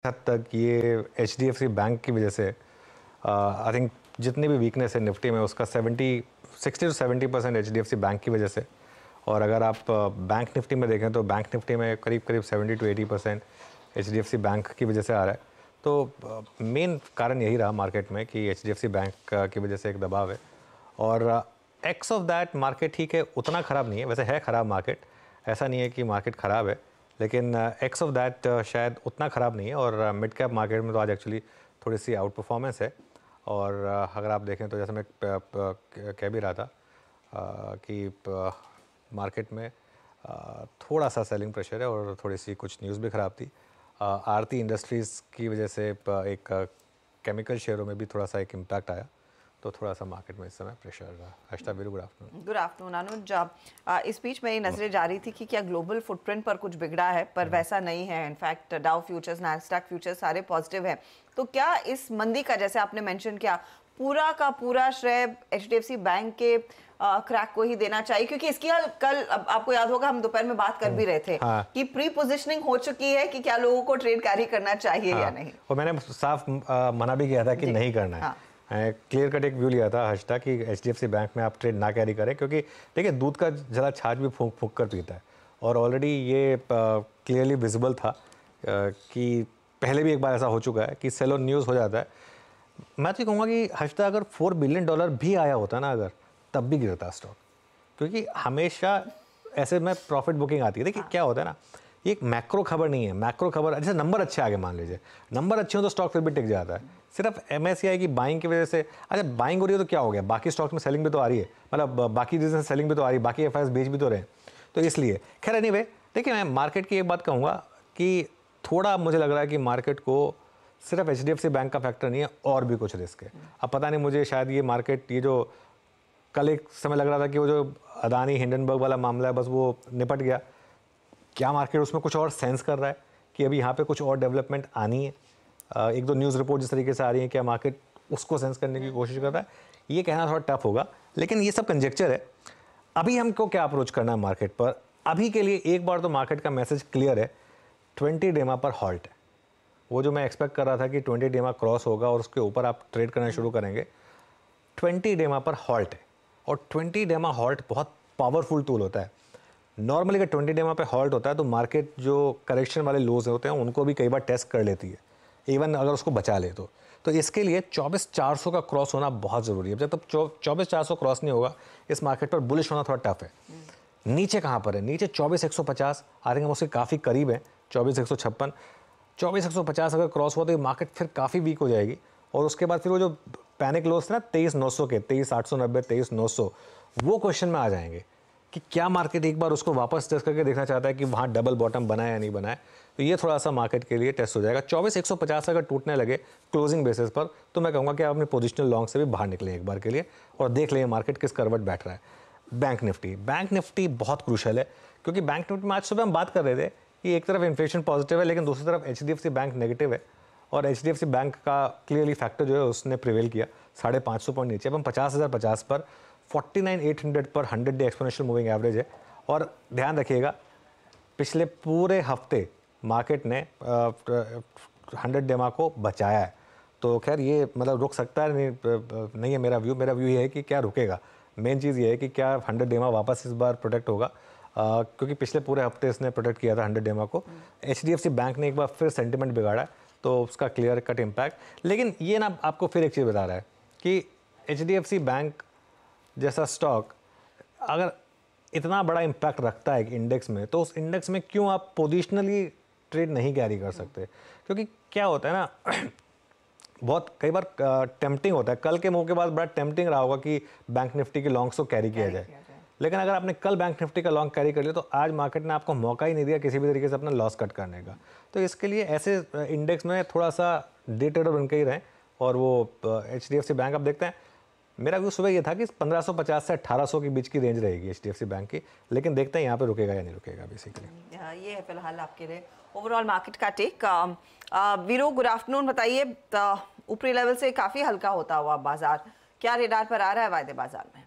हद तक ये एचडीएफसी बैंक की वजह से आई थिंक जितनी भी वीकनेस है निफ्टी में उसका 60 to 70% एचडीएफसी बैंक की वजह से। और अगर आप बैंक निफ्टी में देखें तो बैंक निफ्टी में करीब करीब 70 to 80% एचडीएफसी बैंक की वजह से आ रहा है। तो मेन कारण यही रहा मार्केट में कि एचडीएफसी बैंक की वजह से एक दबाव है। और एक्स ऑफ दैट मार्केट ठीक है, उतना ख़राब नहीं है, वैसे है ख़राब मार्केट, ऐसा नहीं है कि मार्केट ख़राब है, लेकिन एक्स ऑफ दैट शायद उतना ख़राब नहीं है। और मिड कैप मार्केट में तो आज एक्चुअली थोड़ी सी आउट परफॉर्मेंस है। और अगर आप देखें तो जैसे मैं कह भी रहा था कि मार्केट में थोड़ा सा सेलिंग प्रेशर है और थोड़ी सी कुछ न्यूज़ भी ख़राब थी। आरती इंडस्ट्रीज़ की वजह से एक केमिकल शेयरों में भी थोड़ा सा एक इम्पैक्ट आया, तो थोड़ा सा मार्केट में इस समय प्रेशर रहा। Harshita, very good afternoon. Good afternoon Anuj. इस बीच मेरी नजरें जा रही थी कि क्या ग्लोबल फुटप्रिंट पर कुछ बिगड़ा है, पर वैसा नहीं है। In fact Dow futures, Nasdaq futures सारे पॉजिटिव हैं। तो क्या इस मंदी का, जैसे आपने मेंशन किया, पूरा का पूरा श्रेय एचडीएफसी बैंक के क्रैक को ही देना चाहिए? क्योंकि इसकी कल आपको याद होगा हम दोपहर में बात कर भी रहे थे कि प्री पोजिशनिंग हो चुकी है कि क्या लोगों को ट्रेड कैरी करना चाहिए या नहीं। और मैंने साफ मना भी किया था कि नहीं करना है। क्लियर कट एक व्यू लिया था हर्षिता कि एचडीएफसी बैंक में आप ट्रेड ना कैरी करें, क्योंकि देखिए दूध का जला छाछ भी फूंक फूंक कर पीता है। और ऑलरेडी ये क्लियरली विजिबल था कि पहले भी एक बार ऐसा हो चुका है कि सेल ऑन न्यूज़ हो जाता है। मैं तो कहूँगा कि हर्षिता अगर $4 बिलियन भी आया होता ना अगर, तब भी गिरता स्टॉक, क्योंकि हमेशा ऐसे में प्रॉफिट बुकिंग आती है। देखिए क्या होता है ना, ये एक मैक्रो खबर नहीं है। मैक्रो खबर जैसे नंबर अच्छे आगे, मान लीजिए नंबर अच्छे हो तो स्टॉक फिर भी टिक जाता है। सिर्फ एमएससीआई की बाइंग की वजह से, अच्छा बाइंग हो रही है तो क्या हो गया, बाकी स्टॉक्स में सेलिंग भी तो आ रही है, मतलब बाकी रीजन सेलिंग भी तो आ रही है, बाकी एफआईएस बेच भी तो रहे हैं, तो इसलिए खैर एनीवे। देखिए मैं मार्केट की एक बात कहूँगा कि थोड़ा मुझे लग रहा है कि मार्केट को सिर्फ एचडीएफसी बैंक का फैक्टर नहीं है, और भी कुछ रिस्क है। अब पता नहीं, मुझे शायद ये मार्केट, ये जो कल एक समय लग रहा था कि वो जो अदानी हिंडनबर्ग वाला मामला है बस वो निपट गया, क्या मार्केट उसमें कुछ और सेंस कर रहा है कि अभी यहाँ पे कुछ और डेवलपमेंट आनी है? एक दो न्यूज़ रिपोर्ट जिस तरीके से आ रही है, क्या मार्केट उसको सेंस करने की कोशिश कर रहा है? ये कहना थोड़ा टफ होगा, लेकिन ये सब कंजेक्चर है। अभी हमको क्या अप्रोच करना है मार्केट पर? अभी के लिए एक बार तो मार्केट का मैसेज क्लियर है, 20 डेमा पर हॉल्ट है। वो जो मैं एक्सपेक्ट कर रहा था कि 20 डेमा क्रॉस होगा और उसके ऊपर आप ट्रेड करना शुरू करेंगे, 20 डेमा पर हॉल्ट है। और 20 डेमा हॉल्ट बहुत पावरफुल टूल होता है। नॉर्मली अगर 20 डेमा पे हॉल्ट होता है तो मार्केट जो करेक्शन वाले लोज होते हैं उनको भी कई बार टेस्ट कर लेती है, इवन अगर उसको बचा ले तो इसके लिए 24,400 का क्रॉस होना बहुत ज़रूरी है। जब तक 24,400 क्रॉस नहीं होगा, इस मार्केट पर बुलिश होना थोड़ा टफ है। नीचे कहाँ पर है? नीचे 24,150, आई थिंक हम उसके काफ़ी करीब हैं, 24,156। 24,150 अगर क्रॉस हुआ तो ये मार्केट फिर काफ़ी वीक हो जाएगी। और उसके बाद फिर वो जो पैनिक लोस थे ना 23,900 के, 23,890, 23,900, वो क्वेश्चन में आ जाएंगे कि क्या मार्केट एक बार उसको वापस टेस्ट करके देखना चाहता है कि वहाँ डबल बॉटम बना है या नहीं बना है। तो ये थोड़ा सा मार्केट के लिए टेस्ट हो जाएगा। 24,150 अगर टूटने लगे क्लोजिंग बेसिस पर, तो मैं कहूँगा कि आप अपने पोजिशनल लॉन्ग से भी बाहर निकलें एक बार के लिए और देख लें मार्केट किस करवट बैठ रहा है। बैंक निफ्टी बहुत क्रूशल है, क्योंकि बैंक निफ्टी में आज सुबह हम बात कर रहे थे कि एक तरफ इन्फ्लेशन पॉजिटिव है, लेकिन दूसरी तरफ एचडीएफसी बैंक नेगेटिव है। और एचडीएफसी बैंक का क्लियरली फैक्टर जो है उसने प्रिवेल किया 550 पॉइंट नीचे। अब हम 50,050 पर, 49,800 पर 100 डे एक्सपोनेंशियल मूविंग एवरेज है। और ध्यान रखिएगा, पिछले पूरे हफ्ते मार्केट ने 100 डेमा को बचाया है। तो खैर ये मतलब रुक सकता है, नहीं है मेरा व्यू ये है कि क्या रुकेगा। मेन चीज़ ये है कि क्या 100 डेमा वापस इस बार प्रोटेक्ट होगा, क्योंकि पिछले पूरे हफ्ते इसने प्रोटेक्ट किया था 100 डेमा को। एचडीएफसी बैंक ने एक बार फिर सेंटिमेंट बिगाड़ा, तो उसका क्लियर कट इम्पैक्ट। लेकिन ये ना आपको फिर एक चीज़ बता रहा है कि एचडीएफसी बैंक जैसा स्टॉक अगर इतना बड़ा इम्पैक्ट रखता है इंडेक्स में, तो उस इंडेक्स में क्यों आप पोजिशनली ट्रेड नहीं कैरी कर सकते? क्योंकि क्या होता है ना बहुत कई बार टेम्पटिंग होता है, कल के मूव के बाद बड़ा टेम्पटिंग रहा होगा कि बैंक निफ्टी के लॉन्ग्स को कैरी किया जाए। लेकिन अगर आपने कल बैंक निफ्टी का लॉन्ग कैरी कर लिया तो आज मार्केट ने आपको मौका ही नहीं दिया किसी भी तरीके से अपना लॉस कट करने का। तो इसके लिए ऐसे इंडेक्स में थोड़ा सा डे ट्रेडर बन के ही रहें। और वो एचडीएफसी बैंक आप देखते हैं, मेरा व्यू सुबह ये था कि 1550 से 1800 के बीच की रेंज रहेगी एचडीएफसी बैंक की, लेकिन देखते हैं यहाँ पे रुकेगा या नहीं रुकेगा बेसिकली। ये है फिलहाल आपके लिए ओवरऑल मार्केट का टेक। वीरो, गुड आफ्टरनून। बताइए, ऊपरी लेवल से काफ़ी हल्का होता हुआ बाजार क्या रेडार पर आ रहा है वायदे बाजार में?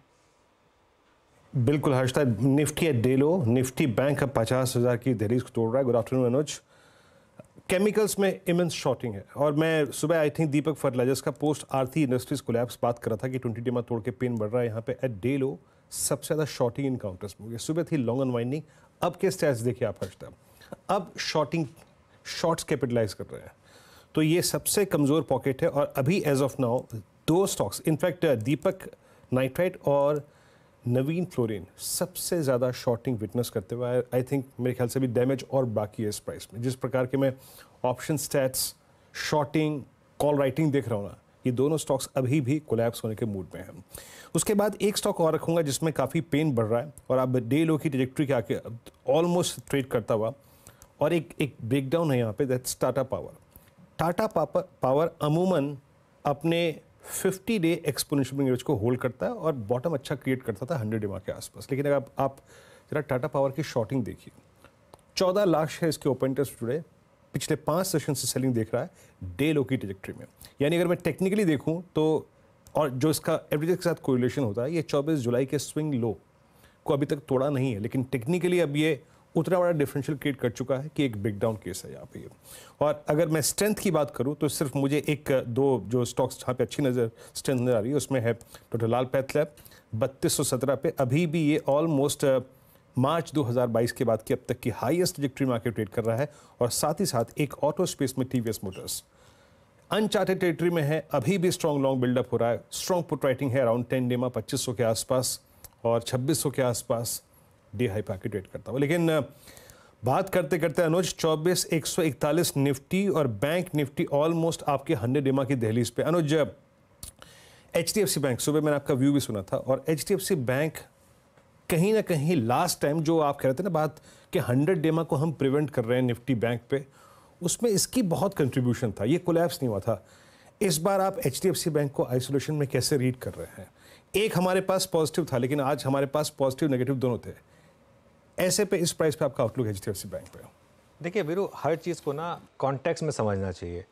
बिल्कुल Harshita, Nifty day low, Nifty bank 50,000 की दहलीज तोड़ रहा है। गुड आफ्टरनून अनुज। केमिकल्स में इमेंस शॉर्टिंग है और मैं सुबह आई थिंक दीपक फर्टिलाइजर्स का पोस्ट आरती इंडस्ट्रीज कोलैप्स बात कर रहा था कि 20 डेमा तोड़ के पेन बढ़ रहा है यहाँ पे एट डे लो सबसे ज़्यादा शॉर्टिंग इन काउंटर्स में। सुबह थी लॉन्ग अनवाइंडिंग, अब के स्टैट्स देखिए आप हर्षदा, अब शॉर्ट्स कैपिटलाइज कर रहे हैं, तो ये सबसे कमज़ोर पॉकेट है। और अभी as of now 2 stocks in fact Deepak nitrite और नवीन फ्लोरिन सबसे ज़्यादा शॉर्टिंग विटनेस करते हुए आई थिंक मेरे ख्याल से भी डैमेज और बाकी है इस प्राइस में। जिस प्रकार के मैं option stats, shorting, call writing देख रहा हूँ ना, ये दोनों स्टॉक्स अभी भी कोलैप्स होने के मूड में हैं। उसके बाद एक स्टॉक और रखूँगा जिसमें काफ़ी पेन बढ़ रहा है और अब डे लो की ट्रैजेक्टरी के आके ऑलमोस्ट ट्रेड करता हुआ, और एक ब्रेकडाउन है यहाँ पे, that's Tata power. Tata power अमूमन अपने 50 डे एक्सपोनेंशियल रेंज को होल्ड करता है और बॉटम अच्छा क्रिएट करता था 100 डेमा के आसपास। लेकिन अगर आप जरा टाटा पावर की शॉर्टिंग देखिए, 14 लाख शेयर इसके ओपन इंटरेस्ट जुड़े, पिछले 5 सेशन से सेलिंग देख रहा है डे लो की ट्रैजेक्टरी में। यानी अगर मैं टेक्निकली देखूं तो, और जो इसका एवरेज के साथ कोरिलेशन होता है, ये 24 जुलाई के स्विंग लो को अभी तक तोड़ा नहीं है, लेकिन टेक्निकली अब ये उतना बड़ा डिफरेंशियल क्रिएट कर चुका है कि एक ब्रेकडाउन केस है यहाँ पे। और अगर मैं स्ट्रेंथ की बात करूँ तो सिर्फ मुझे 1-2 जो स्टॉक्स जहाँ पे अच्छी स्ट्रेंथ नजर आ रही है उसमें है टोटल लाल पैथ लैब 3217 पे, अभी भी ये ऑलमोस्ट मार्च 2022 के बाद की अब तक की हाईएस्ट ट्रैजेक्टरी मार्केट ट्रेड कर रहा है। और साथ ही साथ एक ऑटो स्पेस में टीवीएस मोटर्स अनचार्टेड टेरिटरी में है, अभी भी स्ट्रॉन्ग लॉन्ग बिल्डअप हो रहा है। स्ट्रॉन्ग पुट राइटिंग है अराउंड 10 डेमा 2500 के आसपास और 2600 के आसपास डे हाई पैकेट ट्रेड करता हुआ। लेकिन बात करते करते अनुज 24,141 निफ्टी और बैंक निफ्टी ऑलमोस्ट आपके 100 डेमा की दहलीज पे। अनुज, HDFC बैंक, सुबह मैंने आपका व्यू भी सुना था, और HDFC बैंक कहीं ना कहीं लास्ट टाइम जो आप कह रहे थे ना बात कि 100 डेमा को हम प्रिवेंट कर रहे हैं निफ्टी बैंक पे, उसमें इसकी बहुत कंट्रीब्यूशन था, ये कोलैप्स नहीं हुआ था। इस बार आप HDFC बैंक को आइसोलेशन में कैसे रीड कर रहे हैं? एक हमारे पास पॉजिटिव था, लेकिन आज हमारे पास पॉजिटिव नेगेटिव दोनों थे। ऐसे पे इस प्राइस पे आपका आउटलुक HDFC बैंक पे? देखिए वीरू, हर चीज़ को ना कॉन्टेक्स्ट में समझना चाहिए।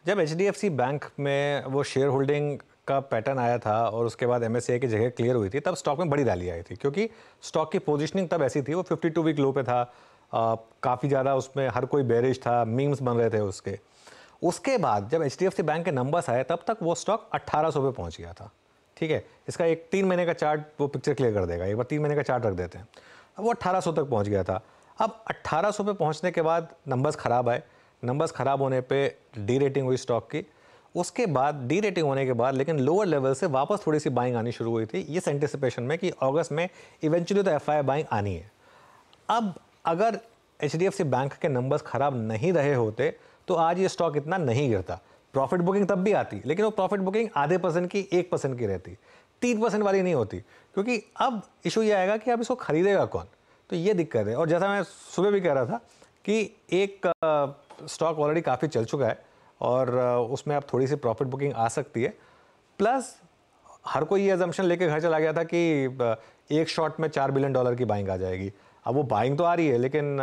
जब HDFC बैंक में वो शेयर होल्डिंग का पैटर्न आया था और उसके बाद MSCI की जगह क्लियर हुई थी, तब स्टॉक में बड़ी रैली आई थी, क्योंकि स्टॉक की पोजीशनिंग तब ऐसी थी, वो 52 वीक लो पे था, काफ़ी ज़्यादा उसमें हर कोई बेरिश था, मीम्स बन रहे थे उसके। उसके बाद जब HDFC बैंक के नंबर्स आए तब तक वो स्टॉक 1800 पे पहुँच गया था। ठीक है, इसका एक 3 महीने का चार्ट वो पिक्चर क्लियर कर देगा, एक बार 3 महीने का चार्ट रख देते हैं। अब वो 1800 तक पहुंच गया था। अब 1800 पे पहुंचने के बाद नंबर्स ख़राब आए, नंबर्स ख़राब होने पे डी रेटिंग हुई स्टॉक की। उसके बाद डी रेटिंग होने के बाद लेकिन लोअर लेवल से वापस थोड़ी सी बाइंग आनी शुरू हुई थी, इस एंटिसिपेशन में कि अगस्त में इवेंचुअली तो FI बाइंग आनी है। अब अगर HDFC बैंक के नंबर्स ख़राब नहीं रहे होते तो आज ये स्टॉक इतना नहीं गिरता। प्रॉफिट बुकिंग तब भी आती, लेकिन वो प्रॉफिट बुकिंग आधे % की 1% की रहती, 3% वाली नहीं होती, क्योंकि अब इशू ये आएगा कि अब इसको खरीदेगा कौन, तो ये दिक्कत है। और जैसा मैं सुबह भी कह रहा था कि एक स्टॉक ऑलरेडी काफ़ी चल चुका है और उसमें अब थोड़ी सी प्रॉफिट बुकिंग आ सकती है। प्लस हर कोई ये अजम्पशन लेके घर चला गया था कि एक शॉट में $4 बिलियन की बाइंग आ जाएगी। अब वो बाइंग तो आ रही है लेकिन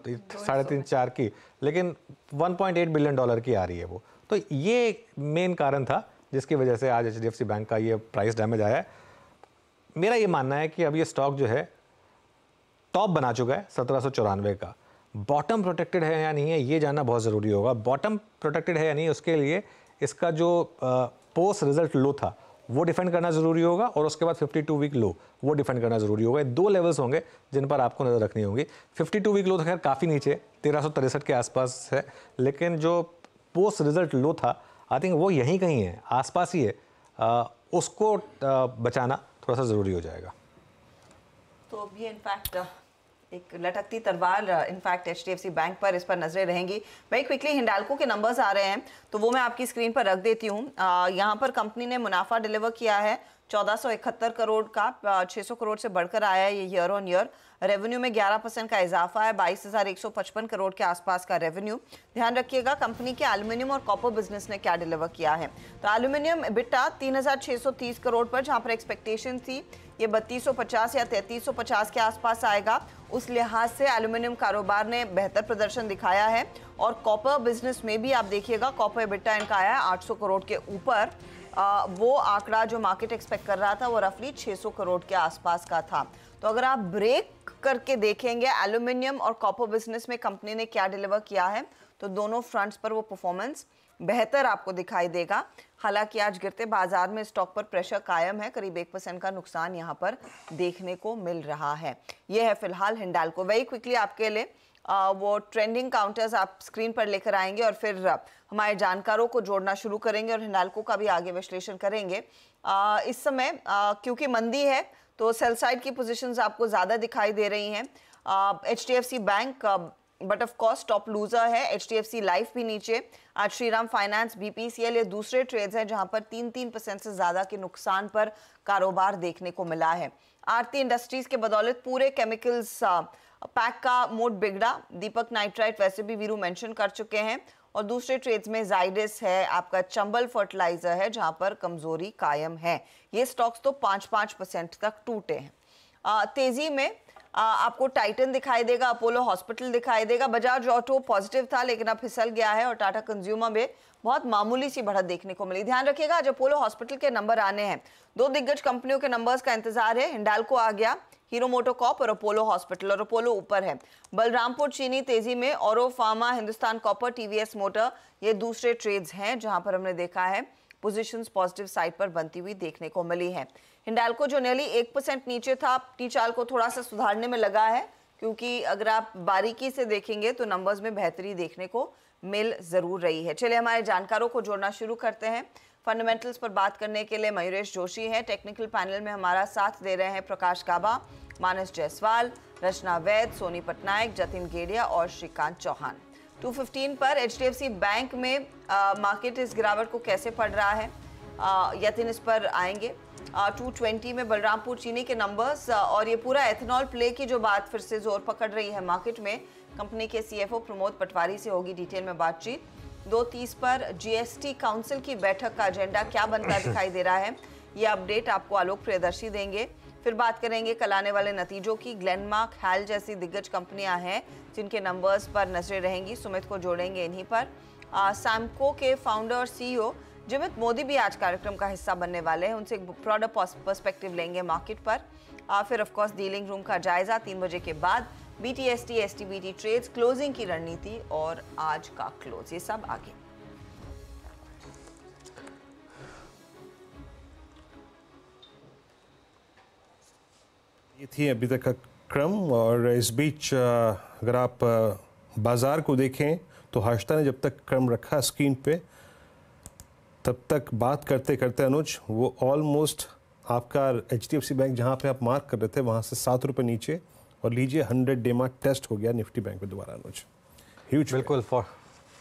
3.5-4 की, लेकिन $1.8 बिलियन की आ रही है वो। तो ये मेन कारण था जिसकी वजह से आज HDFC बैंक का ये प्राइस डैमेज आया है। मेरा ये मानना है कि अब ये स्टॉक जो है टॉप बना चुका है 1794 का। बॉटम प्रोटेक्टेड है या नहीं है ये जानना बहुत ज़रूरी होगा। बॉटम प्रोटेक्टेड है या नहीं उसके लिए इसका जो पोस्ट रिजल्ट लो था वो डिफेंड करना ज़रूरी होगा, और उसके बाद 52 वीक लो वो डिफेंड करना ज़रूरी होगा। 2 लेवल्स होंगे जिन पर आपको नज़र रखनी होगी। 52 वीक लो तो खैर काफ़ी नीचे 1363 के आसपास है, लेकिन जो पोस्ट रिजल्ट लो था आई थिंक वो यहीं कहीं है, आसपास ही है, उसको बचाना थोड़ा सा ज़रूरी हो जाएगा। तो अभी इनफैक्ट एक लटकती तलवार इनफैक्ट HDFC बैंक पर, इस पर नजरें रहेंगी। भाई क्विकली हिंडाल्को के नंबर्स आ रहे हैं तो वो मैं आपकी स्क्रीन पर रख देती हूँ। यहाँ पर कंपनी ने मुनाफा डिलीवर किया है 1471 करोड़ का, 600 करोड़ से बढ़कर आया है ये ईयर ऑन ईयर। रेवेन्यू में 11% का इजाफा है, 22,155 करोड़ के आसपास का रेवेन्यू। ध्यान रखिएगा कंपनी के एल्यूमिनियम और कॉपर बिजनेस ने क्या डिलीवर किया है। तो एल्यूमिनियम EBITDA 3,630 करोड़ पर, जहां पर एक्सपेक्टेशन थी ये 3250 या 3350 के आसपास आएगा। उस लिहाज से एल्यूमिनियम कारोबार ने बेहतर प्रदर्शन दिखाया है। और कॉपर बिजनेस में भी आप देखिएगा कॉपर EBITDA इनका आया है 800 करोड़ के ऊपर। वो आंकड़ा जो मार्केट एक्सपेक्ट कर रहा था वो रफली 600 करोड़ के आसपास का था। तो अगर आप ब्रेक करके देखेंगे एल्यूमिनियम और कॉपर बिजनेस में कंपनी ने क्या डिलीवर किया है, तो तो दोनों फ्रंट्स पर वो परफॉर्मेंस बेहतर आपको दिखाई देगा। हालांकि आज गिरते बाजार में स्टॉक पर प्रेशर कायम है, करीब 1% का नुकसान यहाँ पर देखने को मिल रहा है। ये है फिलहाल हिंडाल्को। वेरी क्विकली आपके लिए वो ट्रेंडिंग काउंटर्स आप स्क्रीन पर लेकर आएंगे और फिर हमारे जानकारों को जोड़ना शुरू करेंगे और हिंडाल्को का भी आगे विश्लेषण करेंगे। इस समय क्योंकि मंदी है तो सेल साइड की पोजीशंस आपको ज़्यादा दिखाई दे रही हैं। HDFC bank but of course top loser है, HDFC लाइफ भी नीचे। आज श्रीराम फाइनेंस, BPCL ये दूसरे ट्रेड्स हैं जहां पर 3% से ज़्यादा के नुकसान पर कारोबार देखने को मिला है। आरती इंडस्ट्रीज के बदौलत पूरे केमिकल्स पैक का मूड बिगड़ा। दीपक नाइट्राइट वैसे भी वीरू मेंशन कर चुके हैं। और दूसरे ट्रेड्स में जाइडस है, आपका चंबल फर्टिलाइजर है जहां पर कमजोरी कायम है। ये स्टॉक्स तो 5% तक टूटे हैं। तेजी में आपको टाइटन दिखाई देगा, अपोलो हॉस्पिटल दिखाई देगा। बजाज ऑटो पॉजिटिव था लेकिन अब फिसल गया है और टाटा कंज्यूमर में बहुत मामूली सी बढ़त देखने को मिली। ध्यान रखिएगा आज अपोलो हॉस्पिटल के नंबर आने हैं। 2 दिग्गज कंपनियों के नंबर्स का इंतजार है। हिंडाल्को आ गया, हीरो मोटोकॉर्प और अपोलो हॉस्पिटल, और अपोलो ऊपर है। बलरामपुर चीनी तेजी में, औरो pharma, Hindustan copper, TVS motor ये दूसरे ट्रेड्स हैं जहां पर हमने देखा है पोजीशंस पॉजिटिव साइड पर बनती हुई देखने को मिली है। हिंडाल्को जो नेली 1% नीचे था, अपनी चाल को थोड़ा सा सुधारने में लगा है क्योंकि अगर आप बारीकी से देखेंगे तो नंबर्स में बेहतरी देखने को मिल जरूर रही है। चलिए हमारे जानकारों को जोड़ना शुरू करते हैं। फंडामेंटल्स पर बात करने के लिए मयूरेश जोशी हैं। टेक्निकल पैनल में हमारा साथ दे रहे हैं प्रकाश काबा, मानस जायसवाल, रचना वैद, सोनी पटनायक, जतिन गेडिया और श्रीकांत चौहान। 215 पर HDFC बैंक में मार्केट इस गिरावट को कैसे पड़ रहा है, यतिन इस पर आएंगे। 220 में बलरामपुर चीनी के नंबर्स और ये पूरा एथेनॉल प्ले की जो बात फिर से जोर पकड़ रही है मार्केट में। कंपनी के CFO प्रमोद पटवारी से होगी डिटेल में बातचीत। 2:30 पर GST काउंसिल की बैठक का एजेंडा क्या बनता दिखाई दे रहा है, ये अपडेट आपको आलोक प्रियदर्शी देंगे। फिर बात करेंगे कल आने वाले नतीजों की। ग्लेनमार्क, हैल जैसी दिग्गज कंपनियां हैं जिनके नंबर्स पर नजरें रहेंगी, सुमित को जोड़ेंगे इन्हीं पर। सैमको के फाउंडर और CEO जिमित मोदी भी आज कार्यक्रम का हिस्सा बनने वाले हैं, उनसे एक ब्रॉडर पर्सपेक्टिव लेंगे मार्केट पर। फिर ऑफ कोर्स डीलिंग रूम का जायजा 3 बजे के बाद। BTST STBT ट्रेड्स, क्लोजिंग की रणनीति और आज का क्लोज, ये सब आगे। ये थी अभी तक का क्रम। और इस बीच अगर आप बाजार को देखें तो हर्षता ने जब तक क्रम रखा स्क्रीन पे तब तक बात करते करते अनुज वो ऑलमोस्ट आपका HDFC बैंक जहां पे आप मार्क कर रहे थे वहां से 7 रुपये नीचे, और लीजिए 100 डे मार्क टेस्ट हो गया निफ्टी बैंक में दोबारा अनुज। ह्यूज बिल्कुल।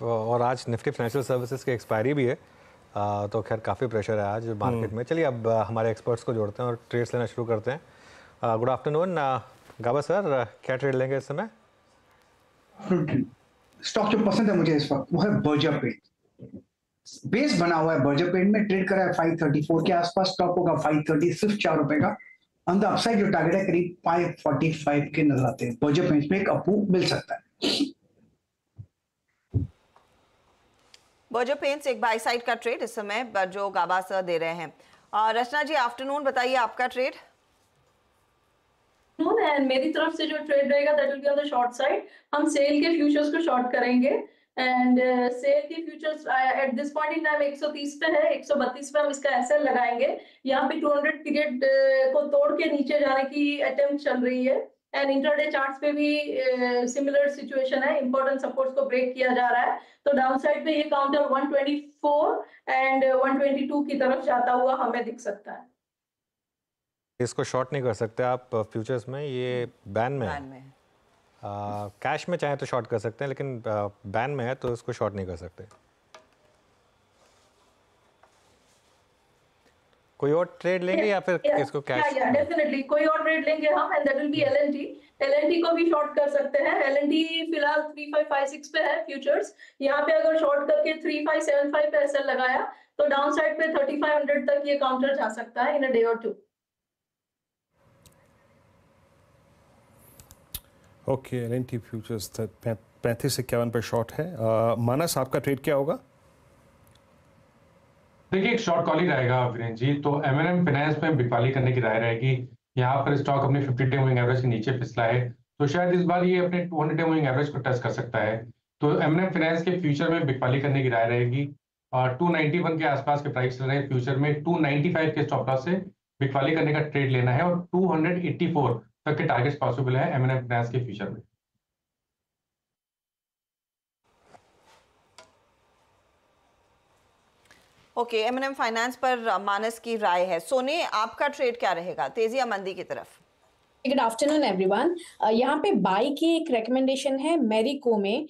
और आज निफ्टी फाइनेंशियल सर्विसेज की एक्सपायरी भी है, तो खैर काफ़ी प्रेशर है आज मार्केट में। चलिए अब हमारे एक्सपर्ट्स को जोड़ते हैं और ट्रेड्स लेना शुरू करते हैं। गुड आफ्टरनून गाबा सर, क्या ट्रेड लेंगे इस समय? स्टॉक जो पसंद है मुझे इस वक्त वो है बर्जर पेंट। बेस बना हुआ है बर्जर पेंट में, ट्रेड करा है 534 के आसपास, स्टॉक होगा 530, सिर्फ 4 रुपए का। ऑन द अपसाइड जो टारगेट है करीब 545 के नजर आते हैं। बर्जर पेंट में एक अप्रूव मिल सकता है। बर्जर पेंट्स एक बाई साइड का ट्रेड इस समय जो गाबा सर दे रहे हैं। रचना जी आफ्टरनून, बताइए आपका ट्रेड। एंड मेरी तरफ से जो ट्रेड रहेगा that will be on the short side. हम सेल के फ्यूचर्स को शॉर्ट करेंगे एंड सेल के futures at this point in time 130 पे है, 132 पे हम इसका एसएल लगाएंगे। यहाँ पे 200 पीरियड को तोड़ के नीचे जाने की अटेम्प्ट चल रही है एंड इंट्राडे चार्ट्स पे भी सिमिलर सिचुएशन है, इंपॉर्टेंट सपोर्ट्स को ब्रेक किया जा रहा है। तो डाउन साइड पे ये काउंटर 124 एंड 122 की तरफ जाता हुआ हमें दिख सकता है। इसको शॉर्ट नहीं कर सकते आप फ्यूचर्स में, ये बैन में है। कैश में चाहे तो शॉर्ट कर सकते हैं लेकिन बैन में है तो इसको शॉर्ट नहीं कर सकते। कोई और ट्रेड लेंगे या फिर इसको कैश? डेफिनेटली कोई और ट्रेड लेंगे हम and that will be L and T. L and T को भी शॉर्ट कर सकते हैं। एलएनटी फिलहाल 3556 पे है फ्यूचर्स। यहाँ पे अगर शॉर्ट करके 3575 पे एसएल लगाया तो डाउन साइड पे 3500 तक ये काउंटर जा सकता है इन अ डे और टू। ओके, एलएनटी फ्यूचर्स 3551 पर शॉर्ट है। मानस आपका ट्रेड क्या होगा? देखिए एक शॉर्ट कॉल ही रहेगा वीरेंद्र जी। तो M&M फाइनेंस में बिकवाली करने की राय रहेगी। यहाँ पर स्टॉक अपने 50 डे मूविंग एवरेज के नीचे फिसला है तो शायद इस बार ये अपने 200 डे मूविंग एवरेज को टच कर सकता है। तो एमएनएम फाइनेंस के फ्यूचर में बिकवाली करने की राय रहेगी। 291 के आसपास के प्राइस चल रहे हैं, फ्यूचर में 295 के स्टॉप लॉस से बिकवाली करने का ट्रेड लेना है और 284 तक के टारगेट्स पॉसिबल है एमएनएम फाइनेंस के फ्यूचर में। ओके, एमएनएम फाइनेंस पर मानस की राय है। सोने, आपका ट्रेड क्या रहेगा, तेजी या मंदी की तरफ? Good afternoon everyone. यहाँ पे बाई की एक रिकमेंडेशन है मेरिको में।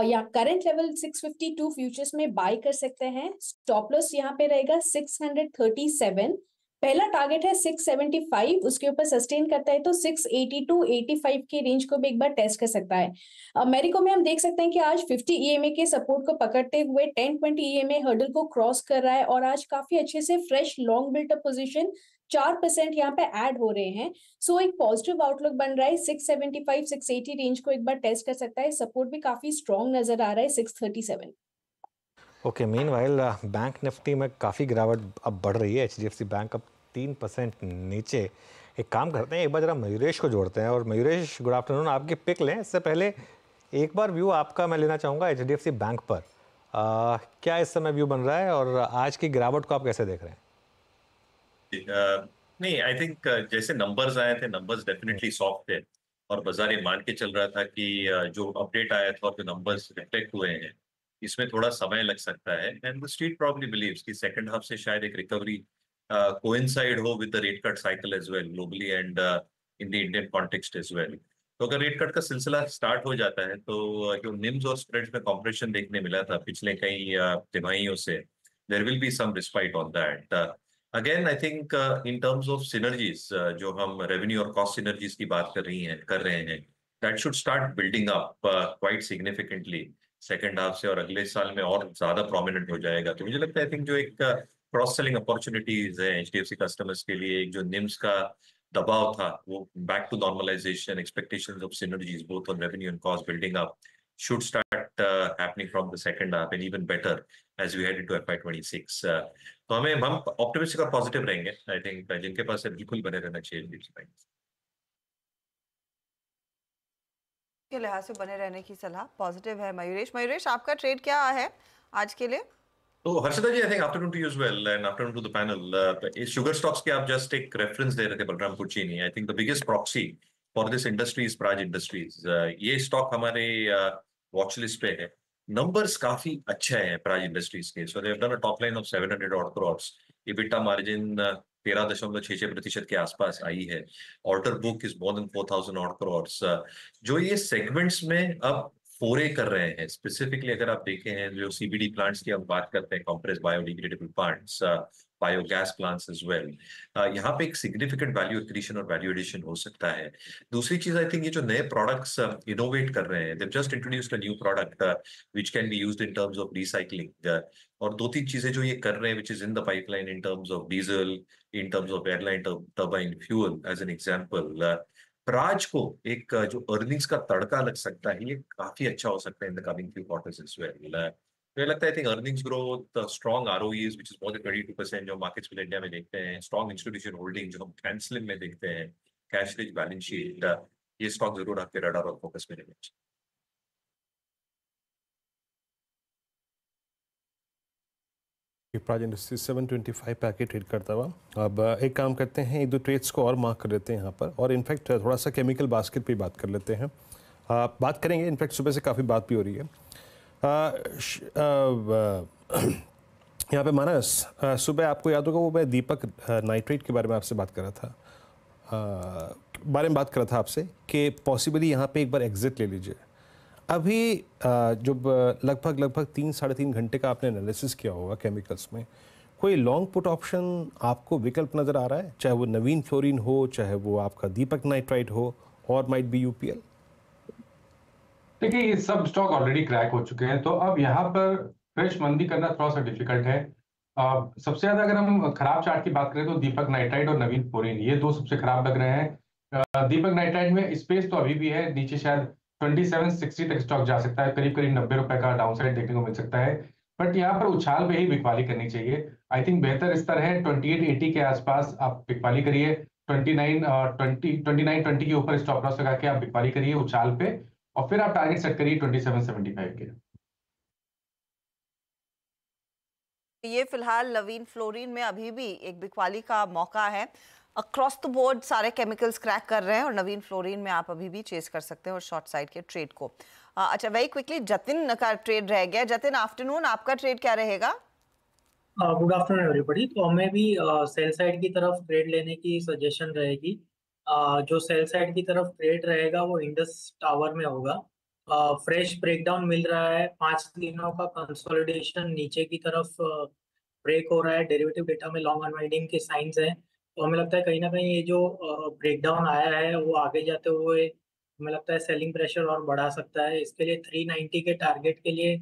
या करंट लेवल 652 फ्यूचर्स में बाई कर सकते हैं। स्टॉप लॉस यहाँ पे रहेगा 637। पहला टारगेट है 675, उसके ऊपर सस्टेन करता है तो 680 टू 85 के रेंज को भी एक बार टेस्ट कर सकता है। मेरिको में हम देख सकते हैं कि आज 50 EMA के सपोर्ट को पकड़ते हुए 1020 EMA हर्डल को क्रॉस कर रहा है और आज काफी अच्छे से फ्रेश लॉन्ग बिल्टअप पोजीशन 4% यहाँ पे ऐड हो रहे हैं। सो एक पॉजिटिव आउटलुक बन रहा है। 675 680 रेंज को एक बार टेस्ट कर सकता है। सपोर्ट भी काफी स्ट्रॉन्ग नजर आ रहा है 637। ओके, मीनवाइल बैंक निफ्टी में काफ़ी गिरावट अब बढ़ रही है। एचडीएफसी बैंक अब 3% नीचे। एक काम करते हैं, एक बार जरा मयूरेश को जोड़ते हैं। और मयूरेश, गुड आफ्टरनून, आपकी पिक लें। इससे पहले एक बार व्यू आपका मैं लेना चाहूँगा एचडीएफसी बैंक पर। क्या इस समय व्यू बन रहा है और आज की गिरावट को आप कैसे देख रहे हैं? नहीं, आई थिंक जैसे नंबर्स आए थे, नंबर्स डेफिनेटली सॉफ्ट थे और बाजार ये मान के चल रहा था कि जो अपडेट आया था और जो नंबर्स रिफ्लेक्ट हुए हैं इसमें थोड़ा समय लग सकता है। And the street probably believes कि सेकंड हाफ से शायद एक रिकवरी कोइंसाइड हो with the rate cut cycle as well globally and in the Indian context as well. तो अगर रेट कट का सिलसिला स्टार्ट हो जाता है तो जो निम्स और स्प्रेड्स में कॉम्प्रेशन देखने मिला था पिछले कई तिमाहियों से, there will be some respite on that. Again I think in terms of synergies, जो हम रेवेन्यू और कॉस्ट सिनर्जीज की बात कर रहे हैं that should start building up quite significantly second half से और अगले साल में और ज्यादा प्रोमिनेंट हो जाएगा। तो मुझे लगता है आई थिंक जो एक क्रॉस सेलिंग अपॉर्चुनिटीज है एचडीएफसी कस्टमर्स के लिए, एक जो निम्स का दबाव था वो back to normalisation, expectations of synergies both on revenue and cost building up should start happening from the second half and even better as we head into FY26. तो हम ऑप्टिमिस्टिक और पॉजिटिव रहेंगे। I think जिनके पास है बिल्कुल बने रहना चाहिए के लिहाज से बने रहने की सलाह पॉजिटिव है। मयूरेश, आपका ट्रेड क्या है आज के लिए? तो Harshada ji, I think afternoon to you as well and afternoon to the panel. इस शुगर स्टॉक्स के आप जस्ट एक रेफरेंस दे रहे थे Balram Purchini. I think the biggest proxy for this industry is Praj industries. ये स्टॉक हमारे वॉच लिस्ट पे है। नंबर्स काफी अच्छे हैं प्राज इंडस्ट्रीज के। So they have done a top line of 700 odd crores, EBITDA margin 13.66% के आसपास आई है। Order book is more then 4000 odd crores। जो ये सेगमेंट्स में अब फोरे कर रहे हैं, स्पेसिफिकली अगर आप देखें हैं जो सीबीडी प्लांट्स की हम बात करते हैं, compress biodegradable plants, biogas plants as well, यहाँ पे एक सिग्निफिकेंट वैल्यू एक्रीशन और वैल्यू एडिशन हो सकता है। दूसरी चीज, आई थिंक ये जो नए प्रोडक्ट्स इनोवेट कर रहे हैं, they just introduced a new product which can be used in terms of recycling. और दो तीन चीजें जो ये कर रहे हैं which is in the pipeline in terms of diesel, in terms of airline turbine fuel as an example. Praj को एक जो अर्निंग्स का तड़का लग सकता है, ये काफी अच्छा हो सकता है in the coming few quarters as well. तो लगता है I think earnings growth, strong ROEs which is more than 22% जो मार्केट्स में इंडिया में देखते हैं, स्ट्रॉन्ग इंस्टीट्यूशन होल्डिंग जो हम कैंसलिंग में देखते हैं, कैश रिच बैलेंस शीट, ये स्टॉक जरूर आपके रडार और फोकस में रहने चाहिए। प्राज इंडस्ट्रीज 725 पे ट्रेड करता हुआ। अब एक काम करते हैं, एक दो ट्रेड्स को और मार्क कर लेते हैं यहाँ पर, और इनफैक्ट थोड़ा सा केमिकल बास्केट पे बात कर लेते हैं। बात करेंगे, इनफैक्ट सुबह से काफ़ी बात भी हो रही है। यहाँ पे मानस, सुबह आपको याद होगा वो मैं दीपक नाइट्रेट के बारे में आपसे बात कर रहा था, आपसे कि पॉसिबली यहाँ पे एक बार एग्जिट ले लीजिए। अभी जब लगभग 3-3.5 घंटे का आपने एनालिसिस किया होगा केमिकल्स में, कोई लॉन्ग पुट ऑप्शन आपको विकल्प नज़र आ रहा है, चाहे वो नवीन फ्लोरीन हो, चाहे वो आपका दीपक नाइट्राइट हो, और माइट बी यूपीएल? देखिए, ये सब स्टॉक ऑलरेडी क्रैक हो चुके हैं, तो अब यहाँ पर फ्रेश मंदी करना थोड़ा सा डिफिकल्ट है। सबसे ज्यादा अगर हम खराब चार्ट की बात करें तो दीपक नाइट्राइट और नवीन फ्लोरीन, ये दो सबसे खराब लग रहे हैं। दीपक नाइट्राइट में स्पेस तो अभी भी है, नीचे शायद 2760 तक स्टॉक जा सकता है, करीब 90 रुपए का डाउनसाइड देखने को मिल सकता है, बट यहाँ पर उछाल पे ही बिकवाली करनी चाहिए। आई थिंक बेहतर स्तर है 2880 के आसपास आप बिकवाली करिए, 2920 के ऊपर स्टॉप लॉस लगा के आप बिकवाली करिए उछाल पे, और फिर आप टारगेट सेट करिए 2775 के। ये फिलहाल नवीन फ्लोरीन में अभी भी एक बिकवाली का मौका है। अक्रॉस द बोर्ड सारे केमिकल्स क्रैक कर रहे हैं और नवीन फ्लोरीन में आप अभी भी चेस कर सकते हैं और शॉर्ट साइड के ट्रेड को। अच्छा, वेरी क्विकली जतिन का ट्रेड रह गया। जतिन, आफ्टरनून, आपका ट्रेड क्या रहेगा? Good afternoon everybody. तो हमें भी सेल साइड की तरफ ट्रेड लेने की सजेशन रहेगी। जो सेल साइड की तरफ ट्रेड रहेगा वो इंडस टावर में होगा। फ्रेश ब्रेकडाउन मिल रहा है, 5 दिनों का कंसोलिडेशन नीचे की तरफ ब्रेक हो रहा है। डेरिवेटिव डेटा में लॉन्ग अनवाइंडिंग के साइंस हैं, तो हमें लगता है कहीं ना कहीं ये जो ब्रेकडाउन आया है वो आगे जाते हुए हमें लगता है सेलिंग प्रेशर और बढ़ा सकता है। इसके लिए 390 के टारगेट के लिए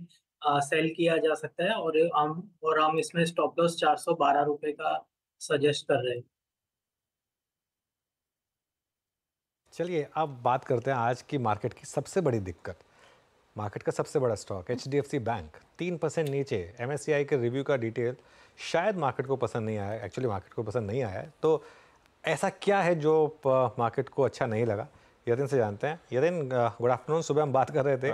सेल किया जा सकता है और हम इसमें स्टॉप लॉस 412 रुपए का सजेस्ट कर रहे हैं। चलिए अब बात करते हैं आज की मार्केट की सबसे बड़ी दिक्कत। मार्केट का सबसे बड़ा स्टॉक HDFC बैंक 3% नीचे। MSCI के रिव्यू का डिटेल शायद मार्केट को पसंद नहीं आया, एक्चुअली मार्केट को पसंद नहीं आया है। तो ऐसा क्या है जो मार्केट को अच्छा नहीं लगा, यतिन से जानते हैं। Yatin, good afternoon. सुबह हम बात कर रहे थे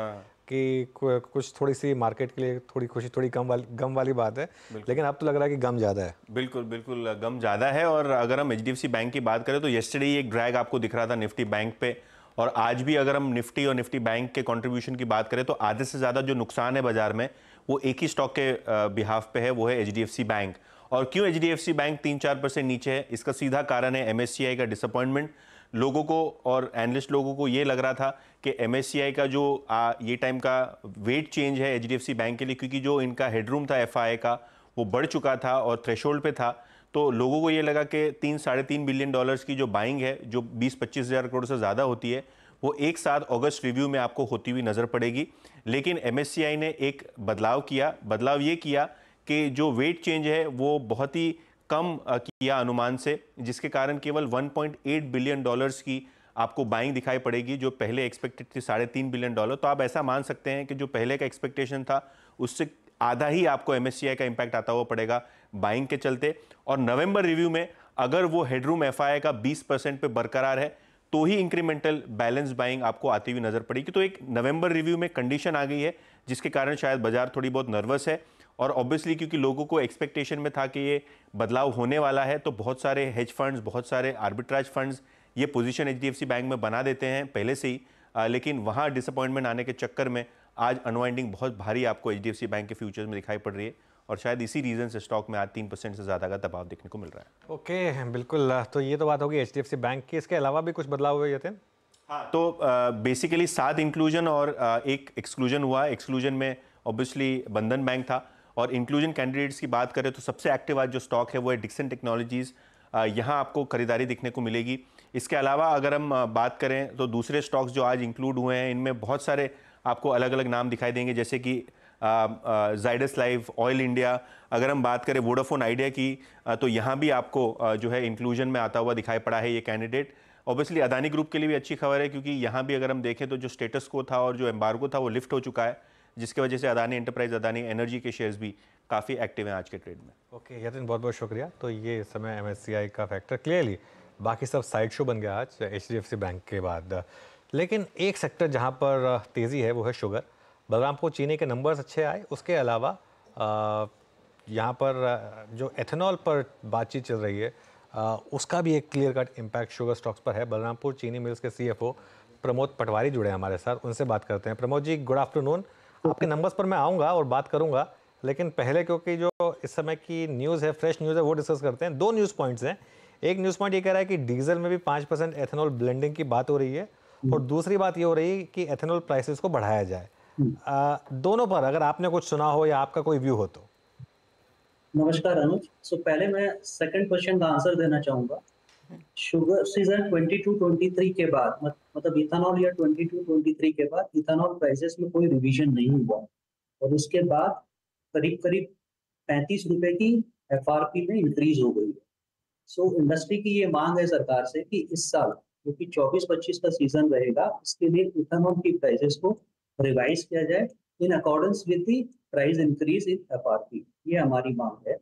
कि कुछ थोड़ी सी मार्केट के लिए थोड़ी खुशी, थोड़ी गम वाली बात है, लेकिन अब तो लग रहा है कि गम ज़्यादा है। बिल्कुल बिल्कुल गम ज़्यादा है। और अगर हम HDFC बैंक की बात करें तो येस्टरडे ही एक ड्रैग आपको दिख रहा था निफ्टी बैंक पे, और आज भी अगर हम निफ्टी और निफ्टी बैंक के कंट्रीब्यूशन की बात करें तो आधे से ज़्यादा जो नुकसान है बाजार में वो एक ही स्टॉक के बिहाफ पे है, वो है HDFC बैंक। और क्यों HDFC बैंक 3-4% नीचे है, इसका सीधा कारण है MSCI का डिसअपॉइंटमेंट। लोगों को और एनालिस्ट लोगों को ये लग रहा था कि MSCI का जो ये टाइम का वेट चेंज है HDFC बैंक के लिए, क्योंकि जो इनका हेडरूम था FII का वो बढ़ चुका था और थ्रेशोल्ड पे था, तो लोगों को ये लगा कि 3-3.5 बिलियन डॉलर्स की जो बाइंग है, जो 20-25 हज़ार करोड़ से ज़्यादा होती है, वो एक साथ अगस्त रिव्यू में आपको होती हुई नज़र पड़ेगी। लेकिन MSCI ने एक बदलाव किया। बदलाव ये किया कि जो वेट चेंज है वो बहुत ही कम किया अनुमान से, जिसके कारण केवल 1.8 बिलियन डॉलर्स की आपको बाइंग दिखाई पड़ेगी, जो पहले एक्सपेक्टेड थी 3.5 बिलियन डॉलर। तो आप ऐसा मान सकते हैं कि जो पहले का एक्सपेक्टेशन था उससे आधा ही आपको MSCI का इंपैक्ट आता हुआ पड़ेगा बाइंग के चलते। और नवंबर रिव्यू में अगर वो हेडरूम FII का 20% पे बरकरार है तो ही इंक्रीमेंटल बैलेंस बाइंग आपको आती हुई नजर पड़ेगी। तो एक नवंबर रिव्यू में कंडीशन आ गई है जिसके कारण शायद बाजार थोड़ी बहुत नर्वस है। और ऑब्वियसली क्योंकि लोगों को एक्सपेक्टेशन में था कि ये बदलाव होने वाला है, तो बहुत सारे हेज फंड्स, बहुत सारे आर्बिट्राज फंड्स ये पोजीशन HDFC बैंक में बना देते हैं पहले से ही। लेकिन वहाँ डिसअपॉइंटमेंट आने के चक्कर में आज अनवाइंडिंग बहुत भारी आपको HDFC बैंक के फ्यूचर्स में दिखाई पड़ रही है, और शायद इसी रीजन से स्टॉक में आज 3% से ज़्यादा का दबाव देखने को मिल रहा है। ओके, बिल्कुल। तो ये तो बात होगी HDFC बैंक की। इसके अलावा भी कुछ बदलाव हुए थे? हाँ, तो बेसिकली 7 इंक्लूजन और एक एक्सक्लूजन हुआ। एक्सक्लूजन में ऑब्वियसली बंधन बैंक था, और इंक्लूजन कैंडिडेट्स की बात करें तो सबसे एक्टिव आज जो स्टॉक है वो है डिक्सन टेक्नोलॉजीज़। यहाँ आपको खरीदारी दिखने को मिलेगी। इसके अलावा अगर हम बात करें तो दूसरे स्टॉक्स जो आज इंक्लूड हुए हैं इनमें बहुत सारे आपको अलग अलग नाम दिखाई देंगे, जैसे कि जाइडस लाइफ, ऑयल इंडिया। अगर हम बात करें वोडाफोन आइडिया की तो यहाँ भी आपको जो है इंक्लूजन में आता हुआ दिखाई पड़ा है ये कैंडिडेट। ऑब्वियसली अदानी ग्रुप के लिए भी अच्छी खबर है, क्योंकि यहाँ भी अगर हम देखें तो जो स्टेटस को था और जो एम्बार्गो था वो लिफ्ट हो चुका है, जिसकी वजह से अदानी एंटरप्राइज, अदानी एनर्जी के शेयर्स भी काफ़ी एक्टिव हैं आज के ट्रेड में। ओके यतिन, बहुत बहुत शुक्रिया। तो ये इस समय MSCI का फैक्टर क्लियरली, बाकी सब साइड शो बन गया आज HDFC बैंक के बाद। लेकिन एक सेक्टर जहाँ पर तेज़ी है वो है शुगर। बलरामपुर चीनी के नंबर्स अच्छे आए। उसके अलावा यहाँ पर जो एथेनॉल पर बातचीत चल रही है उसका भी एक clear cut impact sugar stocks पर है। बलरामपुर चीनी मिल्स के CFO प्रमोद पटवारी जुड़े हैं हमारे साथ, उनसे बात करते हैं। Pramod ji, good afternoon. आपके नंबर्स पर मैं आऊँगा और बात करूँगा, लेकिन पहले क्योंकि जो इस समय की न्यूज़ है, फ्रेश न्यूज़ है, वो डिस्कस करते हैं। 2 न्यूज़ पॉइंट्स हैं। एक न्यूज़ पॉइंट ये कह रहा है कि डीजल में भी 5% एथेनॉल ब्लेंडिंग की बात हो रही है, और दूसरी बात ये हो रही है कि एथेनॉल प्राइसेस को बढ़ाया जाए। दोनों पर अगर आपने कुछ सुना हो या आपका कोई व्यू हो तो। नमस्कार अनुज। पहले मैं सेकंड क्वेश्चन का आंसर देना चाहूंगा। शुगर सीजन 22-23 के बाद मतलब इथेनॉल या 22-23 के बाद इथेनॉल प्राइसेस में कोई रिवीजन नहीं हुआ, और उसके बाद करीब 35 रुपए की FRP में इंक्रीज हो गई है। इंडस्ट्री की ये मांग है सरकार से कि इस साल जो कि 24-25 का सीजन रहेगा, इसके लिए इथेनॉल की प्राइसेस को रिवाइज किया जाए in accordance with the price increase in FRP। ये हमारी मांग है।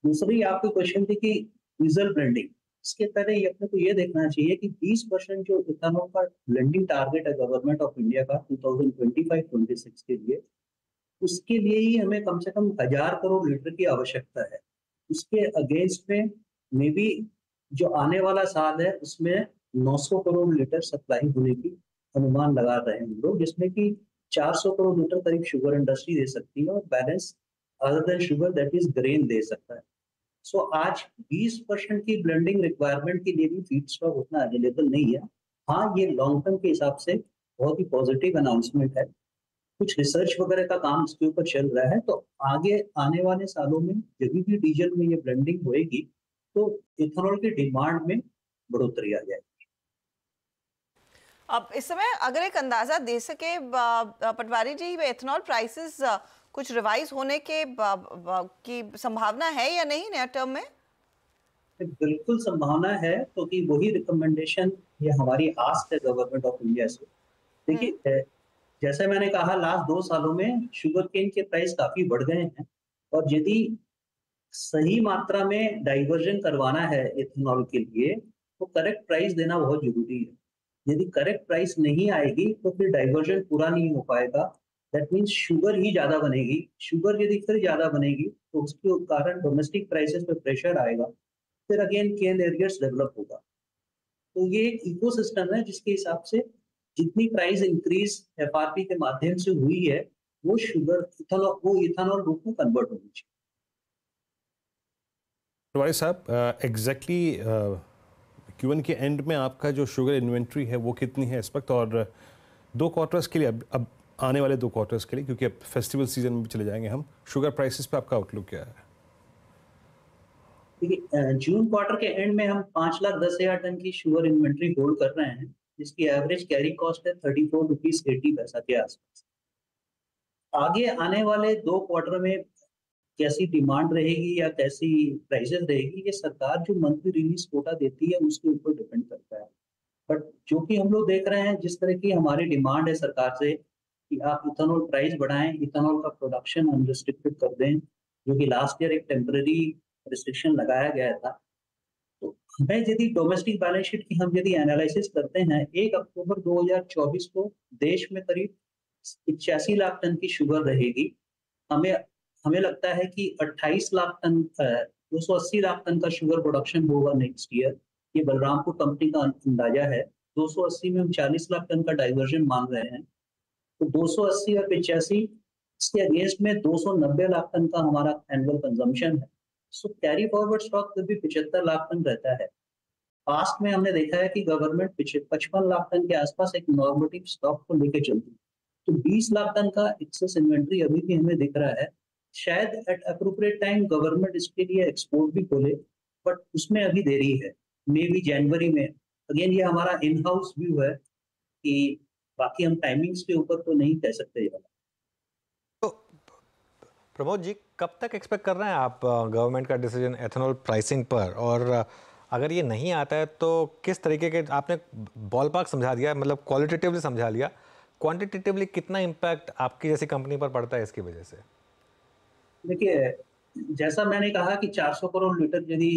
दूसरी आपकी क्वेश्चन थी कि डीजल ब्लेंडिंग, इसके पहले अपने को ये देखना चाहिए कि 20% जो इथेनॉल का ब्लेंडिंग टारगेट है गवर्नमेंट ऑफ इंडिया का 2025-26 के लिए, उसके लिए ही हमें कम से कम 1000 करोड़ लीटर की आवश्यकता है। उसके अगेंस्ट में मे बी जो आने वाला साल है उसमें 900 करोड़ लीटर सप्लाई होने की अनुमान लगा रहे हैं हम लोग, जिसमें कि 400 करोड़ लीटर करीब शुगर इंडस्ट्री दे सकती है और balance other than sugar that is grain दे सकता है। सो आज 20% की ब्लेंडिंग रिक्वायरमेंट के लिए भी फीड स्टॉक उतना अवेलेबल नहीं है। हाँ, ये लॉन्ग टर्म के हिसाब से बहुत ही पॉजिटिव अनाउंसमेंट है। कुछ रिसर्च वगैरह का काम इसके ऊपर चल रहा है, तो आगे आने वाले सालों में जब भी डीजल में ये ब्लेंडिंग होएगी तो इथेनॉल की डिमांड में बढ़ोतरी आ जाएगी। अब इस समय अगर एक अंदाजा दे सके पटवारी जी, एथेनॉल प्राइसेस कुछ रिवाइज होने के की संभावना है या नहीं नियर टर्म में? बिल्कुल संभावना है, क्योंकि तो वही रिकमेंडेशन ये हमारी आस्क है गवर्नमेंट ऑफ इंडिया से। देखिए, जैसे मैंने कहा लास्ट 2 सालों में शुगर केन के प्राइस काफी बढ़ गए हैं, और यदि सही मात्रा में डाइवर्जन करवाना है इथेनॉल के लिए तो करेक्ट प्राइस देना बहुत जरूरी है। यदि करेक्ट प्राइस नहीं आएगी तो फिर डाइवर्जन पूरा नहीं हो पाएगा। दैट मीन्स शुगर ही ज्यादा बनेगी। शुगर यदि फिर ज्यादा बनेगी तो उसके कारण डोमेस्टिक प्राइसेस पे प्रेशर आएगा, फिर अगेन केन एरियर्स डेवलप होगा। तो ये एक इकोसिस्टम है जिसके हिसाब से जितनी प्राइस इंक्रीज एफआरपी के माध्यम से हुई है वो शुगर इथेनॉल रूप में कन्वर्ट होनी चाहिए। पटवारी साहब, एग्जैक्टली Q1 के एंड में आपका जो शुगर इन्वेंट्री है वो कितनी है इस वक्त, और 2 क्वार्टर्स के लिए, अब आने वाले 2 क्वार्टर्स के लिए, क्योंकि अब फेस्टिवल सीजन में भी चले जाएंगे हम, शुगर प्राइसेस पे आपका आउटलुक क्या है? देखिए, जून क्वार्टर के एंड में हम 5,10,000 टन की शुगर इन्वेंट्री होल्ड कर रहे हैं, जिसकी एवरेज कैरी कॉस्ट है 34 रुपीज 80 पैसा के आसपास। आगे आने वाले 2 क्वार्टर में कैसी डिमांड रहेगी या कैसी प्राइसेस रहेगी, ये सरकार जो मंथली रिलीज कोटा देती है उसके ऊपर डिपेंड करता है। बट जो कि हम लोग देख रहे हैं, जिस तरह की हमारी डिमांड है सरकार से कि आप इथेनॉल प्राइस बढ़ाएं, इथेनॉल का प्रोडक्शन अनरिस्ट्रिक्टेड कर दें, जो कि लास्ट ईयर एक टेम्पररी रिस्ट्रिक्शन लगाया गया था। तो हमें यदि डोमेस्टिक बैलेंस शीट की हम यदि एनालिसिस करते हैं, 1 अक्टूबर 2024 को देश में करीब 85 लाख टन की शुगर रहेगी। हमें लगता है कि 28 लाख टन 280 लाख टन का शुगर प्रोडक्शन होगा नेक्स्ट ईयर। ये बलरामपुर कंपनी का अंदाजा है। 280 में हम 40 लाख टन का डाइवर्जन मान रहे हैं, तो 280 और 85 इसके अगेंस्ट में 290 लाख टन का हमारा एनुअल कंजम्पशन है। सो कैरी फॉरवर्ड स्टॉक भी 75 लाख टन रहता है। पास्ट में हमने देखा है कि गवर्नमेंट 55 लाख टन के आसपास एक नॉर्मेटिव स्टॉक को लेकर चलती है, तो 20 लाख टन का एक्सेस इन्वेंट्री अभी भी हमें दिख रहा है। शायद एट अप्रोप्रिएट टाइम गवर्नमेंट इसके लिए एक्सपोर्ट भी खोले, बट उसमें अभी देरी है, मे बी जनवरी में। अगेन ये हमारा इन हाउस व्यू है कि बाकी हम टाइमिंग्स के ऊपर तो नहीं कह सकते। तो प्रमोद जी, कब तक एक्सपेक्ट कर रहे हैं आप गवर्नमेंट का डिसीजन एथेनॉल प्राइसिंग पर, और अगर ये नहीं आता है तो किस तरीके के, आपने बॉल पार्क समझा दिया, मतलब क्वालिटेटिवली समझा लिया, क्वांटिटेटिवली कितना इम्पैक्ट आपकी जैसी कंपनी पर पड़ता है इसकी वजह से? देखिए, जैसा मैंने कहा कि 400 करोड़ लीटर यदि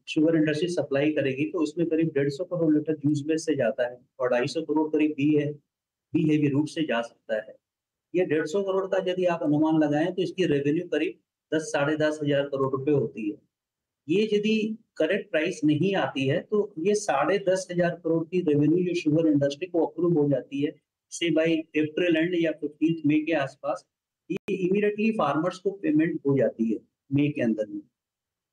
शुगर इंडस्ट्री सप्लाई करेगी तो उसमें करीब 150 करोड़ लीटर जूस बेस से जाता है और 250 करोड़ करीब बी हेवी रूट से जा सकता है। ये 150 करोड़ का यदि आप अनुमान लगाएं तो इसकी रेवेन्यू करीब 10 साढ़े 10 हजार करोड़ रुपए होती है। ये यदि करेक्ट प्राइस नहीं आती है तो ये 10.5 हजार करोड़ की रेवेन्यू जो शुगर इंडस्ट्री को अप्रूव हो जाती है से बाई अप्रैल एंड या 15 मई के आसपास, ये इमीडिएटली फार्मर्स को पेमेंट हो जाती है मई के अंदर में।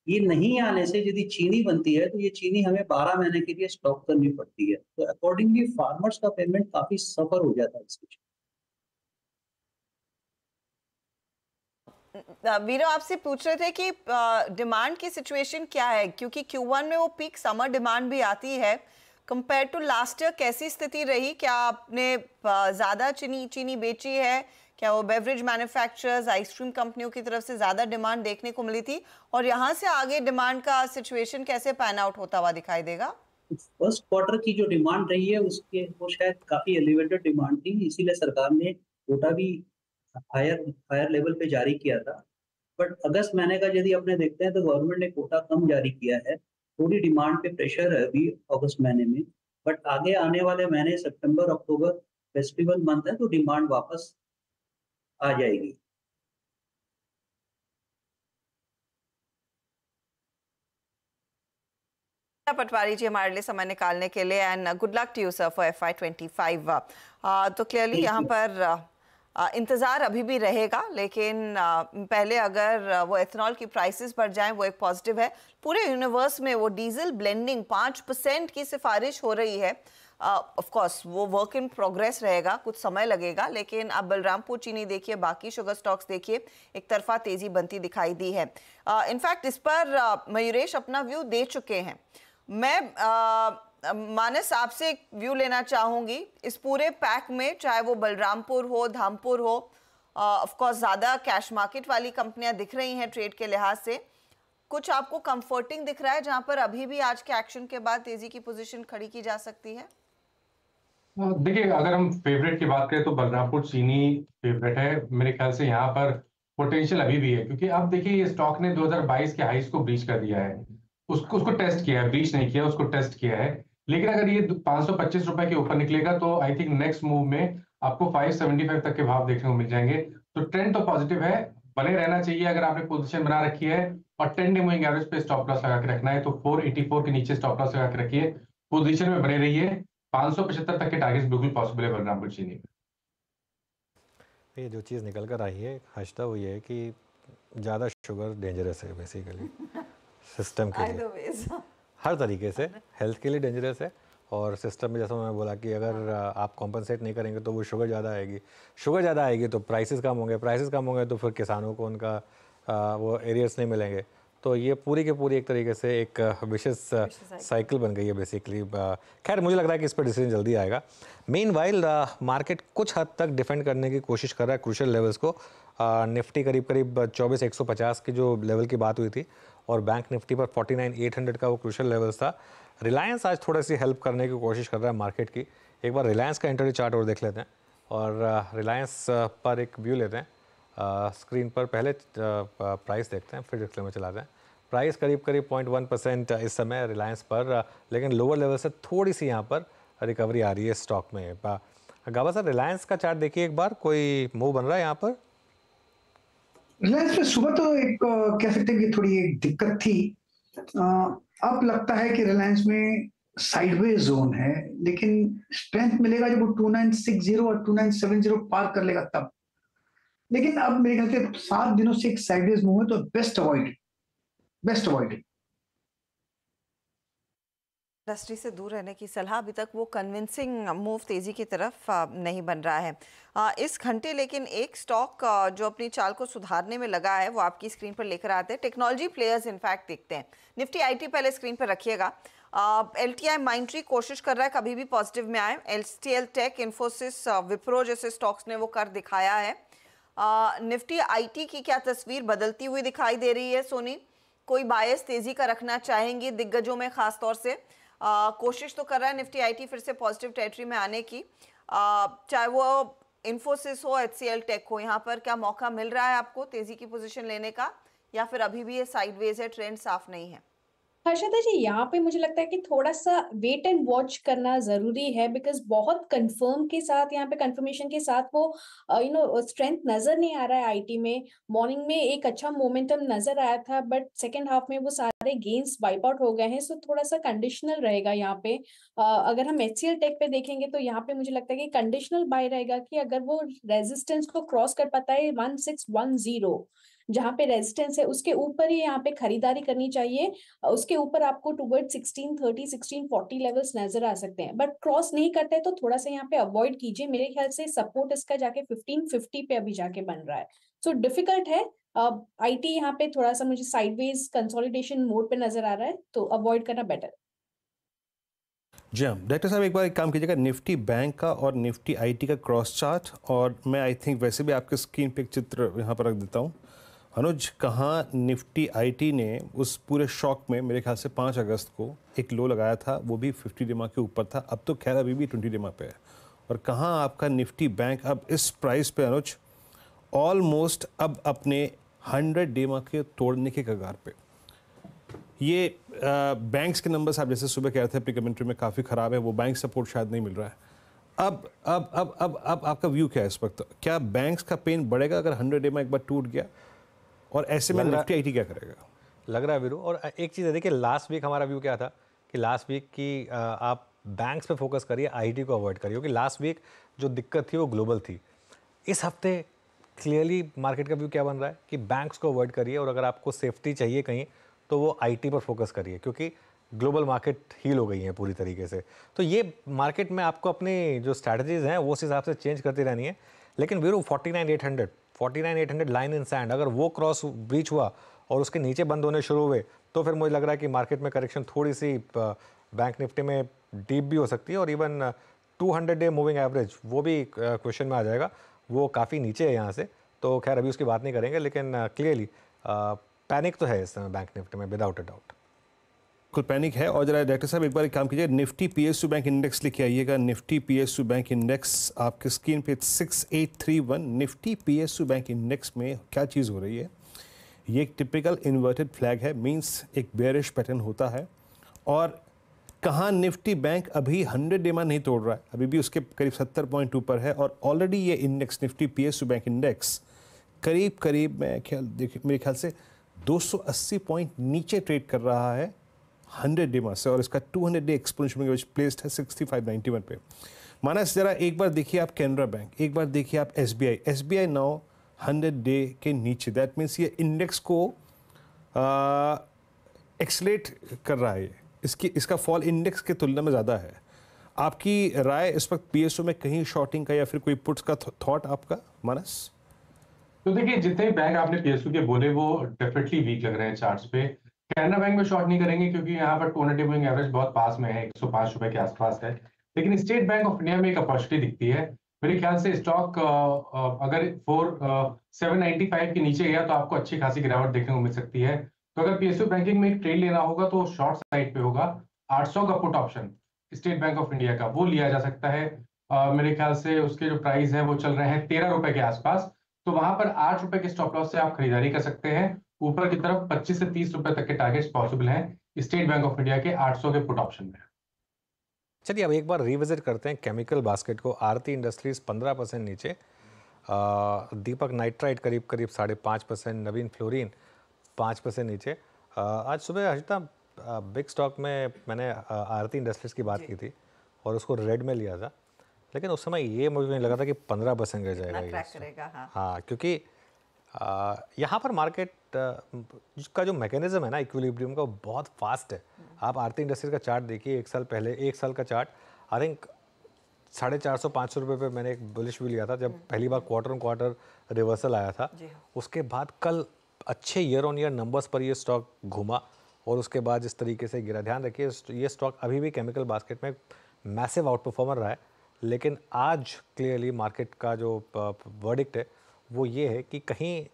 ये नहीं आने से यदि चीनी बनती है तो ये चीनी हमें 12 महीने के लिए स्टॉक करनी पड़ती है, तो अकॉर्डिंगली फार्मर्स का पेमेंट काफी सफर हो जाता है इसके। वीरो आपसे पूछ रहे थे कि डिमांड की सिचुएशन क्या है, क्योंकि Q1 में वो पीक समर डिमांड भी आती है। कंपेयर टू लास्ट ईयर कैसी स्थिति रही? क्या आपने ज्यादा चीनी बेची है? क्या वो बेवरेज मैन्युफैक्चरर्स, आइसक्रीम कंपनियों की तरफ से ज्यादा डिमांड देखने को मिली थी, और यहाँ से आगे डिमांड का सिचुएशन कैसे पैन आउट होता हुआ दिखाई देगा? फर्स्ट क्वार्टर की जो डिमांड रही है उसके वो शायद काफी एलिवेटेड डिमांड थी, इसीलिए सरकार ने कोटा भी हायर लेवल पे जारी किया था। बट अगस्त महीने का यदि अपने देखते हैं तो गवर्नमेंट ने कोटा कम जारी किया है, थोड़ी डिमांड पे प्रेशर है अभी अगस्त महीने में। बट आगे आने वाले महीने सितंबर अक्टूबर फेस्टिवल मंथ है तो डिमांड वापस आ जाएगी। पटवारी जी हमारे लिए समय निकालने के लिए and good luck to you sir for FY25। तो क्लियरली यहाँ पर इंतज़ार अभी भी रहेगा, लेकिन पहले अगर वो एथनॉल की प्राइसेस बढ़ जाएं वो एक पॉजिटिव है। पूरे यूनिवर्स में वो डीजल ब्लेंडिंग 5% की सिफारिश हो रही है। ऑफ कोर्स वो वर्क इन प्रोग्रेस रहेगा, कुछ समय लगेगा, लेकिन आप बलरामपुर चीनी देखिए, बाकी शुगर स्टॉक्स देखिए, एक तरफा तेजी बनती दिखाई दी है। इनफैक्ट इस पर मयूरेश अपना व्यू दे चुके हैं। मैं मानस आपसे एक व्यू लेना चाहूंगी इस पूरे पैक में, चाहे वो बलरामपुर हो, धामपुर हो, ऑफ कोर्स ज़्यादा कैश मार्केट वाली कंपनियां दिख रही हैं ट्रेड के लिहाज से। कुछ आपको कंफर्टिंग दिख रहा है जहां पर अभी भी आज के एक्शन के बाद तेजी की पोजीशन खड़ी की जा सकती है? देखिए, अगर हम फेवरेट की बात करें तो बलरामपुर चीनी फेवरेट है मेरे ख्याल से। यहाँ पर पोटेंशियल अभी भी है, क्योंकि अब देखिए ये स्टॉक ने 2022 के हाईज को ब्रीच कर दिया है, उसको टेस्ट किया है, ब्रीच नहीं किया, उसको टेस्ट किया है। लेकिन अगर ये 525 रुपए के ऊपर निकलेगा तो आई थिंक नेक्स्ट मूव में आपको 575 तक के भाव देखने को मिल जाएंगे। तो ट्रेंड तो पॉजिटिव है, बने रहना चाहिए अगर आपने पोजीशन बना रखी है, और 10 डे मूविंग एवरेज पे स्टॉप लॉस लगा के रखना है। तो 484 के नीचे स्टॉप लॉस लगा के रखिए, पोजीशन में बने रहिए। 575 तक के टारगेट्स बिल्कुल पॉसिबल है बलरामपुर चीनी। ये जो चीज़ निकल कर आई है हर्षदा, वो ये है कि ज़्यादा शुगर डेंजरस है बेसिकली सिस्टम के लिए, हर तरीके से हेल्थ के लिए डेंजरस है। और सिस्टम में जैसा मैंने बोला कि अगर आप कॉम्पनसेट नहीं करेंगे तो वो शुगर ज़्यादा आएगी, शुगर ज़्यादा आएगी तो प्राइसेस कम होंगे, प्राइसेस कम होंगे तो फिर किसानों को उनका वो एरियर्स नहीं मिलेंगे। तो ये पूरी की पूरी एक तरीके से एक विशेष साइकिल बन गई है बेसिकली। खैर मुझे लग रहा है कि इस पर डिसीजन जल्दी आएगा। मीनवाइल मार्केट कुछ हद तक डिफेंड करने की कोशिश कर रहा है क्रूशियल लेवल्स को। निफ्टी करीब 24,150 की जो लेवल की बात हुई थी, और बैंक निफ्टी पर 49,800 का वो क्रूशियल लेवल्स था। रिलायंस आज थोड़ी सी हेल्प करने की कोशिश कर रहा है मार्केट की। एक बार रिलायंस का इंटरडे चार्ट और देख लेते हैं, और रिलायंस पर एक व्यू लेते हैं। स्क्रीन पर पहले प्राइस देखते हैं, फिर डिस्प्ले में चलाते हैं। प्राइस करीब 0.1% इस समय रिलायंस पर, लेकिन लोअर लेवल से थोड़ी सी यहाँ पर रिकवरी आ रही है स्टॉक में। गाबा सर, रिलायंस का चार्ट देखिए एक बार, कोई मूव बन रहा है यहाँ पर? रिलायंस पे सुबह तो एक कह सकते हैं कि थोड़ी एक दिक्कत थी। अब लगता है कि रिलायंस में साइडवेज जोन है, लेकिन स्ट्रेंथ मिलेगा जब वो 2960 और 2970 पार कर लेगा तब। लेकिन अब मेरे ख्याल से 7 दिनों से एक साइडवेज मूव है, तो बेस्ट अवॉइड। इंडस्ट्री से दूर रहने की सलाह। अभी तक वो कन्विंसिंग मूव तेजी की तरफ नहीं बन रहा है इस घंटे। लेकिन एक स्टॉक जो अपनी चाल को सुधारने में लगा है वो आपकी स्क्रीन पर लेकर आते हैं। टेक्नोलॉजी प्लेयर्स इनफैक्ट देखते हैं। निफ्टी आईटी पहले स्क्रीन पर रखिएगा। LTI माइंट्री कोशिश कर रहा है कभी भी पॉजिटिव में आए। LTL टेक, इन्फोसिस, विप्रो जैसे स्टॉक्स ने वो कर दिखाया है। निफ्टी आईटी की क्या तस्वीर बदलती हुई दिखाई दे रही है सोनी? कोई बायस तेजी का रखना चाहेंगी दिग्गजों में खास तौर से? कोशिश तो कर रहा है निफ्टी आईटी फिर से पॉजिटिव टेरिटरी में आने की, चाहे वो इन्फोसिस हो, HCL टेक हो। यहाँ पर क्या मौका मिल रहा है आपको तेजी की पोजीशन लेने का, या फिर अभी भी ये साइडवेज है, ट्रेंड साफ नहीं है? हर्षदा जी, यहाँ पे मुझे लगता है कि थोड़ा सा वेट एंड वॉच करना जरूरी है, बिकॉज बहुत कंफर्म के साथ, यहाँ पे कंफर्मेशन के साथ वो स्ट्रेंथ नजर नहीं आ रहा है आईटी में। मॉर्निंग में एक अच्छा मोमेंटम नजर आया था, बट सेकेंड हाफ में वो सारे गेन्स वाइप आउट हो गए हैं। सो थोड़ा सा कंडीशनल रहेगा यहाँ पे। अगर हम HCL टेक पे देखेंगे तो यहाँ पे मुझे लगता है कि कंडीशनल बाय रहेगा कि अगर वो रेजिस्टेंस को क्रॉस कर पाता है 1610 जहाँ पे रेजिस्टेंस है, उसके ऊपर ही यहाँ पे खरीदारी करनी चाहिए। उसके ऊपर आपको टुवर्ड 1630 1640 लेवल्स नजर आ सकते हैं, बट क्रॉस नहीं करते तो थोड़ा सा यहाँ पे अवॉइड कीजिए। मेरे ख्याल से सपोर्ट इसका जाके 1550 पे अभी जाके बन रहा है। सो डिफिकल्ट है। आईटी यहाँ पे थोड़ा सा मुझे साइडवेज कंसोलिडेशन मोड पे नजर आ रहा है, तो अवॉइड करना बेटर। जी हाँ डॉक्टर साहब, एक बार एक काम कीजिएगा, निफ्टी बैंक का और निफ्टी आईटी का क्रॉस चार्ट, और मैं आई थिंक वैसे भी आपके स्क्रीन पे एक चित्र यहाँ पर रख देता हूँ। अनुज, कहाँ निफ्टी आईटी ने उस पूरे शॉक में मेरे ख्याल से 5 अगस्त को एक लो लगाया था, वो भी 50 डेमा के ऊपर था। अब तो खैर अभी भी 20 डेमा पे है। और कहाँ आपका निफ्टी बैंक अब इस प्राइस पे अनुज ऑलमोस्ट अब अपने 100 डेमा के तोड़ने के कगार पे। ये बैंक्स के नंबर्स आप जैसे सुबह कह रहे थे अपनी कमेंट्री में काफ़ी ख़राब है, वो बैंक सपोर्ट शायद नहीं मिल रहा है। अब आपका व्यू क्या है इस वक्त? क्या बैंक्स का पेन बढ़ेगा अगर 100 में एक बार टूट गया, और ऐसे में निफ्टी आईटी क्या करेगा? लग रहा है वीरू। और एक चीज़ है, देखिए लास्ट वीक हमारा व्यू क्या था कि लास्ट वीक की आप बैंक्स पे फोकस करिए, आईटी को अवॉइड करिए, क्योंकि लास्ट वीक जो दिक्कत थी वो ग्लोबल थी। इस हफ्ते क्लियरली मार्केट का व्यू क्या बन रहा है कि बैंक्स को अवॉइड करिए, और अगर आपको सेफ्टी चाहिए कहीं तो वो आईटी पर फोकस करिए, क्योंकि ग्लोबल मार्केट हील हो गई है पूरी तरीके से। तो ये मार्केट में आपको अपनी जो स्ट्रैटेजीज हैं वो उस हिसाब से चेंज करती रहनी है। लेकिन वीरू 49,800 लाइन इन सैंड, अगर वो क्रॉस ब्रीच हुआ और उसके नीचे बंद होने शुरू हुए तो फिर मुझे लग रहा है कि मार्केट में करेक्शन थोड़ी सी बैंक निफ्टी में डीप भी हो सकती है, और इवन 200 डे मूविंग एवरेज वो भी क्वेश्चन में आ जाएगा, वो काफ़ी नीचे है यहाँ से। तो खैर अभी उसकी बात नहीं करेंगे, लेकिन क्लियरली पैनिक तो है इस समय बैंक निफ्टी में विदाउट अ डाउट। कुल पैनिक है। और जरा डॉक्टर साहब एक बार एक काम कीजिए, निफ्टी पीएसयू बैंक इंडेक्स लेके आइएगा। निफ्टी पीएसयू बैंक इंडेक्स आपके स्क्रीन पे 6831। निफ्टी पीएसयू बैंक इंडेक्स में क्या चीज़ हो रही है, ये एक टिपिकल इन्वर्टेड फ्लैग है, मींस एक बेयरिश पैटर्न होता है। और कहाँ निफ्टी बैंक अभी 100 डे नहीं तोड़ रहा है, अभी भी उसके करीब 70 पॉइंट ऊपर है, और ऑलरेडी ये index Nifty PSU bank index करीब मेरे ख्याल से 280 पॉइंट नीचे ट्रेड कर रहा है 100 डे से, और इसका 200 डे एक्सपोनेंशियल प्लेस्ड है 6591 पे। मानस जरा एक बार देखिए आप कैनरा बैंक, एक बार देखिए आप एसबीआई नाउ 100 डे के नीचे। दैट मीन्स ये इंडेक्स को एक्सलेट कर रहा है, इसका फॉल इंडेक्स के तुलना में ज़्यादा है। आपकी राय इस वक्त पीएसओ में कहीं शॉर्टिंग का या फिर कोई पुट्स का थॉट आपका मानस? तो देखिए जितने बैंक आपने पीएसयू के बोले वो डेफिनेटली वीक लग रहे हैं चार्ट्स पे। कैनरा बैंक में शॉर्ट नहीं करेंगे क्योंकि यहाँ पर 200 डे मूविंग एवरेज बहुत पास में है, 105 रुपए के आसपास है। लेकिन स्टेट बैंक ऑफ इंडिया में एक अपॉर्चुनिटी दिखती है। मेरे ख्याल से स्टॉक अगर 795 के नीचे गया तो आपको अच्छी खासी गिरावट देखने को मिल सकती है। तो अगर पीएसयू बैंकिंग में एक ट्रेड लेना होगा तो शॉर्ट साइड पे होगा 800 का put option state bank of India का, वो लिया जा सकता है। मेरे ख्याल से उसके जो प्राइस है वो चल रहे हैं 13 रुपए के आसपास, तो वहां पर 8 रुपए के स्टॉप लॉस से आप खरीदारी कर सकते हैं। ऊपर की तरफ 25 से 30 रुपए तक के टारगेट्स पॉसिबल हैं स्टेट बैंक ऑफ इंडिया के 800 के पुट ऑप्शन में। चलिए अब एक बार रिविजिट करते हैं केमिकल बास्केट को। आरती इंडस्ट्रीज 15% नीचे, दीपक नाइट्राइट करीब 5.5%, नवीन फ्लोरीन 5% नीचे। आज सुबह हर्षिता बिग स्टॉक में मैंने आरती इंडस्ट्रीज की बात की थी और उसको रेड में लिया था, लेकिन उस समय ये मुझे नहीं लगा था कि 15% गिर जाएगा ये। हाँ, क्योंकि यहाँ पर मार्केट का जो मैकेनिज्म है ना इक्विलिब्रियम का, वो बहुत फास्ट है। आप आरती इंडस्ट्रीज का चार्ट देखिए, एक साल का चार्ट, आई थिंक 450-500 रुपये पे मैंने एक बुलिश व्यू लिया था जब पहली बार क्वार्टर ऑन क्वार्टर रिवर्सल आया था। उसके बाद कल अच्छे ईयर ऑन ईयर नंबर्स पर ये स्टॉक घूमा और उसके बाद इस तरीके से गिरा। ध्यान रखिए ये स्टॉक अभी भी केमिकल बास्केट में मैसिव आउट परफॉर्मर रहा है, लेकिन आज क्लियरली मार्केट का जो वर्डिक्ट है वो ये है कि कहीं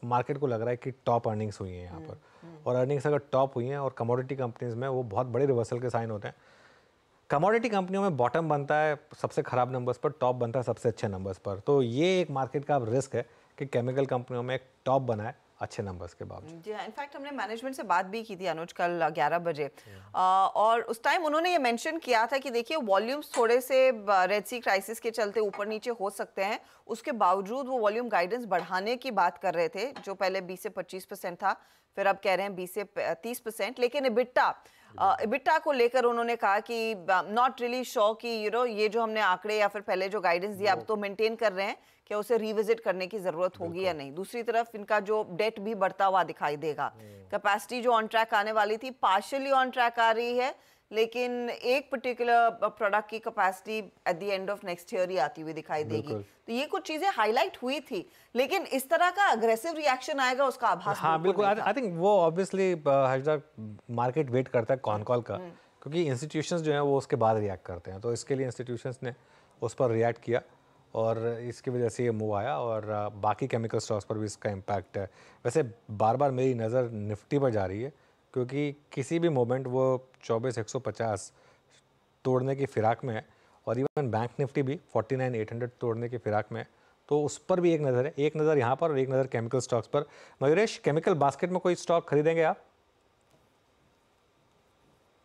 मार्केट को लग रहा है कि टॉप अर्निंग्स हुई हैं यहाँ पर, और अर्निंग्स अगर टॉप हुई हैं और कमोडिटी कंपनीज में वो बहुत बड़े रिवर्सल के साइन होते हैं। कमोडिटी कंपनियों में बॉटम बनता है सबसे खराब नंबर्स पर, टॉप बनता है सबसे अच्छे नंबर्स पर। तो ये एक मार्केट का रिस्क है कि केमिकल कंपनियों में एक टॉप बना है अच्छे नंबर्स के बावजूद। जी, इनफैक्ट हमने मैनेजमेंट से बात भी की थी अनुज कल 11 बजे, और उस टाइम उन्होंने ये मेंशन किया था कि देखिए वॉल्यूम्स थोड़े से रेड सी क्राइसिस के चलते ऊपर नीचे हो सकते हैं, उसके बावजूद वो वॉल्यूम गाइडेंस बढ़ाने की बात कर रहे थे, जो पहले 20 से 25% था, फिर अब कह रहे हैं 20 से 30%। लेकिन इबिटा को लेकर उन्होंने कहा कि नॉट रियली श्योर कि ये जो हमने आंकड़े या फिर पहले जो गाइडेंस दिया अब तो मेंटेन कर रहे हैं, क्या उसे रिविजिट करने की जरूरत होगी या नहीं। दूसरी तरफ इनका जो डेट भी बढ़ता हुआ दिखाई देगा। कैपेसिटी जो ऑन ट्रैक आने वाली थी पार्शियली ऑन ट्रैक आ रही है, लेकिन एक पर्टिकुलर प्रोडक्ट की capacity at the end of next year ही आती हुई दिखाई देगी। तो ये कुछ चीजें हाईलाइट हुई थी, लेकिन इस तरह का अग्रेसिव रिएक्शन आएगा उसका आभास हाँ बिल्कुल। आई थिंक वो ऑब्वियसली मार्केट वेट करता है कॉन कॉल का, क्योंकि इंस्टीट्यूशंस जो हैं वो उसके बाद रिएक्ट करते हैं, तो इसके लिए इंस्टीट्यूशंस ने उस पर रिएक्ट किया और इसकी वजह से ये मूव आया, और बाकी केमिकल स्टॉक्स पर भी इसका इम्पैक्ट है। वैसे बार बार मेरी नज़र निफ्टी पर जा रही है, क्योंकि किसी भी मोमेंट वो 24,150 तोड़ने की फिराक में है, और इवन बैंक निफ्टी भी 49,800 तोड़ने की फिराक में है, तो उस पर भी एक नज़र है। एक नज़र यहाँ पर और एक नज़र केमिकल स्टॉक्स पर। मयूरेश, केमिकल बास्केट में कोई स्टॉक खरीदेंगे आप?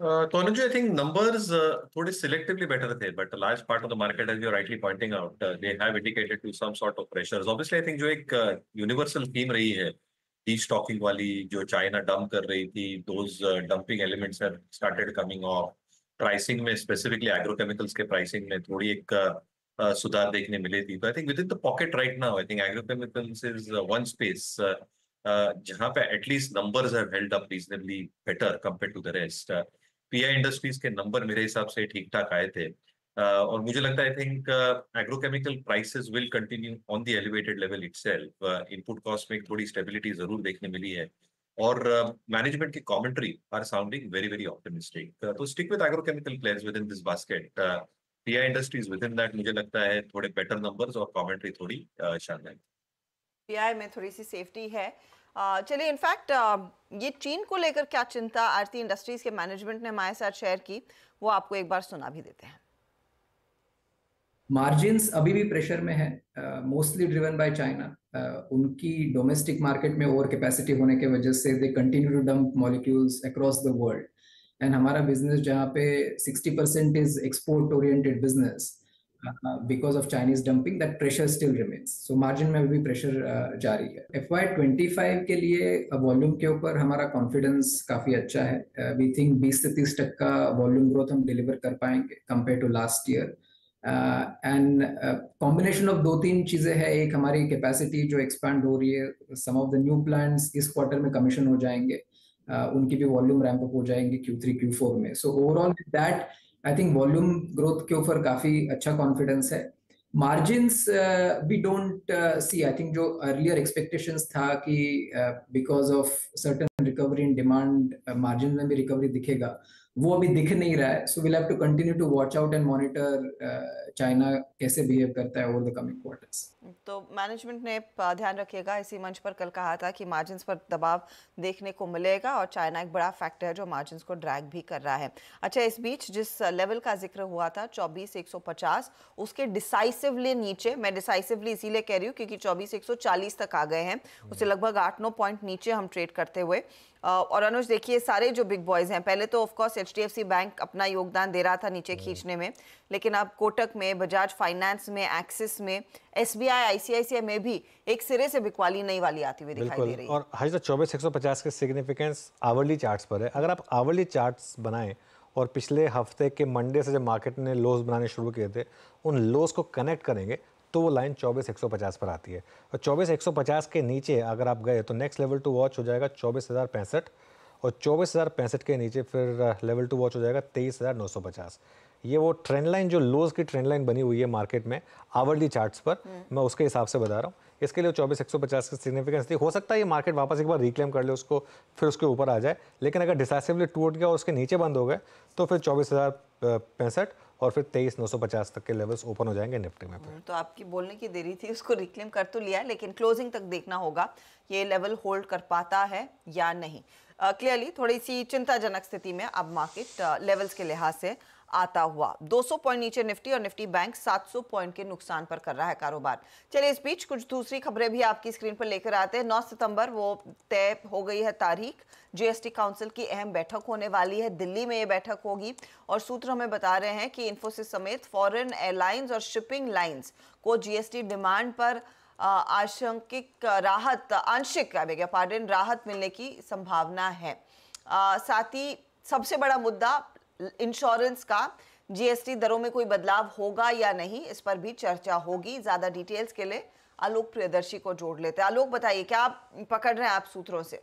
तो अनुज, आई थिंक नंबर्स थोड़े सिलेक्टिवली बेटर थे, but large part of the market, as you rightly pointing out, they have indicated to some sort of pressures. Obviously I think जो एक यूनिवर्सल थीम रही है डी स्टॉकिंग वाली, जो China dump कर रही थी, those dumping elements have started coming off. Pricing में स्पेसिफिकली एग्रोकेमिकल्स के प्राइसिंग में थोड़ी एक सुधार देखने मिली थी. तो I think within the pocket right now, I think agrochemicals is one space जहां पे at least numbers have held up reasonably better compare to the rest. PI industries के नंबर मेरे हिसाब से ठीक ठाक आए थे, और मुझे लगता है I think agrochemical prices will continue on the elevated level itself. Input cost में थोड़ी स्टेबिलिटी जरूर देखने मिली है, और मैनेजमेंट की commentary are sounding very very optimistic. तो stick with agrochemical players with in this basket. PI industries with in that मुझे लगता है थोड़े बेटर नंबर्स और कमेंट्री थोड़ी शानदार. पीआई में थोड़ी सी सेफ्टी है. चलिए, इनफैक्ट ये चीन को लेकर क्या चिंता आरती इंडस्ट्रीज के मैनेजमेंट ने हमारे साथ शेयर की, वो आपको एक बार सुना भी देते हैं. मार्जिन्स अभी भी प्रेशर में है, मोस्टली ड्रिवन बाय चाइना. उनकी डोमेस्टिक मार्केट में ओवर कैपेसिटी होने के वजह से they continue to dump molecules across the world. And हमारा बिजनेस जहाँ पे 60% is export oriented business, because of Chinese dumping, that pressure still remains. So margin में भी pressure जारी है. FY25 के लिए वॉल्यूम के ऊपर हमारा कॉन्फिडेंस काफी अच्छा है. We think 20 से 30% वॉल्यूम ग्रोथ हम डिलीवर कर पाएंगे compared to last year. And combination of 2-3 चीजें हैं. एक, हमारी कैपेसिटी जो एक्सपैंड हो रही है, some of the new plants इस क्वार्टर में कमीशन हो जाएंगे, उनकी भी वॉल्यूम रैंप अप हो जाएंगे Q3 Q4 में. So overall with that I think volume growth के ऊपर काफी अच्छा कॉन्फिडेंस है. Margins we don't see, I think जो अर्लियर एक्सपेक्टेशंस था कि because of certain recovery in demand margin में भी रिकवरी दिखेगा, वो अभी दिख नहीं रहा है. So will have to continue to watch out and monitor China कैसे बिहेव करता है ओवर द कमिंग क्वार्टर्स. तो मैनेजमेंट ने ध्यान रखिएगा, इसी मंच पर कल कहा था कि मार्जिन्स पर दबाव देखने को मिलेगा, और चाइना एक बड़ा फैक्टर है जो मार्जिन्स को ड्रैग भी कर रहा है. अच्छा, इस बीच जिस लेवल का जिक्र हुआ था 24,150, उसके डिसाइसिवली नीचे, मैं डिसाइसिवली इसीलिए कह रही हूँ क्योंकि 24,140 तक आ गए हैं, उससे लगभग 8-9 पॉइंट नीचे हम ट्रेड करते हुए. और अनुज देखिए, सारे जो बिग बॉयज हैं, पहले तो ऑफ कोर्स एचडीएफसी बैंक अपना योगदान दे रहा था नीचे खींचने में, लेकिन अब कोटक में, बजाज फाइनेंस में, एक्सिस में, एसबीआई, आईसीआईसीआई में भी एक सिरे से बिकवाली नई वाली आती हुई दिखाई दे रही है. और हज 24,150 के सिग्निफिकेंस आवरली चार्ट्स पर है. अगर आप आवरली चार्ट्स बनाएं और पिछले हफ्ते के मंडे से जब मार्केट ने लोज बनाने शुरू किए थे, उन लोज को कनेक्ट करेंगे तो वो लाइन 24,150 पर आती है. और 24,150 के नीचे अगर आप गए तो नेक्स्ट लेवल टू वॉच हो जाएगा 24,065, और 24,065 के नीचे फिर लेवल टू वॉच हो जाएगा 23,950. ये वो ट्रेंड लाइन, जो लोज की ट्रेंड लाइन बनी हुई है मार्केट में आवरली चार्ट्स पर, मैं उसके हिसाब से बता रहा हूँ. इसके लिए 24,150 की सिग्निफिकेंस थी. हो सकता है ये मार्केट वापस एक बार रिक्लेम कर ले उसको, फिर उसके ऊपर आ जाए, लेकिन अगर डिसाइसिवली टूट गया और उसके नीचे बंद हो गए तो फिर 24,065 और फिर 23,950 तक के लेवल्स ओपन हो जाएंगे निफ्टी में. तो आपकी बोलने की देरी थी, उसको रिक्लेम कर तो लिया, लेकिन क्लोजिंग तक देखना होगा ये लेवल होल्ड कर पाता है या नहीं. क्लियरली थोड़ी सी चिंताजनक स्थिति में अब मार्केट लेवल्स के लिहाज से आता हुआ. 200 पॉइंट नीचे निफ्टी, और निफ्टी बैंक 700 पॉइंट के नुकसान पर कर रहा है कारोबार. चलिए, इस बीच कुछ दूसरी खबरें भी आपकी स्क्रीन पर लेकर आते हैं. 9 सितंबर वो तय हो गई है तारीख. जीएसटी काउंसिल की अहम बैठक होने वाली है, दिल्ली में ये बैठक होगी, और सूत्र हमें बता रहे हैं कि इन्फोसिस समेत फॉरेन एयरलाइंस और शिपिंग लाइंस को जीएसटी डिमांड पर आंशिक राहत मिलने की संभावना है. साथ ही सबसे बड़ा मुद्दा इंश्योरेंस का, जीएसटी दरों में कोई बदलाव होगा या नहीं, इस पर भी चर्चा होगी. ज्यादा डिटेल्स के लिए आलोक प्रियदर्शी को जोड़ लेते हैं. आलोक, बताइए क्या आप पकड़ रहे हैं आप सूत्रों से?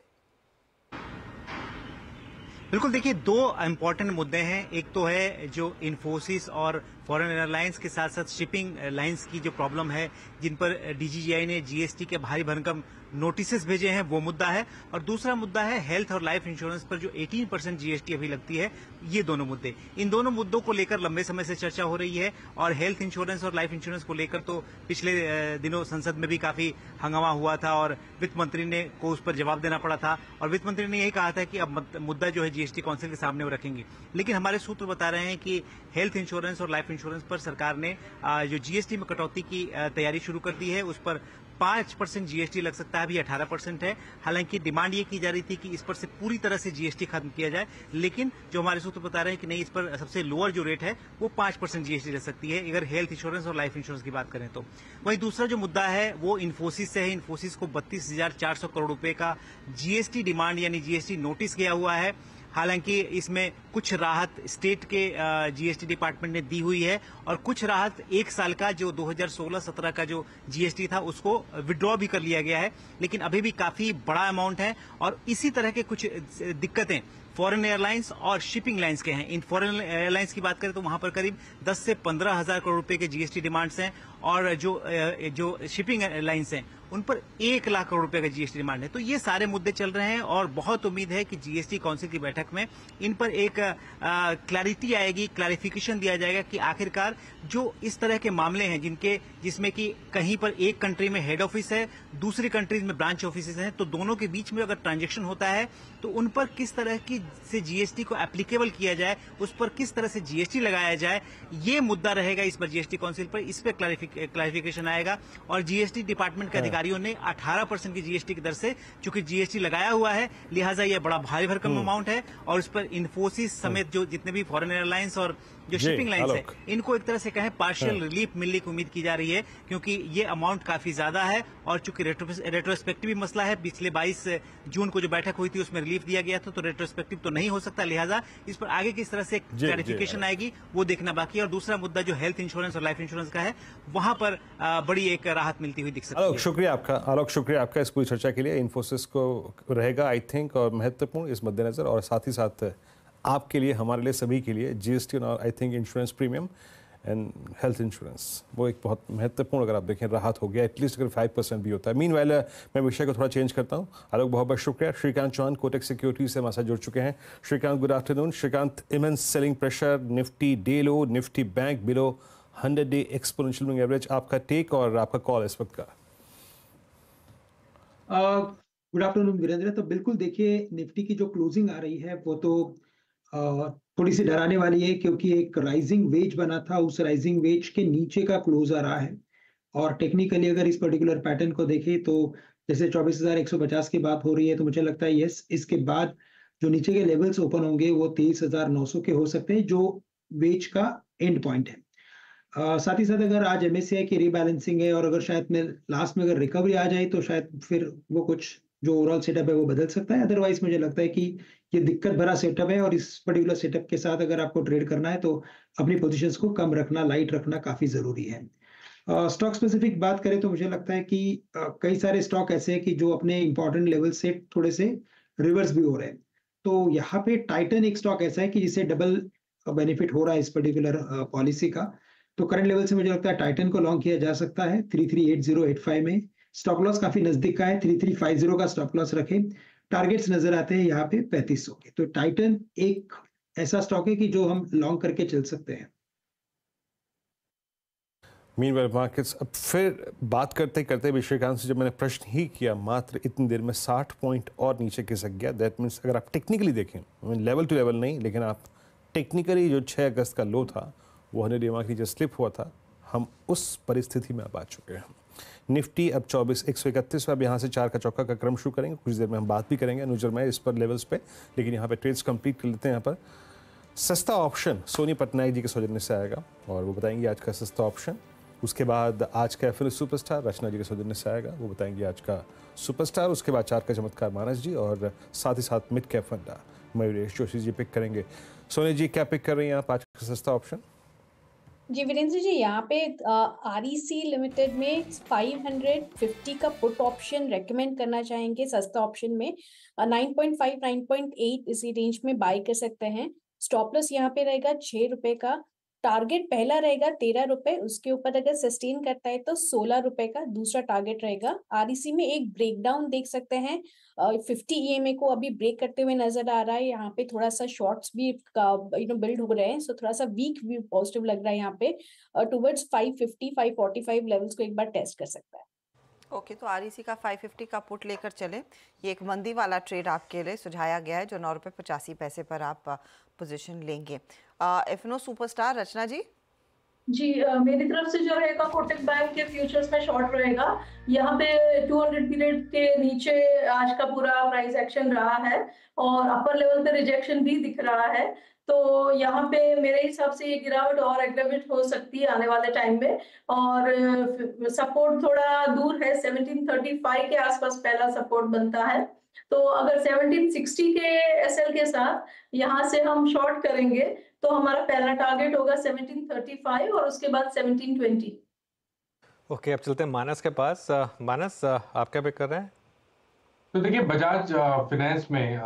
बिल्कुल, देखिए, 2 इम्पोर्टेंट मुद्दे हैं. एक तो है जो इन्फोसिस और फॉरेन एयरलाइंस के साथ साथ शिपिंग लाइंस की जो प्रॉब्लम है, जिन पर डीजीजीआई ने जीएसटी के भारी भरकम नोटिसेस भेजे हैं, वो मुद्दा है. और दूसरा मुद्दा है हेल्थ और लाइफ इंश्योरेंस पर जो 18% जीएसटी अभी लगती है. ये दोनों मुद्दे, इन दोनों मुद्दों को लेकर लंबे समय से चर्चा हो रही है. और हेल्थ इंश्योरेंस और लाइफ इंश्योरेंस को लेकर तो पिछले दिनों संसद में भी काफी हंगामा हुआ था, और वित्त मंत्री ने को उस पर जवाब देना पड़ा था. और वित्त मंत्री ने यही कहा था कि अब मुद्दा जो है जीएसटी काउंसिल के सामने वो रखेंगे. लेकिन हमारे सूत्र बता रहे हैं कि हेल्थ इंश्योरेंस और लाइफ इंश्योरेंस पर सरकार ने जो जीएसटी में कटौती की तैयारी शुरू कर दी है, उस पर 5% जीएसटी लग सकता है, अभी 18% है। हालांकि डिमांड ये की जा रही थी कि इस पर से पूरी तरह से जीएसटी खत्म किया जाए, लेकिन जो हमारे सूत्र बता रहे हैं कि नहीं, इस पर सबसे लोअर जो रेट है वो 5% जीएसटी लग सकती है अगर हेल्थ इंश्योरेंस और लाइफ इंश्योरेंस की बात करें तो। वहीं दूसरा जो मुद्दा है वो इन्फोसिस से है। इन्फोसिस को 32,400 करोड़ रुपए का जीएसटी डिमांड यानी जीएसटी नोटिस गया हुआ है। हालांकि इसमें कुछ राहत स्टेट के जीएसटी डिपार्टमेंट ने दी हुई है और कुछ राहत 1 साल का जो 2016-17 का जो जीएसटी था उसको विड्रॉ भी कर लिया गया है, लेकिन अभी भी काफी बड़ा अमाउंट है। और इसी तरह के कुछ दिक्कतें फॉरेन एयरलाइंस और शिपिंग लाइंस के हैं। इन फॉरेन एयरलाइंस की बात करें तो वहां पर करीब 10 से 15 हजार करोड़ रुपए के जीएसटी डिमांड्स हैं और जो शिपिंग लाइंस हैं उन पर 1 लाख करोड़ रुपए का जीएसटी डिमांड है। तो ये सारे मुद्दे चल रहे हैं और बहुत उम्मीद है कि जीएसटी काउंसिल की बैठक में इन पर एक क्लैरिटी आएगी, क्लैरिफिकेशन दिया जाएगा कि आखिरकार जो इस तरह के मामले हैं जिसमें कि कहीं पर एक कंट्री में हेड ऑफिस है, दूसरी कंट्रीज में ब्रांच ऑफिस हैं, तो दोनों के बीच में अगर ट्रांजेक्शन होता है तो उन पर किस तरह की से जीएसटी को एप्लीकेबल किया जाए, उस पर किस तरह से जीएसटी लगाया जाए, ये मुद्दा रहेगा इस पर जीएसटी काउंसिल पर। इस पर क्लैरिफिकेशन आएगा और जीएसटी डिपार्टमेंट के अधिकारियों ने 18% की जीएसटी की दर से चूंकि जीएसटी लगाया हुआ है, लिहाजा यह बड़ा भारी भरकम अमाउंट है और इस पर इन्फोसिस समेत जो जितने भी फॉरेन एयरलाइंस और जो शिपिंग लाइंस है इनको एक तरह से कहें पार्शियल रिलीफ मिलने की उम्मीद की जा रही है, क्योंकि ये अमाउंट काफी ज्यादा है और चूंकि रेट्रोस्पेक्टिव मसला है, पिछले 22 जून को जो बैठक हुई थी उसमें रिलीफ दिया गया था, तो रेट्रोस्पेक्टिव तो नहीं हो सकता, लिहाजा इस पर आगे किस तरह से क्लैरिफिकेशन आएगी वो देखना बाकी है। और दूसरा मुद्दा जो हेल्थ इंश्योरेंस और लाइफ इंश्योरेंस का है वहां पर बड़ी एक राहत मिलती हुई दिख सकती है। आलोक, शुक्रिया आपका इस पूरी चर्चा के लिए। इन्फोसिस को रहेगा आई थिंक और महत्वपूर्ण इस मद्देनजर, और साथ ही साथ आपके लिए, हमारे लिए, सभी के लिए जीएसटी और I think insurance premium and health insurance वो एक बहुत महत्वपूर्ण, अगर आप देखें, राहत हो गया, एटलीस्ट अगर 5% भी होता है। मीनवाइल मैं विषय को थोड़ा चेंज करता हूँ। आलोक, बहुत बहुत शुक्रिया। श्रीकांत चौहान कोटक सिक्योरिटीज से हमारे साथ जुड़ चुके हैं। Srikanth, good afternoon. Srikanth, immense selling pressure, Nifty day low, Nifty bank below 100-day exponential moving average, आपका टेक और आपका कॉल इस वक्त का। Good afternoon Virendra. तो बिल्कुल देखिए, निफ्टी की जो क्लोजिंग आ रही है वो तो थोड़ी सी डराने वाली है, क्योंकि एक राइजिंग वेज बना था, उस राइजिंग वेज के नीचे का क्लोज आ रहा है। और टेक्निकली अगर इस पर्टिकुलर पैटर्न को देखें तो जैसे 24,150 की बात हो रही है, तो मुझे लगता है यस, इसके बाद जो नीचे के लेवल्स ओपन होंगे वो 23,900 के हो सकते हैं, जो वेज का एंड पॉइंट है। साथ ही साथ अगर आज एमएससीआई की रीबैलेंसिंग है और अगर शायद में लास्ट में अगर रिकवरी आ जाए तो शायद फिर वो कुछ जो ओवरऑल सेटअप है वो बदल सकता है। अदरवाइज मुझे लगता है कि ये दिक्कत भरा सेटअप है और इस पर्टिकुलर सेटअप के साथ अगर आपको ट्रेड करना है तो अपनी पोजीशंस को कम रखना, लाइट रखना काफी जरूरी है। स्टॉक स्पेसिफिक बात करें तो मुझे लगता है कि कई सारे स्टॉक ऐसे हैं कि जो अपने इंपॉर्टेंट लेवल से थोड़े से रिवर्स भी हो रहे हैं। तो यहाँ पे टाइटन एक स्टॉक ऐसा है कि जिसे डबल बेनिफिट हो रहा है इस पर्टिकुलर पॉलिसी का। तो करंट लेवल से मुझे लगता है टाइटन को लॉन्ग किया जा सकता है 338085 में। स्टॉप लॉस काफी नजदीक का है, 3350 का स्टॉप लॉस रखें। टारगेट्स नजर आते हैं यहाँ पे 3500 के। तो टाइटन एक ऐसा स्टॉक है कि जो हम लॉन्ग करके चल सकते हैं। मीनवाइल मार्केट्स, अब फिर बात करते करते श्रीकांत से जब मैंने प्रश्न ही किया, मात्र इतनी देर में 60 पॉइंट और नीचे खिसक गया। दैट मीन्स अगर आप टेक्निकली देखें, लेवल टू लेवल नहीं, लेकिन आप टेक्निकली जो 6 अगस्त का लो था वो 100 मार्क नीचे स्लिप हुआ था, हम उस परिस्थिति में अब आ चुके हैं। निफ्टी अब 24,131 पे, अब यहाँ से 4 का चौका का क्रम शुरू करेंगे। कुछ देर में हम बात भी करेंगे अनुजर में इस पर लेवल्स पे, लेकिन यहाँ पे ट्रेड्स कंप्लीट कर लेते हैं। यहाँ पर सस्ता ऑप्शन सोनी पटनायक जी के सौजन्य से आएगा और वो बताएंगे आज का सस्ता ऑप्शन। उसके बाद आज का एफएनओ सुपरस्टार रचना जी के सौजन्य से आएगा, वो बताएंगे आज का सुपरस्टार। उसके बाद 4 का चमत्कार मानस जी और साथ ही साथ मिड कैप फंडा मयूरेश जोशी जी पिक करेंगे। सोनी जी, क्या पिक कर रही हैं आप आज का सस्ता ऑप्शन? जी वीरेंद्र जी, यहाँ पे आरईसी लिमिटेड में 550 का पुट ऑप्शन रेकमेंड करना चाहेंगे। सस्ता ऑप्शन में 9.5 9.8 इसी रेंज में बाय कर सकते हैं। स्टॉप लॉस यहाँ पे रहेगा 6 रुपए का। टारगेट पहला रहेगा 13 रुपए, उसके ऊपर अगर सस्टेन करता है तो 16 रुपए का दूसरा टारगेट रहेगा। आरईसी में एक ब्रेकडाउन देख सकते हैं, 50 EMA को अभी ब्रेक करते हुए नजर आ रहा है। यहाँ पे थोड़ा सा शॉर्ट्स भी बिल्ड हो रहे हैं, सो थोड़ा सा वीक भी पॉजिटिव लग रहा है। यहाँ पे टुवर्ड्स 550 545 लेवल्स को एक बार टेस्ट कर सकता है। ओके, तो आरईसी का 550 का पुट लेकर चले। ये एक मंदी वाला ट्रेड आपके लिए सुझाया गया है, जो 9 रुपये 85 पैसे पर आप पोजीशन लेंगे। एफएनओ सुपरस्टार रचना जी। जी मेरी तरफ से जो रहेगा कोटक बैंक के फ्यूचर्स में शॉर्ट रहेगा। यहाँ पे 200 पीरियड के नीचे आज का पूरा प्राइस एक्शन रहा है और अपर लेवल पे रिजेक्शन भी दिख रहा है। तो यहाँ पे मेरे हिसाब से ये गिरावट और एग्रेवेट हो सकती है आने वाले टाइम में और सपोर्ट थोड़ा दूर है। 1735 के आसपास पहला सपोर्ट बनता है। तो अगर 1760 के एसएल के साथ यहाँ से हम शॉर्ट करेंगे तो हमारा पहला टारगेट होगा 1735 और उसके बाद 1720। ओके, अब चलते हैं मानस के पास। मानस, आप क्या पिक कर रहे हैं? तो देखिए, बजाज फिनेंस में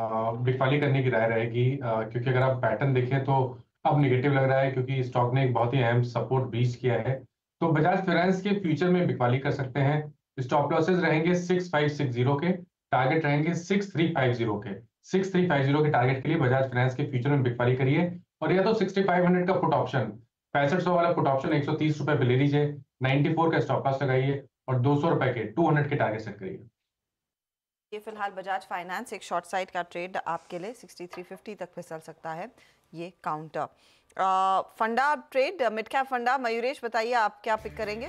बिकवाली करने की राय रहेगी, क्योंकि अगर आप पैटर्न देखें तो अब निगेटिव लग रहा है, क्योंकि स्टॉक ने एक बहुत ही अहम सपोर्ट ब्रीच किया है। तो बजाज फाइनेंस के फ्यूचर में बिकवाली कर सकते हैं। स्टॉप लॉसेस रहेंगे 6560 के, टारगेट रहेंगे 6350 के। 6350 के टारगेट के लिए बजाज फाइनेंस के फ्यूचर में बिकवाली करिए, और या तो 6500 का पुट ऑप्शन, 6500 वाला पुट ऑप्शन 130 रुपए पे ले लीजिए, 94 का स्टॉप लॉस लगाइए और 200 रुपए के 200 के टारगेट सेट करिए। ये फिलहाल बजाज फाइनेंस एक शॉर्ट साइड का ट्रेड आपके लिए 6350 तक फिसल सकता है ये काउंटर। फंडा ट्रेड, मिड कैप फंडा, मयूरेश बताइए आप क्या पिक करेंगे?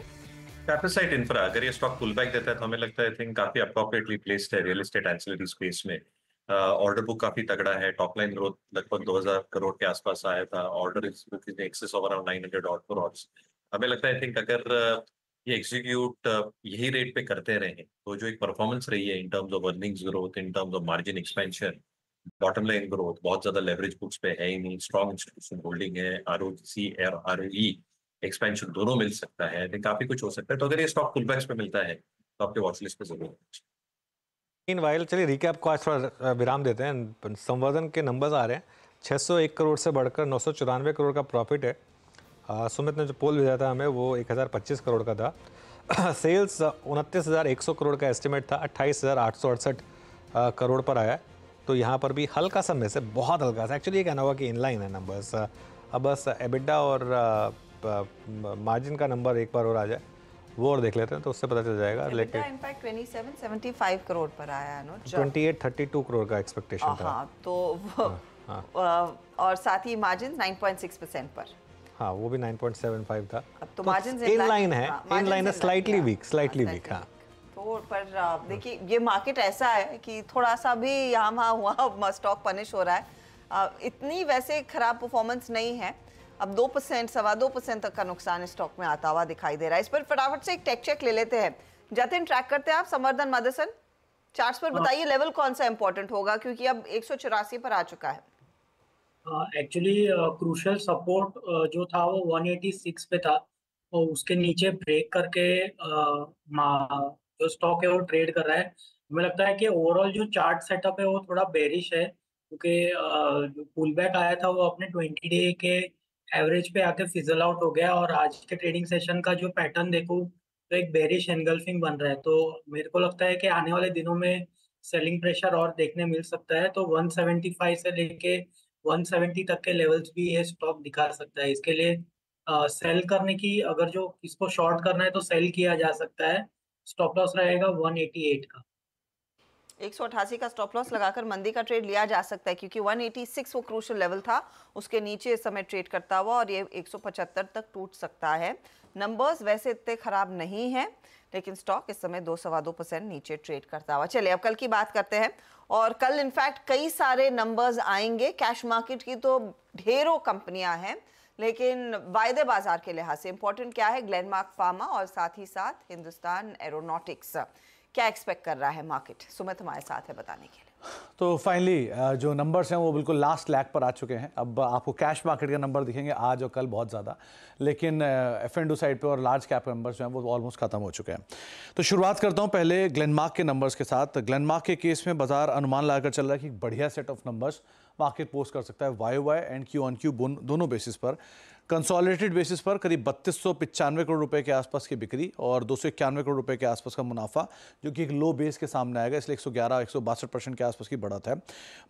कैपेसाइट इंफ्रा, अगर ये स्टॉक पुल बैक देता है तो हमें लगता है आई थिंक काफी अप्रोप्रिएटली प्लेस्ड है रियल एस्टेट एंसिलरी स्पेस में। ऑर्डर बुक काफी तगड़ा है, टॉप लाइन ग्रोथ लगभग 2000 करोड़ के आसपास आया था, order book in excess of around 900 odd crore. हमें लगता है आई थिंक अगर ये एग्जीक्यूट यही रेट पे करते रहे तो जो एक परफॉर्मेंस रही है इन terms of earnings growth, in terms of margin expansion, bottom line growth, बहुत ज्यादा लेवरेज बुक्स पे है ही नहीं, स्ट्रॉन्ग इंस्टीट्यूशन होल्डिंग है, आरओसी और आरओई एक्सपेंशन दोनों मिल सकता है, आई थिंक काफी कुछ हो सकता है। तो अगर ये स्टॉक पुलबैक्स पे मिलता है तो आपके वॉच लिस्ट पे जरूर। मीनवाइल चलिए रिकैप को आज थोड़ा विराम देते हैं। संवर्धन के नंबर्स आ रहे हैं, 601 करोड़ से बढ़कर 994 करोड़ का प्रॉफिट है। सुमित ने जो पोल भेजा था हमें वो 1025 करोड़ का था। सेल्स 29,100 करोड़ का एस्टिमेट था, 28,868 करोड़ पर आया। तो यहाँ पर भी हल्का सा मिस है, बहुत हल्का सा। एक्चुअली ये कहना होगा कि इनलाइन है नंबर्स। अब बस एबिडा और मार्जिन का नंबर एक बार और आ जाए वो और देख लेते हैं तो उससे पता चल जाएगा। लेकिन इनफैक्ट 2775 करोड़ पर आया है, 2832 करोड़ का एक्सपेक्टेशन था। हाँ, तो और साथ ही मार्जिन 9.6% पर। हाँ, वो भी 9.75 था। अब तो मार्जिन इनलाइन है, इनलाइन है, स्लाइटली वीक। हाँ, तो पर देखिए ये मार्केट ऐसा है कि थोड़ा सा भी यहाँ वहाँ हुआ स्टॉक पनिश हो रहा है। इतनी वैसे खराब परफॉर्मेंस नहीं है। अब 2%, 2.25% तक का नुकसान स्टॉक में आता हुआ दिखाई दे रहा है। इस पर फटाफट से एक टेक चेक ले लेते हैं। जतिन, ट्रैक करते हैं आप संवर्धन मदरसन चार्ट्स पर, बताइए लेवल कौन सा इंपॉर्टेंट होगा, क्योंकि अब 184 पर आ चुका है। एक्चुअली क्रूशियल सपोर्ट जो था वो 186 पे था और उसके नीचे ब्रेक करके जो स्टॉक है वो ट्रेड कर रहा है। हमें लगता है कि ओवरऑल जो चार्ट सेटअप है वो थोड़ा बेरिश है, क्योंकि जो पुल बैक आया था वो अपने 20 डे के एवरेज पे आके फिजल आउट हो गया और आज के ट्रेडिंग सेशन का जो पैटर्न देखो तो एक बेरिश एनगल्फिंग बन रहा है। तो मेरे को लगता है कि आने वाले दिनों में सेलिंग प्रेशर और देखने मिल सकता है। तो 175 से लेके 170 तक के लेवल्स भी ये स्टॉक दिखा सकता है। इसके लिए सेल करने की, अगर जो इसको शॉर्ट करना है तो सेल किया जा सकता है। स्टॉप लॉस रहेगा 188 का। 188 का स्टॉप लॉस लगाकर मंदी का ट्रेड लिया जा सकता है, क्योंकि 186 वो क्रूशियल लेवल था, उसके नीचे इस समय ट्रेड करता हुआ और ये 175 तक टूट सकता है। नंबर्स वैसे इतने खराब नहीं हैं, लेकिन स्टॉक इस समय 2.25% नीचे ट्रेड करता हुआ। चलिए अब कल की बात करते हैं, और कल इनफैक्ट कई सारे नंबर्स आएंगे। कैश मार्केट की तो ढेरों कंपनियां हैं, लेकिन वायदे बाजार के लिहाज से इंपॉर्टेंट क्या है, ग्लेनमार्क फार्मा और साथ ही साथ हिंदुस्तान एरोनॉटिक्स। क्या एक्सपेक्ट कर रहा है मार्केट? सुमित हमारे साथ है बताने के लिए। तो फाइनली जो नंबर्स हैं वो बिल्कुल लास्ट लैग पर आ चुके हैं। अब आपको कैश मार्केट के नंबर दिखेंगे आज और कल बहुत ज़्यादा, लेकिन F&O साइड पे और लार्ज कैप नंबर्स जो हैं वो ऑलमोस्ट खत्म हो चुके हैं। तो शुरुआत करता हूं पहले ग्लेनमार्क के नंबर्स के साथ। ग्लेनमार्क के केस में बाजार अनुमान लगाकर चल रहा है कि बढ़िया set of numbers market post कर सकता है YOY एंड Q-on-Q दोनों बेसिस पर। कंसोलिडेटेड बेसिस पर करीब 3295 करोड़ रुपए के आसपास की बिक्री और 291 करोड़ रुपए के आसपास का मुनाफा, जो कि एक लो बेस के सामने आएगा, इसलिए 111-162% के आसपास की बढ़त है।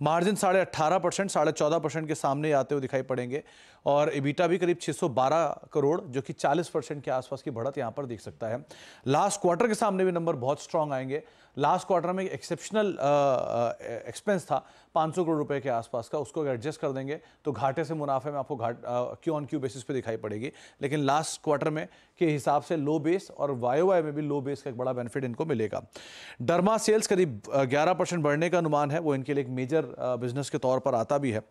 मार्जिन 18.5%, 14.5% के सामने आते हुए दिखाई पड़ेंगे और EBITDA भी करीब 612 करोड़, जो कि 40% के आसपास की बढ़त यहाँ पर दिख सकता है। लास्ट क्वार्टर के सामने भी नंबर बहुत स्ट्रांग आएंगे। लास्ट क्वार्टर में एक एक्सेप्शनल एक्सपेंस था 500 करोड़ रुपए के आसपास का, उसको एडजस्ट कर देंगे तो घाटे से मुनाफे में आपको क्यू ऑन क्यू बेसिस पे दिखाई पड़ेगी। लेकिन लास्ट क्वार्टर में के हिसाब से लो बेस और वाईओवाई में भी लो बेस का एक बड़ा बेनिफिट इनको मिलेगा। डर्मा सेल्स करीब 11% बढ़ने का अनुमान है, वो इनके लिए एक मेजर बिजनेस के तौर पर आता भी है।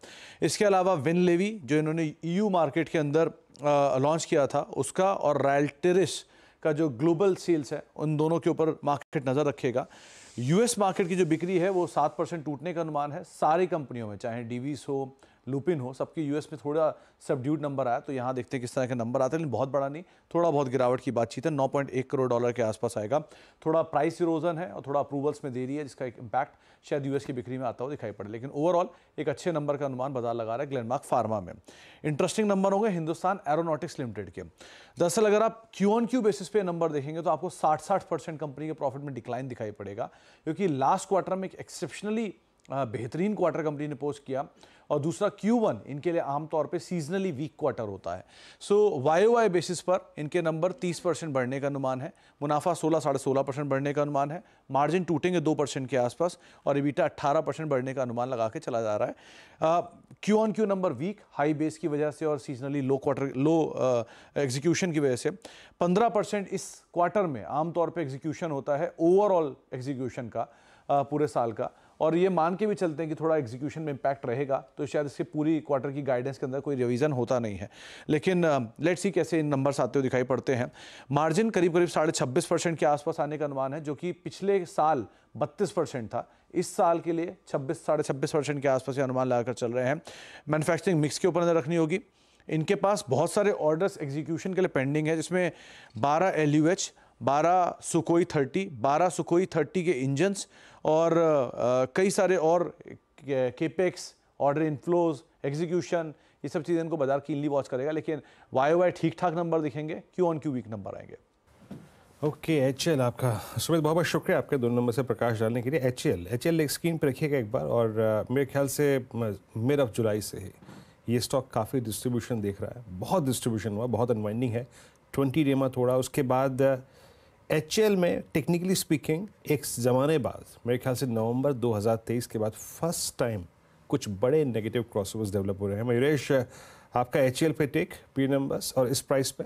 इसके अलावा विनलेवी जो इन्होंने EU मार्केट के अंदर लॉन्च किया था उसका, और रायल्टेरिस का जो ग्लोबल सेल्स है, उन दोनों के ऊपर मार्केट नज़र रखेगा। US मार्केट की जो बिक्री है वो 7% टूटने का अनुमान है सारी कंपनियों में, चाहे डीवीस हो, लुपिन हो, सबकी US में थोड़ा सबड्यूड नंबर आया। तो यहाँ देखते हैं किस तरह के नंबर आते हैं, लेकिन बहुत बड़ा नहीं, थोड़ा बहुत गिरावट की बातचीत है। 9.1 करोड़ डॉलर के आसपास आएगा। थोड़ा प्राइस इरोजन है और थोड़ा अप्रूवल्स में देरी है, जिसका एक इम्पैक्ट शायद US की बिक्री में आता हुआ दिखाई पड़े। लेकिन ओवरऑल एक अच्छे नंबर का अनुमान बाजार लगा रहा है ग्लेनमार्क फार्मा में। इंटरेस्टिंग नंबर होंगे हिंदुस्तान एरोनॉटिक्स लिमिटेड के। दरअसल अगर आप क्यू ऑन क्यू बेसिस पे नंबर देखेंगे तो आपको 60% कंपनी के प्रॉफिट में डिक्लाइन दिखाई पड़ेगा, क्योंकि लास्ट क्वार्टर में एक एक्सेप्शनली बेहतरीन क्वार्टर कंपनी ने पोस्ट किया, और दूसरा Q1 इनके लिए आमतौर पे सीजनली वीक क्वार्टर होता है। सो वाईओवाई बेसिस पर इनके नंबर 30% बढ़ने का अनुमान है, मुनाफा 16-16.5% बढ़ने का अनुमान है, मार्जिन टूटेंगे 2% के आसपास, और EBITDA 18% बढ़ने का अनुमान लगा के चला जा रहा है। Q on Q number weak, high base की वजह से और सीजनली लो एग्जीक्यूशन की वजह से। 15% इस क्वार्टर में आमतौर पर एग्जीक्यूशन होता है ओवरऑल एग्जीक्यूशन का पूरे साल का, और ये मान के भी चलते हैं कि थोड़ा एग्जीक्यूशन में इंपैक्ट रहेगा, तो शायद इसके पूरी क्वार्टर की गाइडेंस के अंदर कोई रिवीजन होता नहीं है। लेकिन लेट्स सी कैसे इन नंबर्स आते हुए दिखाई पड़ते हैं। मार्जिन करीब 26.5% के आसपास आने का अनुमान है, जो कि पिछले साल 32% था। इस साल के लिए 26-26.5% के आसपास अनुमान लगाकर चल रहे हैं। मैन्युफैक्चरिंग मिक्स के ऊपर नजर रखनी होगी। इनके पास बहुत सारे ऑर्डर्स एग्जीक्यूशन के लिए पेंडिंग है, जिसमें 12 LUH, 12 सुकोई 30, 12 सुकोई 30 के इंजन्स, और कई सारे और केपेक्स, ऑर्डर इनफ्लोज, एग्जीक्यूशन, ये सब चीज़ें इनको बाजार कीनली वॉच करेगा। लेकिन वाईओवाई ठीक ठाक नंबर दिखेंगे, Q on Q weak number आएंगे। ओके HL, आपका सुमित बहुत बहुत शुक्रिया आपके दोनों नंबर से प्रकाश डालने के लिए। HL एक स्क्रीन पर रखिएगा एक बार, और मेरे ख्याल से मिड ऑफ जुलाई से ही ये स्टॉक काफ़ी डिस्ट्रीब्यूशन देख रहा है, बहुत डिस्ट्रीब्यूशन हुआ, बहुत अनवाइंडिंग है। 20 डे में थोड़ा, उसके बाद HL में टेक्निकली स्पीकिंग एक ज़माने बाद, मेरे ख्याल से नवंबर 2023 के बाद फर्स्ट टाइम कुछ बड़े नेगेटिव क्रॉसओवर्स डेवलप हो रहे हैं। मयूरेश, आपका HL पे टेक, पी नंबर्स और इस प्राइस पे?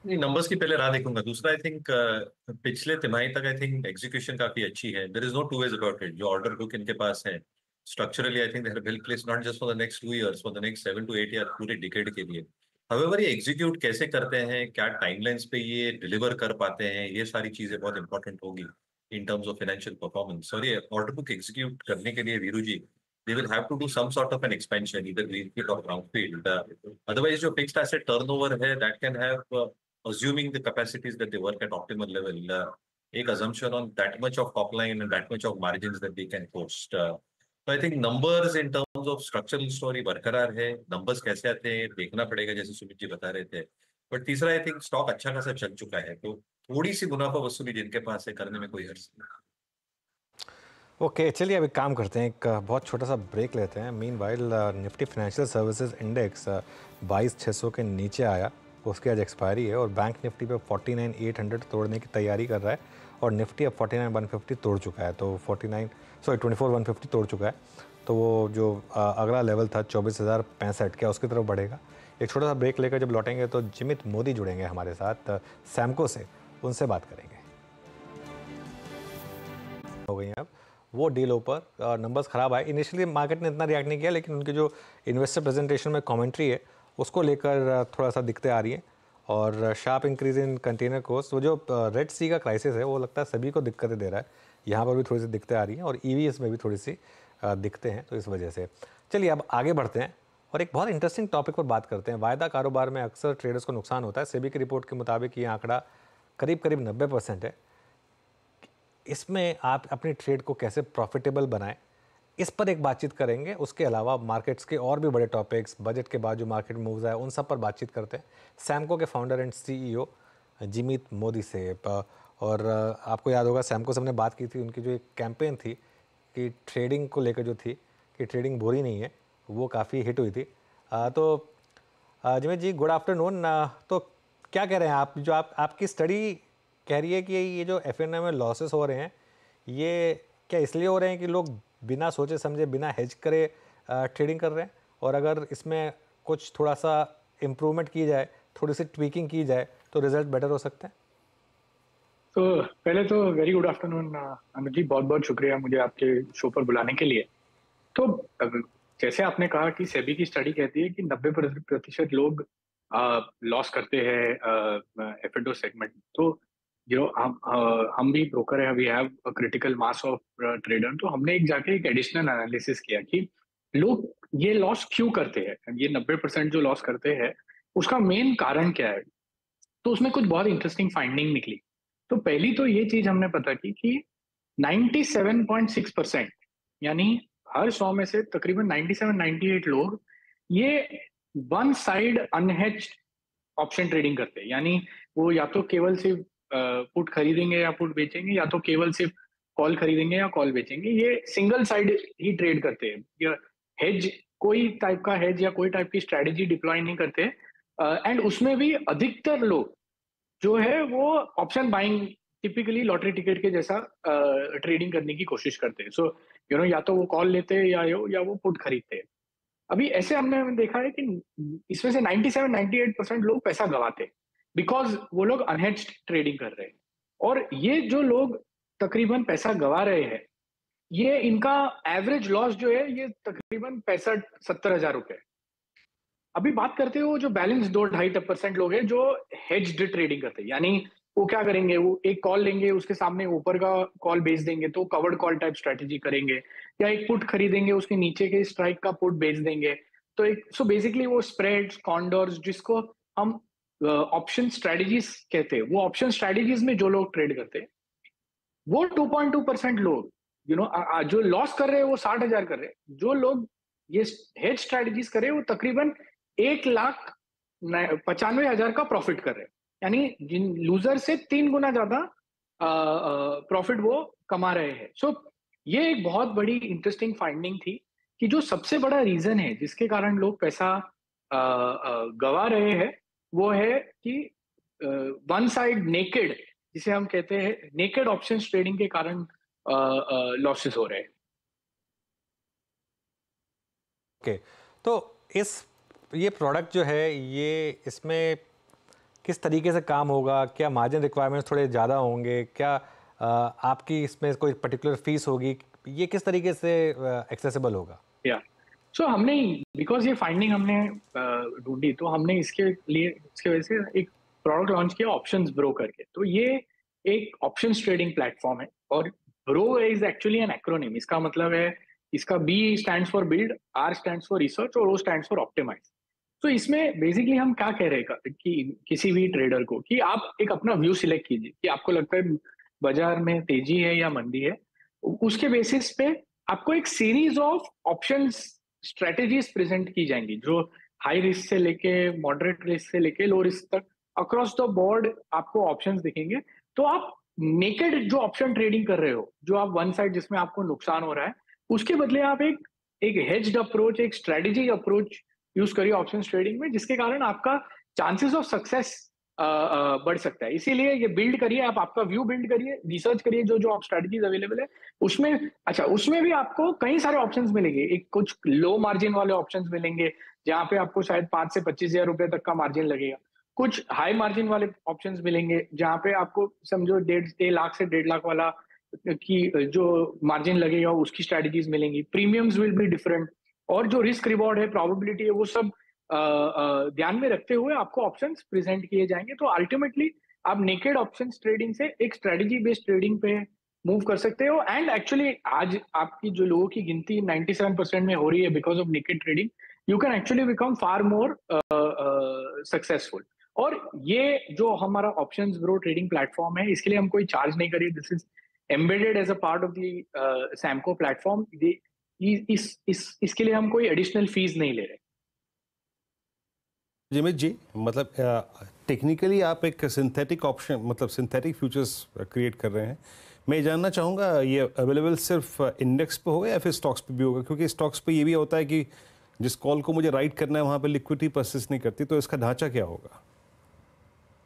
नहीं, नंबर्स की पहले राह देखूंगा। दूसरा, आई थिंक पिछले तिमाही तक आई थिंक एग्जीक्यूशन काफी अच्छी है। There is no two ways about it. जो ऑर्डर बुक इनके पास है structurally, I think they have well placed, not just for the next 2 years, for the next 7 to 8 years, पूरे डिकेड के लिए। हाउएवर ये एग्जीक्यूट कैसे करते हैं, क्या टाइमलाइंस पे ये डिलीवर कर पाते हैं, ये सारी चीजें बहुत इंपॉर्टेंट होगी इन टर्म्स ऑफ फाइनेंशियल परफॉर्मेंस। और ये ऑर्डर बुक एग्जीक्यूट करने के लिए वीरू जी, they will have to do some sort of an expansion, either greenfield or brownfield. Otherwise, जो fixed asset turnover है, that can have, assuming the capacities that they work at optimal level, एक assumption on that much of top line and that much of margins that they can post. So I think numbers in terms of structural story बरकरार है। numbers कैसे आते हैं देखना पड़ेगा, जैसे सुमित जी बता रहे थे। बट तीसरा, आई थिंक स्टॉक अच्छा खासा चल चुका है, तो थोड़ी सी मुनाफा वसूली जिनके पास है करने में कोई हर्ज नहीं। ओके, चलिए अब एक काम करते हैं, एक बहुत छोटा सा ब्रेक लेते हैं। Meanwhile Nifty financial services index 22,600 के नीचे आया, उसकी आज एक्सपायरी है, और बैंक निफ्टी पे 49,800 तोड़ने की तैयारी कर रहा है, और निफ्टी अब 49,150 तोड़ चुका है, तो 24,150 तोड़ चुका है। तो वो जो अगला लेवल था 24,065, क्या उसकी तरफ बढ़ेगा। एक छोटा सा ब्रेक लेकर जब लौटेंगे तो जिमित मोदी जुड़ेंगे हमारे साथ सैमको से, उनसे बात करेंगे। हो गई अब वो डीलों पर नंबर्स ख़राब आए। इनिशियली मार्केट ने इतना रिएक्ट नहीं किया, लेकिन उनकी जो इन्वेस्टर प्रेजेंटेशन में कमेंट्री है उसको लेकर थोड़ा सा दिक्कतें आ रही हैं, और sharp increase in container cost. वो जो रेड सी का क्राइसिस है वो लगता है सभी को दिक्कतें दे रहा है, यहाँ पर भी थोड़ी सी दिक्कतें आ रही हैं, और EVs में भी थोड़ी सी दिक्कतें हैं, तो इस वजह से। चलिए अब आगे बढ़ते हैं और एक बहुत इंटरेस्टिंग टॉपिक पर बात करते हैं। वायदा कारोबार में अक्सर ट्रेडर्स को नुकसान होता है। सेबी की रिपोर्ट के मुताबिक ये आंकड़ा करीब 90% है। इसमें आप अपनी ट्रेड को कैसे प्रॉफिटेबल बनाएं, इस पर एक बातचीत करेंगे। उसके अलावा मार्केट्स के और भी बड़े टॉपिक्स, बजट के बाद जो मार्केट मूव्स है, उन सब पर बातचीत करते हैं सैमको के फाउंडर एंड CEO जिमित मोदी से। और आपको याद होगा सैमको से हमने बात की थी, उनकी जो एक कैंपेन थी कि ट्रेडिंग को लेकर जो थी कि ट्रेडिंग बुरी नहीं है, वो काफ़ी हिट हुई थी। तो जिमित जी, गुड आफ्टरनून। तो क्या कह रहे हैं आप, जो आपकी स्टडी कह रही है कि ये जो FNO में लॉसेस हो रहे हैं, ये क्या इसलिए हो रहे हैं कि लोग बिना सोचे समझे, बिना हेज करे ट्रेडिंग कर रहे हैं, और अगर इसमें कुछ थोड़ा सा इम्प्रूवमेंट की जाए, थोड़ी सी ट्वीकिंग की जाए, तो रिजल्ट बेटर हो सकते हैं? तो पहले तो वेरी गुड आफ्टरनून अनुज जी, बहुत बहुत शुक्रिया मुझे आपके शो पर बुलाने के लिए। तो जैसे आपने कहा कि सेबी की स्टडी कहती है कि 90% लोग लॉस करते हैं एफएनओ सेगमेंट। तो हम भी ब्रोकर है, we have a critical mass of trader. तो हमने जाके एक एडिशनल एनालिसिस किया कि लोग ये लॉस क्यों करते हैं, ये 90% जो लॉस करते हैं उसका मेन कारण क्या है। तो उसमें कुछ बहुत इंटरेस्टिंग फाइंडिंग निकली। तो पहली तो ये चीज हमने पता की कि 97.6%, यानी हर 100 में से तकरीबन 97-98 लोग ये one side unhedged option trading करते हैं। यानी वो या तो केवल सिर्फ पुट खरीदेंगे या पुट बेचेंगे, या तो केवल सिर्फ कॉल खरीदेंगे या कॉल बेचेंगे। ये सिंगल साइड ही ट्रेड करते हैं, या हेज, कोई टाइप का हेज या कोई टाइप की स्ट्रेटेजी डिप्लॉय नहीं करते। एंड उसमें भी अधिकतर लोग जो है वो option buying, typically lottery ticket के जैसा ट्रेडिंग करने की कोशिश करते हैं। सो या तो वो कॉल लेते हैं या वो पुट खरीदते हैं। अभी ऐसे हमने देखा है कि इसमें से 97-98% लोग पैसा गवाते हैं बिकॉज वो लोग अनहेज्ड ट्रेडिंग कर रहे हैं। और ये जो लोग तकरीबन पैसा गवा रहे हैं, ये इनका एवरेज लॉस जो है ये तकरीबन 65-70 हजार रुपए। अभी बात करते हो जो बैलेंस 2-2.5% लोग हैं जो हेज्ड ट्रेडिंग करते हैं। यानी वो क्या करेंगे, वो एक कॉल लेंगे, उसके सामने ऊपर का कॉल बेच देंगे, तो कवर्ड कॉल टाइप स्ट्रेटेजी करेंगे, या एक पुट खरीदेंगे, उसके नीचे के स्ट्राइक का पुट बेच देंगे। तो एक सो बेसिकली वो स्प्रेड्स, कॉन्डोर्स, जिसको हम ऑप्शन स्ट्रेटेजीज कहते हैं, वो ऑप्शन स्ट्रेटेजीज में जो लोग ट्रेड करते हैं, वो 2.2% लोग जो लॉस कर रहे हैं वो 60,000 कर रहे हैं। जो लोग ये हेज स्ट्रेटेजीज कर रहे हैं वो तकरीबन 1,95,000 का प्रॉफिट कर रहे हैं। यानी जिन लूजर से 3 गुना ज्यादा प्रॉफिट वो कमा रहे हैं। सो ये एक बहुत बड़ी इंटरेस्टिंग फाइंडिंग थी कि जो सबसे बड़ा रीजन है जिसके कारण लोग पैसा गवा रहे हैं, वो है कि वन साइड नेकेड, जिसे हम कहते हैं नेकेड ऑप्शन ट्रेडिंग के कारण लॉसेस हो रहे हैं। ओके, तो ये प्रोडक्ट जो है, ये इसमें किस तरीके से काम होगा? क्या मार्जिन रिक्वायरमेंट्स थोड़े ज़्यादा होंगे? क्या आपकी इसमें कोई पर्टिकुलर फीस होगी? ये किस तरीके से एक्सेसिबल होगा? या सो हमने, बिकॉज ये फाइंडिंग हमने ढूंढी, तो हमने इसके वजह से एक प्रोडक्ट लॉन्च किया ऑप्शंस ब्रो करके। तो ये एक ऑप्शंस ट्रेडिंग प्लेटफॉर्म है, और bro is actually an acronym. इसका मतलब है, इसका B stands for build, R stands for research और O स्टैंड्स फॉर ऑप्टिमाइज। तो इसमें बेसिकली हम क्या कह रहे हैं कि किसी भी ट्रेडर को कि आप एक अपना व्यू सिलेक्ट कीजिए कि आपको लगता है बाजार में तेजी है या मंदी है। उसके बेसिस पे आपको एक series of options strategies present की जाएंगी, जो हाई रिस्क से लेके मॉडरेट रिस्क से लेके लो रिस्क तक अक्रॉस द बोर्ड आपको ऑप्शंस दिखेंगे। तो आप नेकेड जो ऑप्शन ट्रेडिंग कर रहे हो, जो आप वन साइड जिसमें आपको नुकसान हो रहा है, उसके बदले आप एक हेज्ड अप्रोच, एक स्ट्रेटेजी अप्रोच यूज करिए ऑप्शन ट्रेडिंग में, जिसके कारण आपका चांसेस ऑफ सक्सेस बढ़ सकता है। इसीलिए ये बिल्ड करिए, आप आपका व्यू बिल्ड करिए, रिसर्च करिए जो आप स्ट्रेटेजीज अवेलेबल है उसमें। अच्छा, उसमें भी आपको कई सारे ऑप्शंस मिलेंगे। एक कुछ लो मार्जिन वाले ऑप्शंस मिलेंगे जहां पे आपको शायद 5 से 25 हजार रुपए तक का मार्जिन लगेगा। कुछ हाई मार्जिन वाले ऑप्शंस मिलेंगे जहां पे आपको समझो 1.5 लाख से 1.5 लाख वाला की जो मार्जिन लगेगा उसकी स्ट्रेटेजीज मिलेंगी। प्रीमियम्स विल बी डिफरेंट, और जो रिस्क रिवॉर्ड है, प्रोबेबिलिटी है, वो सब ध्यान में रखते हुए आपको ऑप्शंस प्रेजेंट किए जाएंगे। तो अल्टीमेटली आप नेकेड ऑप्शंस ट्रेडिंग से एक स्ट्रेटेजी बेस्ड ट्रेडिंग पे मूव कर सकते हो। एंड एक्चुअली आज आपकी जो लोगों की गिनती 97% में हो रही है because of naked trading, you can actually become far more successful. और ये जो हमारा ऑप्शंस ब्रो ट्रेडिंग प्लेटफॉर्म है, इसके लिए हम कोई चार्ज नहीं करिए। This is embedded as a part of the Samco platform. इसके लिए हम कोई एडिशनल फीस नहीं ले रहे। जिमित जी, मतलब टेक्निकली आप एक सिंथेटिक ऑप्शन, मतलब सिंथेटिक फ्यूचर्स क्रिएट कर रहे हैं। मैं जानना चाहूँगा ये अवेलेबल सिर्फ इंडेक्स पे होगा या फिर स्टॉक्स पे भी होगा? क्योंकि स्टॉक्स पे ये भी होता है कि जिस कॉल को मुझे राइट करना है वहाँ पे लिक्विडिटी परसिस्ट नहीं करती, तो इसका ढांचा क्या होगा?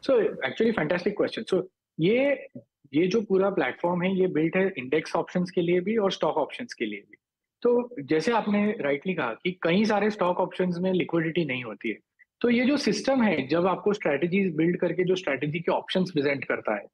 So actually fantastic question. So ये जो पूरा प्लेटफॉर्म है ये बिल्ट है इंडेक्स ऑप्शंस के लिए भी और स्टॉक ऑप्शंस के लिए भी। तो जैसे आपने राइटली कहा कि कई सारे स्टॉक ऑप्शंस में लिक्विडिटी नहीं होती है, तो ये जो सिस्टम है जब आपको स्ट्रेटजीज बिल्ड करके जो स्ट्रेटजी के ऑप्शंस प्रेजेंट करता है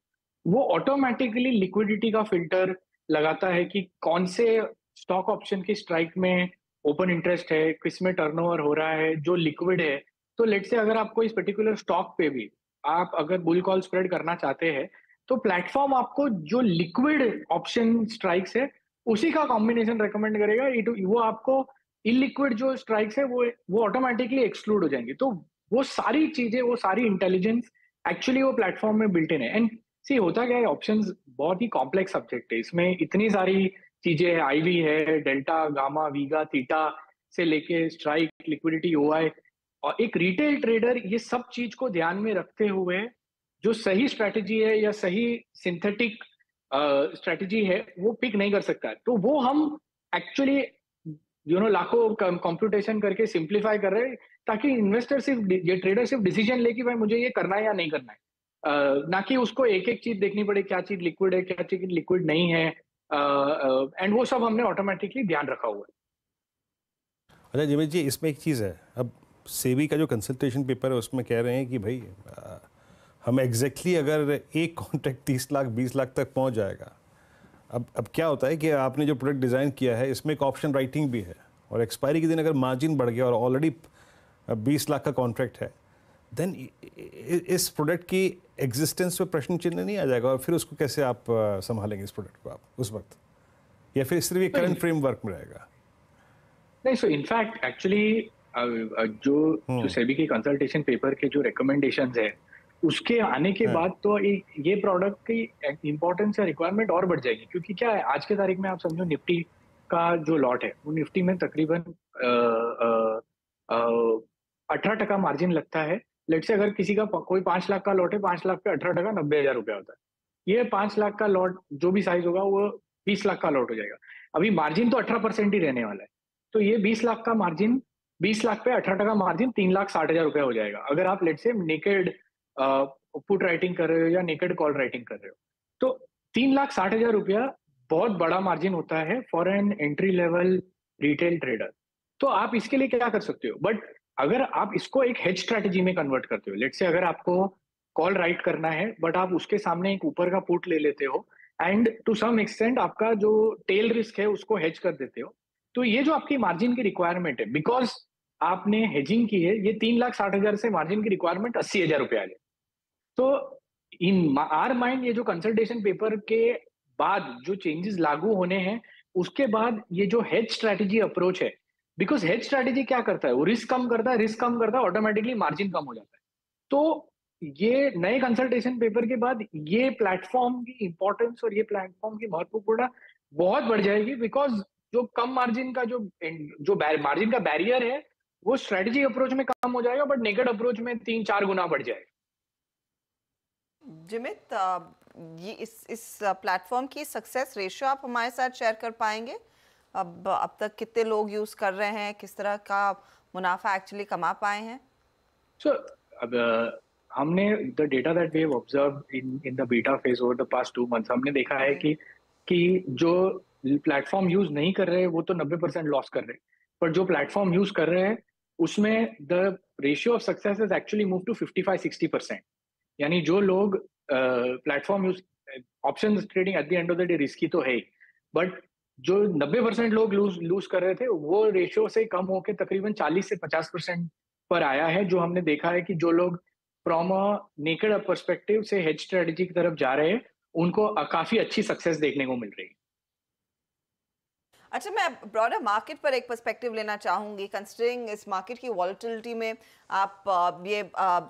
वो ऑटोमेटिकली लिक्विडिटी का फिल्टर लगाता है कि कौन से स्टॉक ऑप्शन की स्ट्राइक में ओपन इंटरेस्ट है, किस में टर्नओवर हो रहा है, जो लिक्विड है। तो लेट से अगर आपको इस पर्टिकुलर स्टॉक पे भी आप अगर बुल कॉल स्प्रेड करना चाहते हैं तो प्लेटफॉर्म आपको जो लिक्विड ऑप्शन स्ट्राइक्स है उसी का कॉम्बिनेशन रेकमेंड करेगा। वो आपको इलिक्विड जो स्ट्राइक्स है वो ऑटोमेटिकली एक्सक्लूड हो जाएंगे। तो वो सारी चीजें, वो सारी इंटेलिजेंस एक्चुअली वो प्लेटफॉर्म में बिल्ट इन है। एंड सी होता क्या है, ऑप्शंस बहुत ही कॉम्प्लेक्स सब्जेक्ट है, इसमें इतनी सारी चीजें है, आईवी है, डेल्टा, गामा, वीगा, थीटा से लेके स्ट्राइक, लिक्विडिटी, ओआई, और एक रिटेल ट्रेडर ये सब चीज को ध्यान में रखते हुए जो सही स्ट्रेटेजी है या सही सिंथेटिक स्ट्रेटेजी है वो पिक नहीं कर सकता है। तो वो हम एक्चुअली लाखों कंप्यूटेशन करके सिंप्लीफाई कर रहे हैं ताकि इन्वेस्टर सिर्फ, ये ट्रेडर सिर्फ डिसीजन ले कि भाई मुझे ये करना है या नहीं करना है, ना कि उसको एक एक चीज देखनी पड़े, क्या चीज लिक्विड है, क्या चीज लिक्विड नहीं है। एंड वो सब हमने ऑटोमेटिकली ध्यान रखा हुआ है। अच्छा जिमित जी, इसमें एक चीज़ है, अब सेबी का जो कंसल्टेशन पेपर है उसमें कह रहे हैं कि भाई हम एग्जैक्टली अगर एक कॉन्ट्रैक्ट 30 लाख 20 लाख तक पहुंच जाएगा। अब क्या होता है कि आपने जो प्रोडक्ट डिज़ाइन किया है इसमें एक ऑप्शन राइटिंग भी है और एक्सपायरी के दिन अगर मार्जिन बढ़ गया और ऑलरेडी 20 लाख का कॉन्ट्रैक्ट है, देन इस प्रोडक्ट की एग्जिस्टेंस पे प्रश्न चिन्ह नहीं आ जाएगा और फिर उसको कैसे आप संभालेंगे इस प्रोडक्ट को आप उस वक्त, या फिर सिर्फ ये करंट फ्रेमवर्क में रहेगा? नहीं, सो इनफैक्ट एक्चुअली जो सेबी के कंसल्टेशन पेपर के जो रिकमेंडेशंस है उसके आने के बाद तो ये प्रोडक्ट की इंपॉर्टेंस या रिक्वायरमेंट और बढ़ जाएगी। क्योंकि क्या है, आज के तारीख में आप समझो निफ्टी का जो लॉट है वो निफ्टी में तकरीबन 18% मार्जिन लगता है। लेट से अगर किसी का कोई 5 लाख का लॉट है, 5 लाख पे 18%, 90,000 रुपया होता है। ये 5 लाख का लॉट जो भी साइज होगा वो 20 लाख का लॉट हो जाएगा। अभी मार्जिन तो 18% ही रहने वाला है, तो ये 20 लाख का मार्जिन, 20 लाख पे 18% मार्जिन 3,60,000 रुपया हो जाएगा। अगर आप लेट से नेकेड पुट राइटिंग कर रहे हो या नेकेड कॉल राइटिंग कर रहे हो तो 3,60,000 रुपया बहुत बड़ा मार्जिन होता है for an entry level retail trader. तो आप इसके लिए क्या कर सकते हो, बट अगर आप इसको एक हेज स्ट्रेटेजी में कन्वर्ट करते हो, लेट से अगर आपको कॉल राइट करना है बट आप उसके सामने एक ऊपर का पुट ले लेते हो एंड टू सम एक्सटेंट आपका जो टेल रिस्क है उसको हेज कर देते हो, तो ये जो आपकी मार्जिन की रिक्वायरमेंट है, बिकॉज आपने हेजिंग की है, ये 3,60,000 से मार्जिन की रिक्वायरमेंट 80,000 रुपया आ जाए। तो इन आर माइंड ये जो कंसल्टेशन पेपर के बाद जो चेंजेस लागू होने हैं उसके बाद ये जो हेज स्ट्रेटेजी अप्रोच है, बिकॉज हेज स्ट्रेटेजी क्या करता है, वो रिस्क कम करता है, ऑटोमेटिकली मार्जिन कम हो जाता है। तो ये नए कंसल्टेशन पेपर के बाद ये प्लेटफॉर्म की इंपॉर्टेंस और ये प्लेटफॉर्म की महत्वपूर्ण बहुत बढ़ जाएगी, बिकॉज जो कम मार्जिन का जो मार्जिन का बैरियर है वो स्ट्रेटेजी अप्रोच में कम हो जाएगा, बट नेकेड अप्रोच में 3-4 गुना बढ़ जाएगा। जिमित, ये इस प्लेटफॉर्म की सक्सेस रेशियो आप हमारे साथ शेयर कर पाएंगे? अब तक कितने लोग यूज कर रहे हैं, किस तरह का मुनाफा एक्चुअली कमा पाए हैं? सो अब हमने the data that we have observed in the beta phase over the past 2 months, हमने देखा है कि जो प्लेटफॉर्म यूज नहीं कर रहे वो तो 90% लॉस कर रहे हैं, पर जो प्लेटफॉर्म यूज कर रहे हैं उसमें the ratio of success is actually move to 55-60%। यानी जो लोग platform use, option trading at the end of the day risky तो है, बट जो 90% लोग लूज कर रहे थे वो रेशियो से कम होकर तकरीबन 40 से 50% पर आया है। जो हमने देखा है कि जो लोग फ्रॉम अ नेकेड पर्सपेक्टिव से हेज स्ट्रेटेजी की तरफ जा रहे हैं उनको काफी अच्छी सक्सेस देखने को मिल रही है। अच्छा, मैं ब्रॉडर मार्केट पर एक पर्सपेक्टिव लेना चाहूंगी। कंसिडरिंग इस मार्केट की वॉलेटिलिटी में आप ये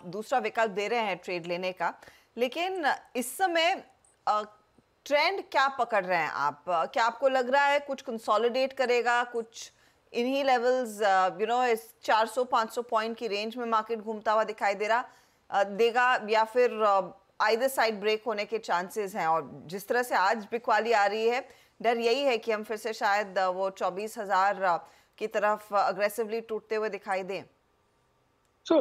दूसरा विकल्प दे रहे हैं ट्रेड लेने का, लेकिन इस समय ट्रेंड क्या पकड़ रहे हैं आप? क्या आपको लग रहा है कुछ कंसोलिडेट करेगा, कुछ इन्हीं लेवल्स इस 400-500 पॉइंट की रेंज में मार्केट घूमता हुआ दिखाई देगा, या फिर आइदर साइड ब्रेक होने के चांसेस हैं? और जिस तरह से आज बिकवाली आ रही है, डर यही है कि हम फिर से शायद वो 24,000 की तरफ अग्रेसिवली टूटते हुए दिखाई दें। सो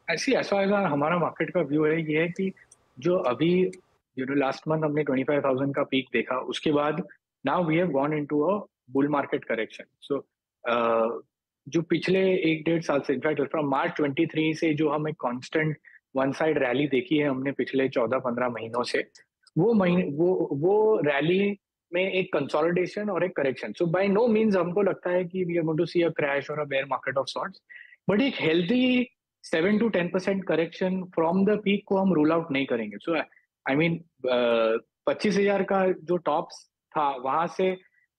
ऐसी ऐसा हमारा मार्केट का व्यू है, ये है कि जो अभी लास्ट मंथ हमने 25,000 का पीक देखा, उसके बाद now we have gone into a bull market correction. So जो पिछले 1-1.5 साल से, इनफैक्ट फ्रॉम मार्च 23 से जो हम एक कांस्टेंट वन साइड रैली देखी है हमने पिछले 14-15 महीनों से, वो रैली में एक कंसोलिडेशन और एक correction. So by no means हमको लगता है कि we are going to see a crash और a bear market of sorts, but एक healthy 7 to 10% correction from the peak को हम रूल आउट नहीं करेंगे. सो आई मीन 25,000 का जो टॉप्स था वहां से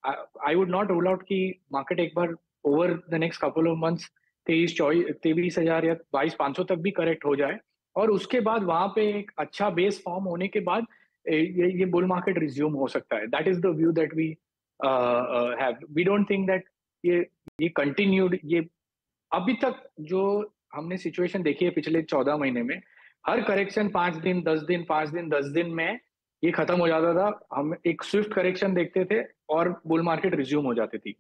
I would not rule out कि मार्केट एक बार over the next couple of months 23,000 या 22,500 तक भी करेक्ट हो जाए, और उसके बाद वहां पे एक अच्छा बेस फॉर्म होने के बाद ये बुल मार्केट रिज्यूम हो सकता है. That is the view that we have. We don't think that ये कंटिन्यूड. ये अभी तक जो हमने सिचुएशन देखी है पिछले 14 महीने में, हर करेक्शन 5 दिन 10 दिन 5 दिन 10 दिन में ये खत्म हो जाता था. हम एक स्विफ्ट करेक्शन देखते थे और बुल मार्केट रिज्यूम हो जाती थी.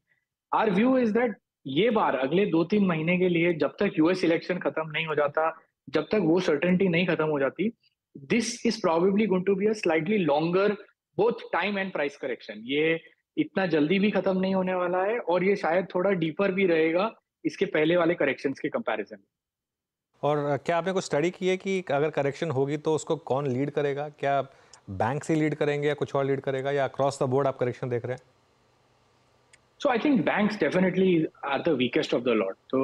आवर व्यू इज दैट ये बार अगले 2-3 महीने के लिए, जब तक यूएस इलेक्शन खत्म नहीं हो जाता, जब तक वो सर्टेनिटी नहीं खत्म हो जाती, this is probably going to be a slightly longer both time and price correction. ये इतना जल्दी भी खत्म नहीं होने वाला है और ये शायद थोड़ा डीपर भी रहेगा इसके पहले वाले करेक्शंस के कंपैरिजन में. और क्या आपने कुछ स्टडी की है कि अगर करेक्शन होगी तो उसको कौन लीड करेगा? क्या बैंक से लीड करेंगे या कुछ और लीड करेगा, या अक्रॉस द बोर्ड आप करेक्शन देख रहे हैं? So I think banks definitely are the weakest of the lot. So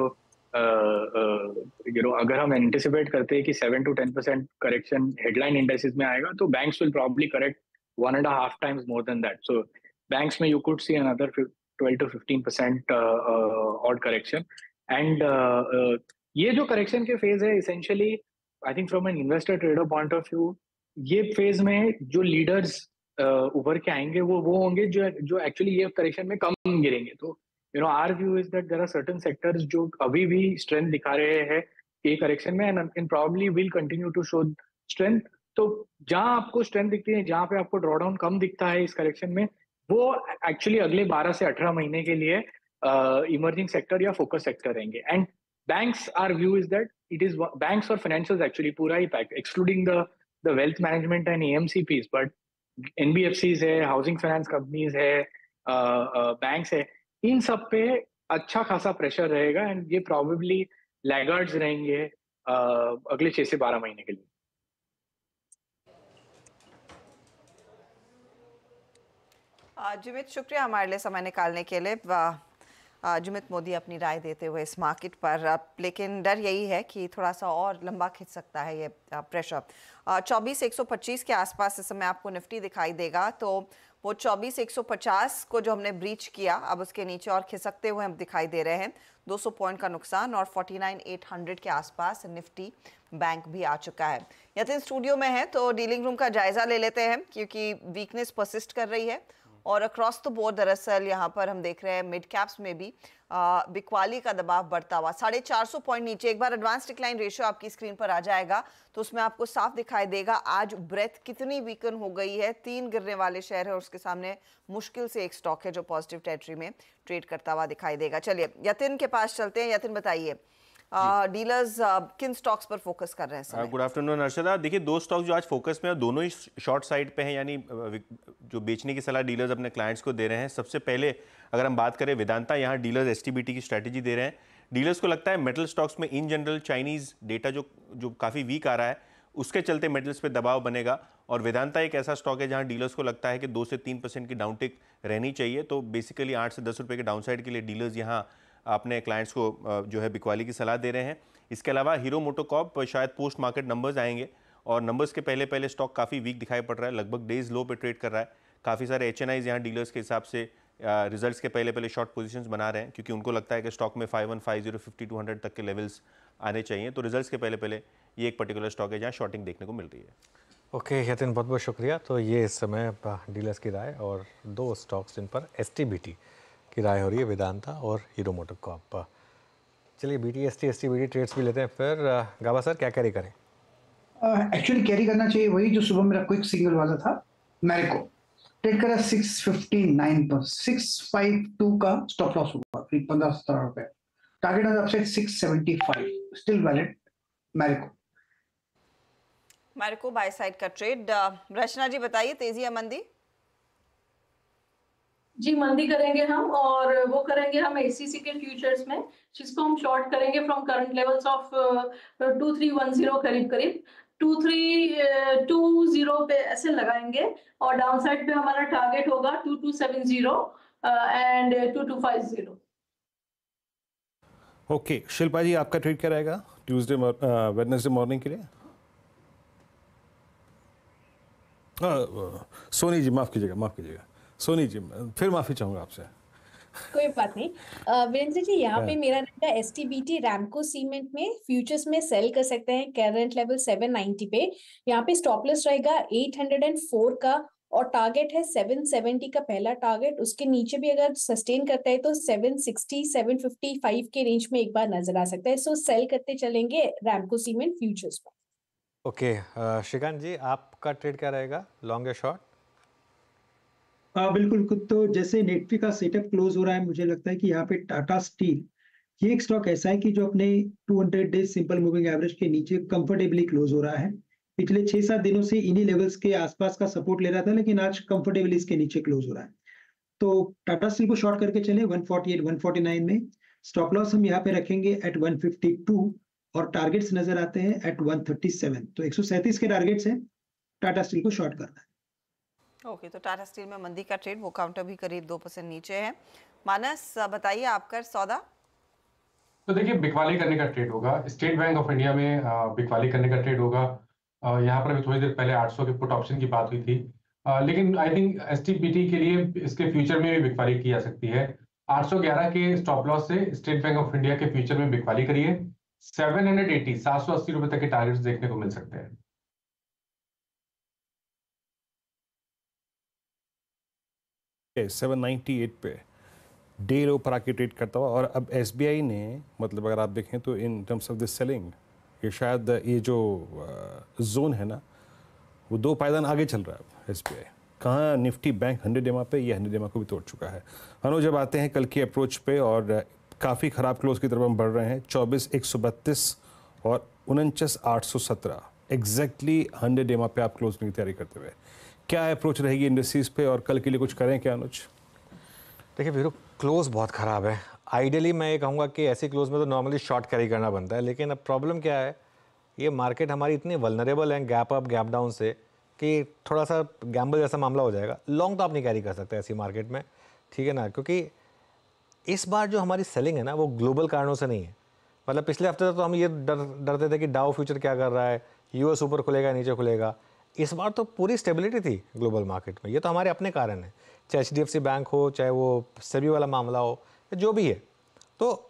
अगर हम एंटिसिपेट करते हैं कि 7 to 10% करेक्शन हेडलाइन इंडेक्सेस में आएगा, तो banks will probably correct 1.5 times more than that. So banks में you could see another 12 to 15% odd correction. And ये जो करेक्शन के फेज है, essentially I think from an investor trader point of view, ये phase में जो leaders उभर के आएंगे वो होंगे जो एक्चुअली ये करेक्शन में कम गिरेंगे. तो our view is that there are certain sectors जो अभी भी स्ट्रेंथ दिखा रहे हैं ये करेक्शन में, and probably will continue to show strength. तो जहां आपको स्ट्रेंथ दिखती है, जहां पे आपको ड्रॉडाउन कम दिखता है इस करेक्शन में, वो एक्चुअली अगले 12 से 18 महीने के लिए इमर्जिंग सेक्टर या फोकस सेक्टर रहेंगे. And banks, our view is that it is banks और फाइनेंशियल्स एक्चुअली पूरा ही pack, excluding the wealth management and AMCs, but NBFCs है, हाउसिंग फाइनेंस कंपनीज है, बैंक्स है, इन सब पे अच्छा खासा प्रेशर रहेगा. एंड ये प्रोबेबली लैगार्ड्स रहेंगे अगले 6 से 12 महीने के लिए. जिमित, शुक्रिया हमारे लिए समय निकालने के लिए. जिमित मोदी अपनी राय देते हुए इस मार्केट पर, लेकिन डर यही है कि थोड़ा सा और लंबा खिंच सकता है ये प्रेशर. 24,125 के आसपास इस समय आपको निफ्टी दिखाई देगा, तो वो 24,150 को जो हमने ब्रीच किया, अब उसके नीचे और खिसकते हुए हम दिखाई दे रहे हैं. 200 पॉइंट का नुकसान, और 49,800 के आसपास निफ्टी बैंक भी आ चुका है. यतिन स्टूडियो में है तो डीलिंग रूम का जायजा ले लेते हैं, क्योंकि वीकनेस परसिस्ट कर रही है और अक्रॉस द बोर्ड दरअसल यहाँ पर हम देख रहे हैं मिड कैप्स में भी बिकवाली का दबाव बढ़ता हुआ. 450 पॉइंट नीचे. एक बार एडवांस डिक्लाइन रेशियो आपकी स्क्रीन पर आ जाएगा तो उसमें आपको साफ दिखाई देगा आज ब्रेथ कितनी वीकन हो गई है. 3 गिरने वाले शेयर है और उसके सामने मुश्किल से एक स्टॉक है जो पॉजिटिव टेरिटरी में ट्रेड करता हुआ दिखाई देगा. चलिए यतिन के पास चलते हैं. यतिन, बताइए डीलर्स किन स्टॉक्स पर फोकस कर रहे हैं? Good afternoon Arshada. देखिए, 2 स्टॉक्स जो आज फोकस में है, दोनों ही शॉर्ट साइड पे हैं, यानी जो बेचने की सलाह डीलर्स अपने क्लाइंट्स को दे रहे हैं. सबसे पहले अगर हम बात करें वेदांता, यहाँ डीलर्स एसटीबीटी की स्ट्रैटेजी दे रहे हैं. डीलर्स को लगता है मेटल स्टॉक्स में इन जनरल चाइनीज डेटा जो काफ़ी वीक आ रहा है, उसके चलते मेटल्स पे दबाव बनेगा. और वेदांता एक ऐसा स्टॉक है जहाँ डीलर्स को लगता है कि 2 से 3% की डाउनटिक रहनी चाहिए. तो बेसिकली 8 से 10 रुपये के डाउनसाइड के लिए डीलर्स यहाँ अपने क्लाइंट्स को जो है बिकवाली की सलाह दे रहे हैं. इसके अलावा हीरो मोटोकॉर्प शायद पोस्ट मार्केट नंबर्स आएंगे, और नंबर्स के पहले स्टॉक काफ़ी वीक दिखाई पड़ रहा है, लगभग डेज लो पे ट्रेड कर रहा है. काफ़ी सारे एचएनआईज यहाँ डीलर्स के हिसाब से रिजल्ट्स के पहले शॉर्ट पोजीशंस बना रहे हैं, क्योंकि उनको लगता है कि स्टॉक में 5150 5200 तक के लेवल्स आने चाहिए. तो रिजल्ट्स के पहले ये एक पर्टिकुलर स्टॉक है जहाँ शॉर्टिंग देखने को मिल रही है. ओके यतिन, बहुत बहुत शुक्रिया. तो ये इस समय डीलर्स की राय और 2 स्टॉक्स जिन पर एसटीबीटी की राय हो रही है, वेदांता और हीरो मोटोकॉर्प. चलिए बीटीएसटी एसटीबीटी ट्रेड्स भी लेते हैं. फिर गाबा सर, क्या कैरी करें? एक्चुअली कैरी करना चाहिए वही जो सुबह मेरा क्विक सिग्नल वाला था. मैरिको ट्रेड करा 659 पर. 652 का स्टॉप लॉस हुआ, 15-17 रुपए. Target upside 675, still valid Marico. Marico by side का ट्रेड। रचना जी बताइए, तेजी या मंदी? जी मंदी करेंगे हम, और वो करेंगे हम एसीसी के फ्यूचर्स में, जिसको हम शॉर्ट करेंगे फ्रॉम करंट लेवल्स ऑफ 2310 करीब 2320 पे ऐसे लगाएंगे, और डाउन साइड पे हमारा टारगेट होगा 2270 एंड 2250। ओके शिल्पा जी, आपका ट्रेड क्या रहेगा वेडनेसडे मॉर्निंग के लिए? सोनी जी माफ कीजिएगा सोनी जी, फिर माफी चाहूंगा आपसे। कोई बात नहीं। वीरेंद्र जी, यहाँ पे मेरा रहेगा एसटीबीटी रैमको सीमेंट में फ्यूचर्स में सेल कर सकते हैं करंट लेवल 790 पे। यहाँ पे स्टॉप लॉस रहेगा 804 का, और टारगेट है 770 का पहला टारगेट। उसके नीचे भी अगर सस्टेन करता है तो 760 755 के रेंज में एक बार नजर आ सकता है। सो सेल करते चलेंगे रैमको सीमेंट फ्यूचर्स पर। ओके श्रीकांत जी, आपका ट्रेड क्या रहेगा, लॉन्ग या शॉर्ट? बिल्कुल। खुद तो जैसे निफ्टी का सेटअप क्लोज हो रहा है, मुझे लगता है कि यहाँ पे टाटा स्टील ये एक स्टॉक ऐसा है कि जो अपने 200 डेज सिंपल मूविंग एवरेज के नीचे कंफर्टेबली क्लोज हो रहा है। पिछले 6-7 दिनों से इन्हीं लेवल्स के आसपास का सपोर्ट ले रहा था, लेकिन आज कंफर्टेबली इसके नीचे क्लोज हो रहा है। तो टाटा स्टील को शॉर्ट करके चले 148 149 में। स्टॉप लॉस हम यहाँ पे रखेंगे एट 152, और टारगेट्स नजर आते हैं एट 137। तो 137 के टारगेट्स हैं, टाटा स्टील को शॉर्ट करना है। ओके, तो टाटा स्टील में मंदी का ट्रेड, वो काउंटर भी करीब 2% नीचे है। मानस बताइए, आपका सौदा? तो देखिए, बिकवाली करने का ट्रेड होगा। स्टेट बैंक ऑफ इंडिया में बिकवाली करने का ट्रेड होगा। यहाँ पर अभी थोड़ी देर पहले 800 के पुट ऑप्शन की बात हुई थी, लेकिन आई थिंक एसटीपीटी के लिए इसके फ्यूचर में भी बिकवाली की जा सकती है। 811 के स्टॉप लॉस से स्टेट बैंक ऑफ इंडिया के फ्यूचर में बिकवाली करिए। 780 रुपए तक के टारगेट्स देखने को मिल सकते हैं। 798 पे डे लो पर आके ट्रेड करता हुआ, और अब एसबीआई ने, मतलब अगर आप देखें तो इन टर्म्स ऑफ दिस सेलिंग, ये शायद ये जो जोन है ना, वो 2 पायदान आगे चल रहा है एसबीआई। कहाँ निफ्टी बैंक 100 EMA पे, ये 100 EMA को भी तोड़ चुका है। अनुज, जब आते हैं कल की अप्रोच पे, और काफ़ी ख़राब क्लोज की तरफ हम बढ़ रहे हैं, 24,132 और 49,817 एग्जैक्टली 100 EMA पे आप क्लोज की तैयारी करते हुए, क्या अप्रोच रहेगी इंडस्ट्रीज पे, और कल के लिए कुछ करें क्या अनुज? देखिए वीरू, क्लोज बहुत ख़राब है। आइडियली मैं ये कहूँगा कि ऐसी क्लोज में तो नॉर्मली शॉर्ट कैरी करना बनता है, लेकिन अब प्रॉब्लम क्या है, ये मार्केट हमारी इतनी वल्नरेबल है गैप अप गैप डाउन से, कि थोड़ा सा गैम्बल जैसा मामला हो जाएगा। लॉन्ग तो आप नहीं कैरी कर सकते ऐसी मार्केट में, ठीक है ना, क्योंकि इस बार जो हमारी सेलिंग है ना, वो ग्लोबल कारणों से नहीं है। मतलब पिछले हफ्ते तो हम ये डरते थे कि डाउ फ्यूचर क्या कर रहा है, यूएस ऊपर खुलेगा नीचे खुलेगा। इस बार तो पूरी स्टेबिलिटी थी ग्लोबल मार्केट में। ये तो हमारे अपने कारण है, चाहे HDFC बैंक हो, चाहे वो सेबी वाला मामला हो, जो भी है। तो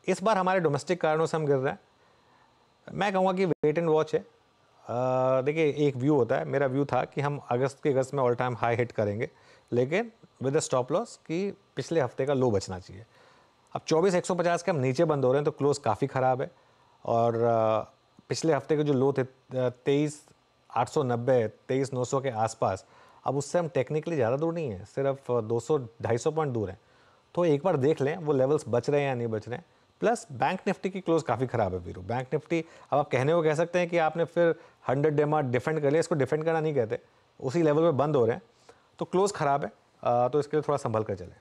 इस बार हमारे डोमेस्टिक कारणों से हम गिर रहे हैं। मैं कहूँगा कि वेट एंड वॉच है। देखिए, एक व्यू होता है, मेरा व्यू था कि हम अगस्त में ऑल टाइम हाई हिट करेंगे, लेकिन विद द स्टॉप लॉस कि पिछले हफ्ते का लो बचना चाहिए। अब 24,150 के हम नीचे बंद हो रहे हैं, तो क्लोज काफ़ी ख़राब है। और पिछले हफ्ते के जो लो थे 23,890 23,900 के आसपास, अब उससे हम टेक्निकली ज़्यादा दूर नहीं है, सिर्फ 200-250 पॉइंट दूर हैं। तो एक बार देख लें वो लेवल्स बच रहे हैं या नहीं बच रहे हैं। प्लस बैंक निफ्टी की क्लोज काफ़ी ख़राब है वीरू। बैंक निफ्टी, अब आप कहने को कह सकते हैं कि आपने फिर 100 EMA डिफेंड कर लिया, इसको डिफेंड करना नहीं कहते, उसी लेवल पे बंद हो रहे हैं, तो क्लोज ख़राब है। तो इसके लिए थोड़ा संभल कर चलें।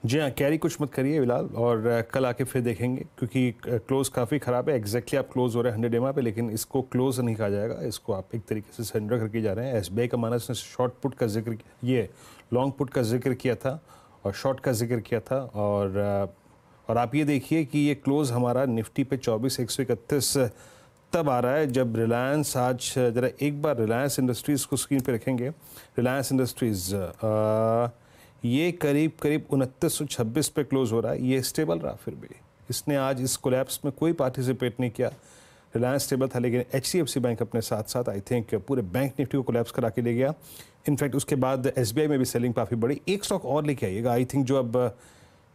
जी हाँ, कैरी कुछ मत करिए फिलहाल, और कल आके फिर देखेंगे, क्योंकि क्लोज काफ़ी ख़राब है। एग्जैक्टली आप क्लोज हो रहे हैं 100 EMA पे, लेकिन इसको क्लोज नहीं कहा जाएगा, इसको आप एक तरीके से सरेंडर करके जा रहे हैं। एसबीआई का मानस ने शॉर्ट पुट का जिक्र, ये लॉन्ग पुट का जिक्र किया था और शॉर्ट का जिक्र किया था, और आप ये देखिए कि ये क्लोज हमारा निफ्टी पे 24,131 तब आ रहा है जब रिलायंस, आज ज़रा एक बार रिलायंस इंडस्ट्रीज़ को स्क्रीन पे रखेंगे। रिलायंस इंडस्ट्रीज़ ये करीब 2926 पे क्लोज हो रहा है। ये स्टेबल रहा, फिर भी इसने आज इस कोलैप्स में कोई पार्टिसिपेट नहीं किया। रिलायंस स्टेबल था, लेकिन HDFC बैंक अपने साथ साथ आई थिंक पूरे बैंक निफ्टी को कोलैप्स करा के ले गया। इनफैक्ट उसके बाद SBI में भी सेलिंग काफ़ी बड़ी। एक स्टॉक और लेके आइएगा आई थिंक, जो अब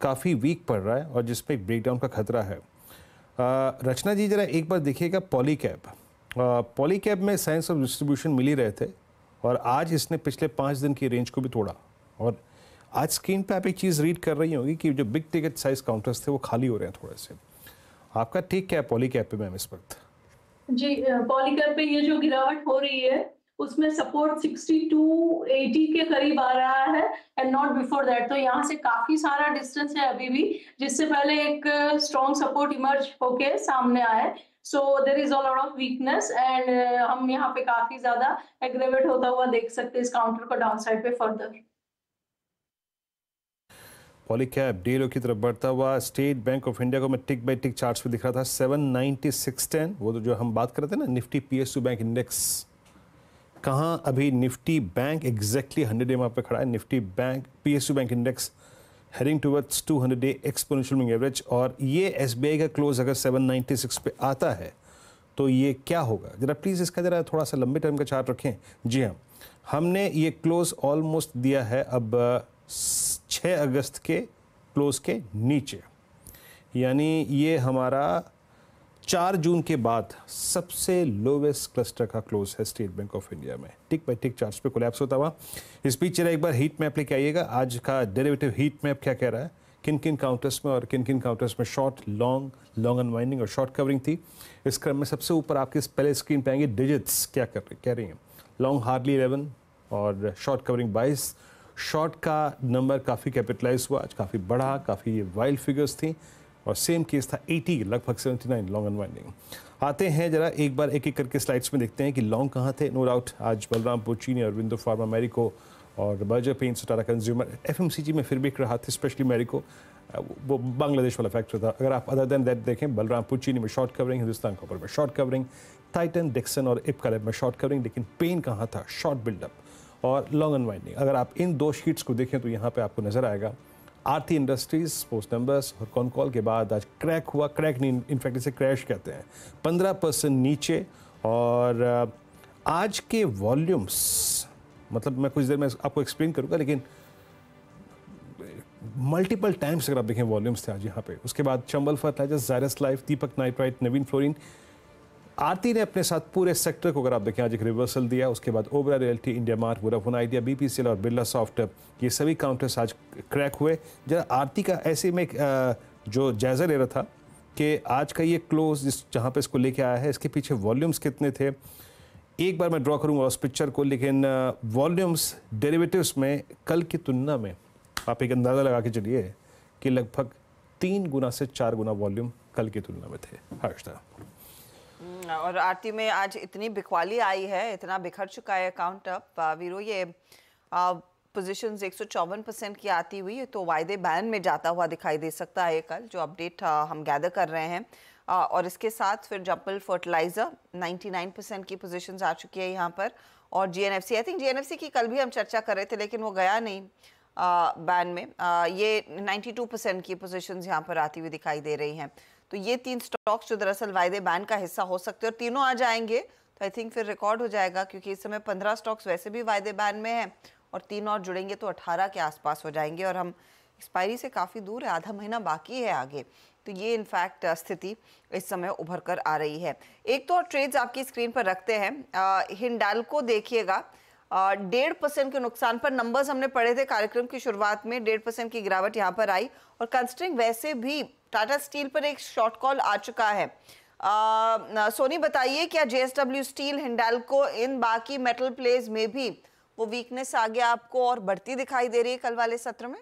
काफ़ी वीक पड़ रहा है और जिसपे एक ब्रेकडाउन का खतरा है। रचना जी, ज़रा एक बार देखिएगा पॉलीकैब। पॉलीकैब में साइंस ऑफ डिस्ट्रीब्यूशन मिल ही रहे थे, और आज इसने पिछले 5 दिन की रेंज को भी तोड़ा। और आज स्क्रीन पे आप एक चीज़ रीड कर रही होंगी कि जो बिग टिकट साइज काउंटर्स थे वो खाली हो रहे हैं थोड़े से। आपका ठीक क्या है पॉलीकैब पे मैम इस वक्त? जी, पॉलीकैब पे ये जो गिरावट हो रही है उसमें सपोर्ट 6280 के करीब आ रहा है एंड नॉट बिफोर दैट। तो यहाँ से काफी सारा डिस्टेंस है अभी भी, जिससे पहले एक स्ट्रॉन्ग सपोर्ट इमर्ज होके सामने आए। So there is a lot of weakness and हम यहाँ पे काफी ज्यादा एग्रेवेट होता हुआ देख सकते हैं इस काउंटर को डाउन साइड पे फर्दर। पॉलीकैब डे लो की तरफ बढ़ता हुआ स्टेट बैंक ऑफ इंडिया को मैं टिक बाय टिक चार्ट्स पे दिख रहा था 796.10, वो तो जो हम बात कर रहे थे ना निफ्टी पीएसयू बैंक इंडेक्स, कहाँ अभी निफ्टी बैंक एग्जैक्टली 100 डे पे खड़ा है। Nifty bank PSU bank index heading towards 200 day exponential moving average, और ये एसबीआई का क्लोज अगर 796 पे आता है तो ये क्या होगा, जरा प्लीज़ इसका जरा थोड़ा सा लंबे टर्म का चार्ट रखें। जी हाँ, हमने ये क्लोज ऑलमोस्ट दिया है अब 6 अगस्त के क्लोज के नीचे, यानी ये हमारा 4 जून के बाद सबसे लोवेस्ट क्लस्टर का क्लोज है स्टेट बैंक ऑफ इंडिया में। टिक बाय टिक चार्ट्स पे कोलैप्स होता हुआ। इस बीच जरा एक बार हीट मैप लेके आइएगा, आज का डेरिवेटिव हीट मैप क्या कह रहा है, किन किन काउंटर्स में और किन किन काउंटर्स में शॉर्ट लॉन्ग अनवाइंडिंग और शॉर्ट कवरिंग थी। इस क्रम में सबसे ऊपर आपके पहले स्क्रीन पे आएंगे डिजिट्स क्या कह रही हैं। लॉन्ग हार्डली 11 और शॉर्ट कवरिंग 22। शॉर्ट का नंबर काफ़ी कैपिटलाइज हुआ, आज काफ़ी बढ़ा, काफ़ी वाइल्ड फिगर्स थी, और सेम केस था 80 लगभग 79 लॉन्ग अनवाइंडिंग। आते हैं जरा एक बार एक एक करके स्लाइड्स में देखते हैं कि लॉन्ग कहाँ थे। नो डाउट आज बलरामपुर चीनी, अरविंदो फार्मा, मैरिको और Berger paints, Tata consumer, FMCG में फिर भी एक रहा था, स्पेशली मैरिको, वो बांग्लादेश वाला फैक्टर था। अगर आप अदर देन दैट देखें, बलरामपुर चीनी में शॉर्ट कवरिंग, हिंदुस्तान कॉपर में शॉर्ट कवरिंग, टाइटन, डिक्सन और इप्का लैब में शॉर्ट कवरिंग, लेकिन पेन कहाँ था, शॉर्ट बिल्डअप और लॉन्ग अनवाइंडिंग। अगर आप इन दो शीट्स को देखें तो यहाँ पे आपको नजर आएगा आरती इंडस्ट्रीज पोस्ट नंबर्स और कॉन कॉल के बाद आज क्रैक हुआ, क्रैक नहीं इनफैक्ट इसे क्रैश कहते हैं, 15% नीचे। और आज के वॉल्यूम्स, मतलब मैं कुछ देर में आपको एक्सप्लेन करूँगा, लेकिन मल्टीपल टाइम्स अगर आप देखें वॉल्यूम्स थे आज यहाँ पे। उसके बाद चंबल फर्टिलाइजर्स, ज़ायरस लाइफ, दीपक नाइट्राइट, नवीन फ्लोरिन, आरती ने अपने साथ पूरे सेक्टर को अगर आप देखें आज एक रिवर्सल दिया। उसके बाद Obra realty, India mart, Vodafone idea, BPCL और बिरला सॉफ्ट, ये सभी काउंटर्स आज क्रैक हुए। जरा आरती का ऐसे में जो जायज़ा ले रहा था कि आज का ये क्लोज जिस जहाँ पे इसको लेके आया है, इसके पीछे वॉल्यूम्स कितने थे, एक बार मैं ड्रॉ करूँगा उस पिक्चर को, लेकिन वॉल्यूम्स डेरिवेटिव्स में कल की तुलना में आप एक अंदाज़ा लगा के चलिए कि लगभग 3 गुना से 4 गुना वॉल्यूम कल की तुलना में थे। हर्षदा, और आरती में आज इतनी बिकवाली आई है, इतना बिखर चुका है अकाउंट अप वीरो, ये पोजीशंस 154% की आती हुई तो वायदे बैन में जाता हुआ दिखाई दे सकता है कल, जो अपडेट हम गैदर कर रहे हैं। और इसके साथ फिर जंपल फर्टिलाइजर 99% की पोजीशंस आ चुकी है यहाँ पर, और जीएनएफसी, आई थिंक जीएनएफसी की कल भी हम चर्चा कर रहे थे लेकिन वो गया नहीं बैन में, ये 92% की पोजीशंस यहाँ पर आती हुई दिखाई दे रही हैं। तो ये 3 स्टॉक्स जो दरअसल वायदे बैन का हिस्सा हो सकते हैं, और तीनों आ जाएंगे तो आई थिंक फिर रिकॉर्ड हो जाएगा, क्योंकि इस समय 15 स्टॉक्स वैसे भी वायदे बैन में हैं और 3 और जुड़ेंगे तो 18 के आसपास हो जाएंगे, और हम एक्सपायरी से काफ़ी दूर है, आधा महीना बाकी है आगे। तो ये इनफैक्ट स्थिति इस समय उभर कर आ रही है। एक तो और ट्रेड्स आपकी स्क्रीन पर रखते हैं। हिंडाल्को देखिएगा 1.5% के नुकसान पर, नंबर्स हमने पढ़े थे कार्यक्रम की शुरुआत में, 1.5% की गिरावट यहाँ पर आई, और कंसिडरिंग वैसे भी टाटा स्टील पर एक शॉर्ट कॉल आ चुका है। सोनी बताइए, क्या जेएसडब्ल्यू स्टील, हिंडाल्को, इन बाकी मेटल प्लेज में भी वो वीकनेस आगे आपको और बढ़ती दिखाई दे रही है कल वाले सत्र में?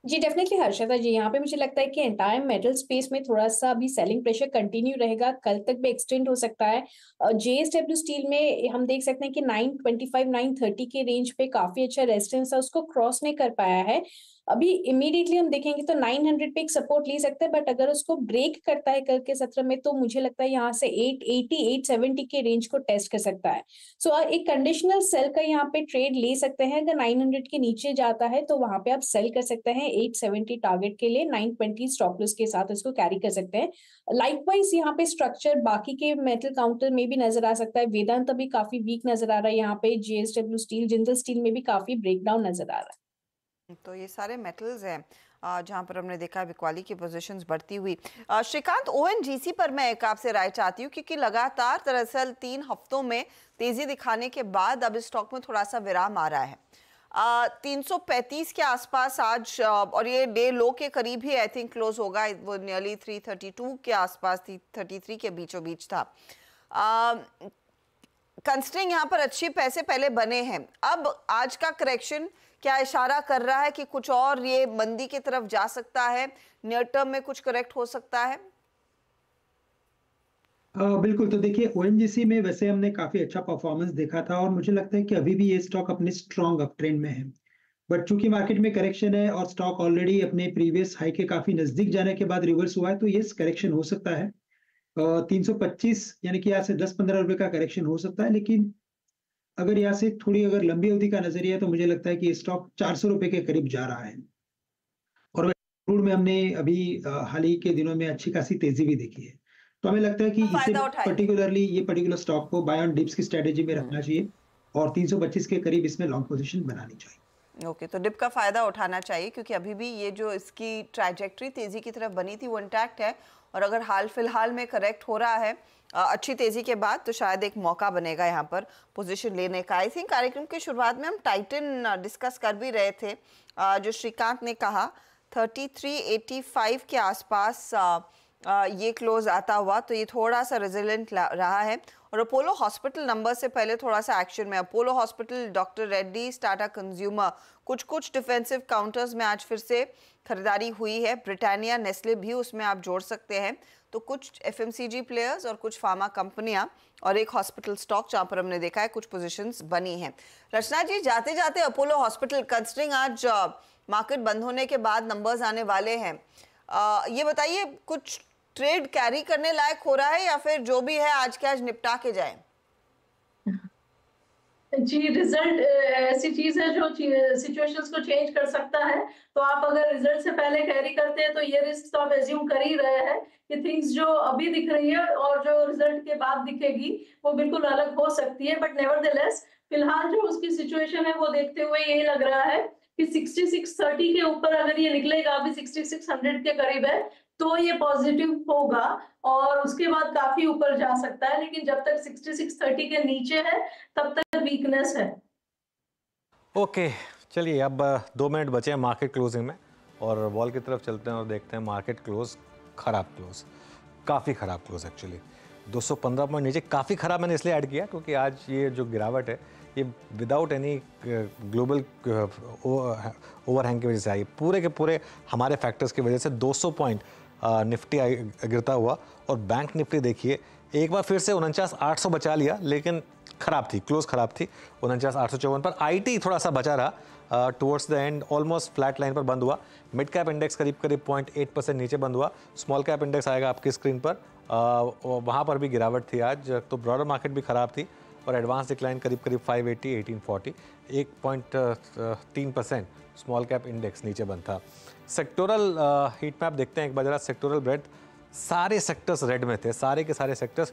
जी डेफिनेटली हर्षदा जी, यहाँ पे मुझे लगता है कि एंटायर मेटल स्पेस में थोड़ा सा अभी सेलिंग प्रेशर कंटिन्यू रहेगा, कल तक भी एक्सटेंड हो सकता है। जेएसडब्ल्यू स्टील में हम देख सकते हैं कि 925 930 के रेंज पे काफी अच्छा रेजिस्टेंस है, उसको क्रॉस नहीं कर पाया है। अभी इमीडिएटली हम देखेंगे तो 900 पे एक सपोर्ट ले सकते हैं, बट अगर उसको ब्रेक करता है कल के सत्र में तो मुझे लगता है यहाँ से 880 870 के रेंज को टेस्ट कर सकता है। सो एक कंडीशनल सेल का यहाँ पे ट्रेड ले सकते हैं, अगर 900 के नीचे जाता है तो वहां पे आप सेल कर सकते हैं 870 टारगेट के लिए, 920 स्टॉप लॉस के साथ उसको कैरी कर सकते हैं। लाइकवाइज यहाँ पे स्ट्रक्चर बाकी के मेटल काउंटर में भी नजर आ सकता है, वेदांत भी काफी वीक नजर आ रहा है, यहाँ पे जेएसडब्ल्यू स्टील, जिंदल स्टील में भी काफी ब्रेकडाउन नजर आ रहा है। तो ये सारे मेटल्स हैं जहां पर हमने देखा बिकवाली की पोजीशंस बढ़ती हुई। श्रीकांत, ओएनजीसी पर मैं एक आपसे राय चाहती हूँ, क्योंकि लगातार दरअसल 3 हफ्तों में तेजी दिखाने के बाद अब स्टॉक में थोड़ा सा विराम आ रहा है। 335 के आसपास आज, और ये डे लो के करीब ही आई थिंक क्लोज होगा, वो नियरली 332 के आसपास, 333 के बीचों बीच था। कंस्ट्रिंग यहाँ पर अच्छी पैसे पहले बने हैं, अब आज का करेक्शन क्या इशारा कर रहा है कि कुछ और ये मंदी की तरफ जा सकता है, नियर टर्म में कुछ करेक्ट हो सकता है? बिल्कुल। तो देखिए ओएनजीसी में वैसे हमने काफी अच्छा परफॉर्मेंस देखा था और मुझे लगता है कि अभी भी ये स्टॉक अपने स्ट्रॉन्ग अप ट्रेंड में है, बट चूंकि मार्केट में करेक्शन है और स्टॉक ऑलरेडी अपने प्रीवियस हाई के काफी नजदीक जाने के बाद रिवर्स हुआ है, तो ये करेक्शन हो सकता है। 325 यानी कि यहाँ से 10-15 रुपए का करेक्शन हो सकता है, लेकिन अगर यहाँ से थोड़ी अगर लंबी अवधि का नजरिया है तो मुझे लगता है कि स्टॉक 400 रुपए के करीब जा रहा है। और क्रूड में हमने अभी हाल ही के दिनों में अच्छी खासी तेजी भी देखी है, तो हमें लगता है कि इसे पर्टिकुलरली ये पर्टिकुलर स्टॉक को बाय ऑन डिप्स की स्ट्रेटेजी में रखना चाहिए और 325 के करीब इसमें लॉन्ग पोजीशन बनानी चाहिए। ओके, तो डिप का फायदा उठाना चाहिए क्योंकि अभी भी ये जो इसकी ट्रैजेक्टरी तेजी की तरफ बनी थी वो इंटैक्ट है, और अगर हाल फिलहाल में करेक्ट हो रहा है अच्छी तेजी के बाद तो शायद एक मौका बनेगा यहाँ पर पोजीशन लेने का। आई थिंक कार्यक्रम की शुरुआत में हम टाइटन डिस्कस कर भी रहे थे, जो श्रीकांत ने कहा 3385 के आसपास ये क्लोज आता हुआ, तो ये थोड़ा सा रेजिलेंट रहा है। और अपोलो हॉस्पिटल नंबर से पहले थोड़ा सा एक्शन में, Apollo hospital, doctor Reddy's, Tata consumer, कुछ डिफेंसिव काउंटर्स में आज फिर से खरीदारी हुई है। ब्रिटानिया, नेस्ले भी उसमें आप जोड़ सकते हैं। तो कुछ एफएमसीजी प्लेयर्स और कुछ फार्मा कंपनियां और एक हॉस्पिटल स्टॉक जहां पर हमने देखा है कुछ पोजीशंस बनी हैं। रचना जी, जाते जाते अपोलो हॉस्पिटल, कंसिडरिंग आज मार्केट बंद होने के बाद नंबर्स आने वाले हैं, ये बताइए कुछ ट्रेड कैरी करने लायक हो रहा है या फिर जो भी है आज के आज निपटा के जाए? जी, रिजल्ट ऐसी चीज है जो सिचुएशंस को चेंज कर सकता है, तो आप अगर रिजल्ट से पहले कैरी करते हैं तो ये रिस्क तो आप एज्यूम कर ही रहे हैं कि थिंग्स जो अभी दिख रही है और जो रिजल्ट के बाद दिखेगी वो बिल्कुल अलग हो सकती है। बट नेवरदलेस फिलहाल जो उसकी सिचुएशन है वो देखते हुए यही लग रहा है कि 6630 के ऊपर अगर ये निकलेगा, अभी 6600 के करीब है, तो ये पॉजिटिव होगा और उसके बाद काफी ऊपर जा सकता है, लेकिन जब तक 6630 के नीचे है तब तक वीकनेस है। ओके, चलिए अब 2 मिनट बचे हैं मार्केट क्लोजिंग में और वॉल की तरफ चलते हैं और देखते हैं मार्केट क्लोज। खराब क्लोज, काफ़ी खराब क्लोज एक्चुअली, 215 पॉइंट नीचे। काफ़ी खराब मैंने इसलिए ऐड किया क्योंकि आज ये जो गिरावट है ये विदाउट एनी ग्लोबल ओवरहैंग की वजह से आई, पूरे के पूरे हमारे फैक्टर्स की वजह से 200 पॉइंट निफ्टी गिरता हुआ। और बैंक निफ्टी देखिए एक बार फिर से 49,800 बचा लिया, लेकिन ख़राब थी, क्लोज ख़राब थी 49,854 पर। आईटी थोड़ा सा बचा रहा, towards the end almost flat line पर बंद हुआ। मिड कैप इंडेक्स करीब 0.8% नीचे बंद हुआ। स्मॉल कैप इंडेक्स आएगा आपकी स्क्रीन पर, वहाँ पर भी गिरावट थी आज। तो ब्रॉडर मार्केट भी ख़राब थी और एडवांस डिक्लाइन करीब 580, 1840, 1.3% स्मॉल कैप इंडेक्स नीचे बंद था। सेक्टोरल हीट मैप देखते हैं एक बार जरा। सेक्टोरल ब्रेड, सारे सेक्टर्स रेड में थे, सारे के सारे सेक्टर्स।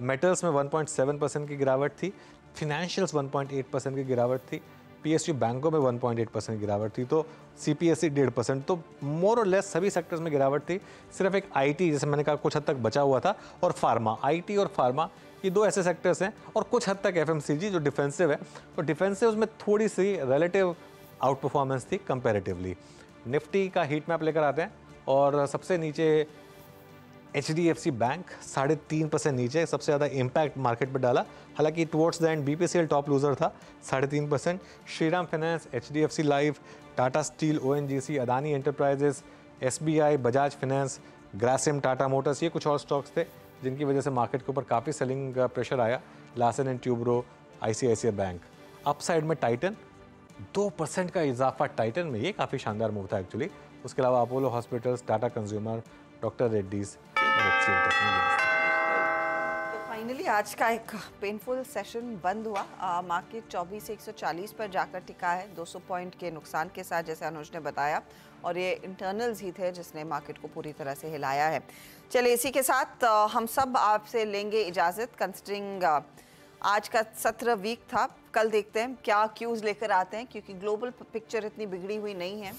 मेटल्स में 1.7% की गिरावट थी, फिनेंशियल्स 1.8% की गिरावट थी, पीएसयू बैंकों में 1.8% की गिरावट थी, तो सीपीएसई 1.5%। तो मोर और लेस सभी सेक्टर्स में गिरावट थी। सिर्फ एक आईटी, जैसे मैंने कहा, कुछ हद तक बचा हुआ था, और फार्मा। आईटी और फार्मा ये 2 ऐसे सेक्टर्स हैं, और कुछ हद तक एफएमसीजी जो डिफेंसिव है, तो डिफेंसिव में थोड़ी सी रिलेटिव आउट परफॉर्मेंस थी कंपैरेटिवली। निफ्टी का हीट मैप लेकर आते हैं और सबसे नीचे HDFC बैंक 3.5% नीचे, सबसे ज़्यादा इम्पैक्ट मार्केट पर डाला। हालांकि towards the end BPCL top loser था 3.5%। Shriram finance, HDFC life, Tata steel, ONGC, Adani enterprises, SBI, Bajaj finance, Grasim, Tata Motors, ये कुछ और स्टॉक्स थे जिनकी वजह से मार्केट के ऊपर काफ़ी सेलिंग प्रेशर आया। Larsen and Toubro, ICICI bank. Upside में टाइटन 2% का इजाफा टाइटन में, ये काफ़ी शानदार मूव था एक्चुअली। उसके अलावा Apollo hospitals, Tata consumer, doctor Reddy's और HCL टेक्नोलॉजीज। तो फाइनली आज का एक पेनफुल सेशन बंद हुआ। मार्केट 24,140 पर जाकर टिका है 200 पॉइंट के नुकसान के साथ, जैसे अनुज ने बताया, और ये इंटरनल्स ही थे जिसने मार्केट को पूरी तरह से हिलाया है। चलिए, इसी के साथ हम सब आपसे लेंगे इजाज़त। कंसिडरिंग आज का सत्र वीक था, कल देखते हैं क्या क्यूज़ लेकर आते हैं, क्योंकि ग्लोबल पिक्चर इतनी बिगड़ी हुई नहीं है।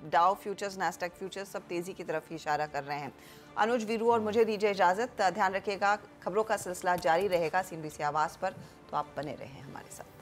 डाउ फ्यूचर्स, नैस्डैक फ्यूचर्स सब तेज़ी की तरफ ही इशारा कर रहे हैं। अनुज, वीरू और मुझे दीजिए इजाज़त। ध्यान रखिएगा, खबरों का सिलसिला जारी रहेगा CNBC आवाज़ पर, तो आप बने रहें हमारे साथ।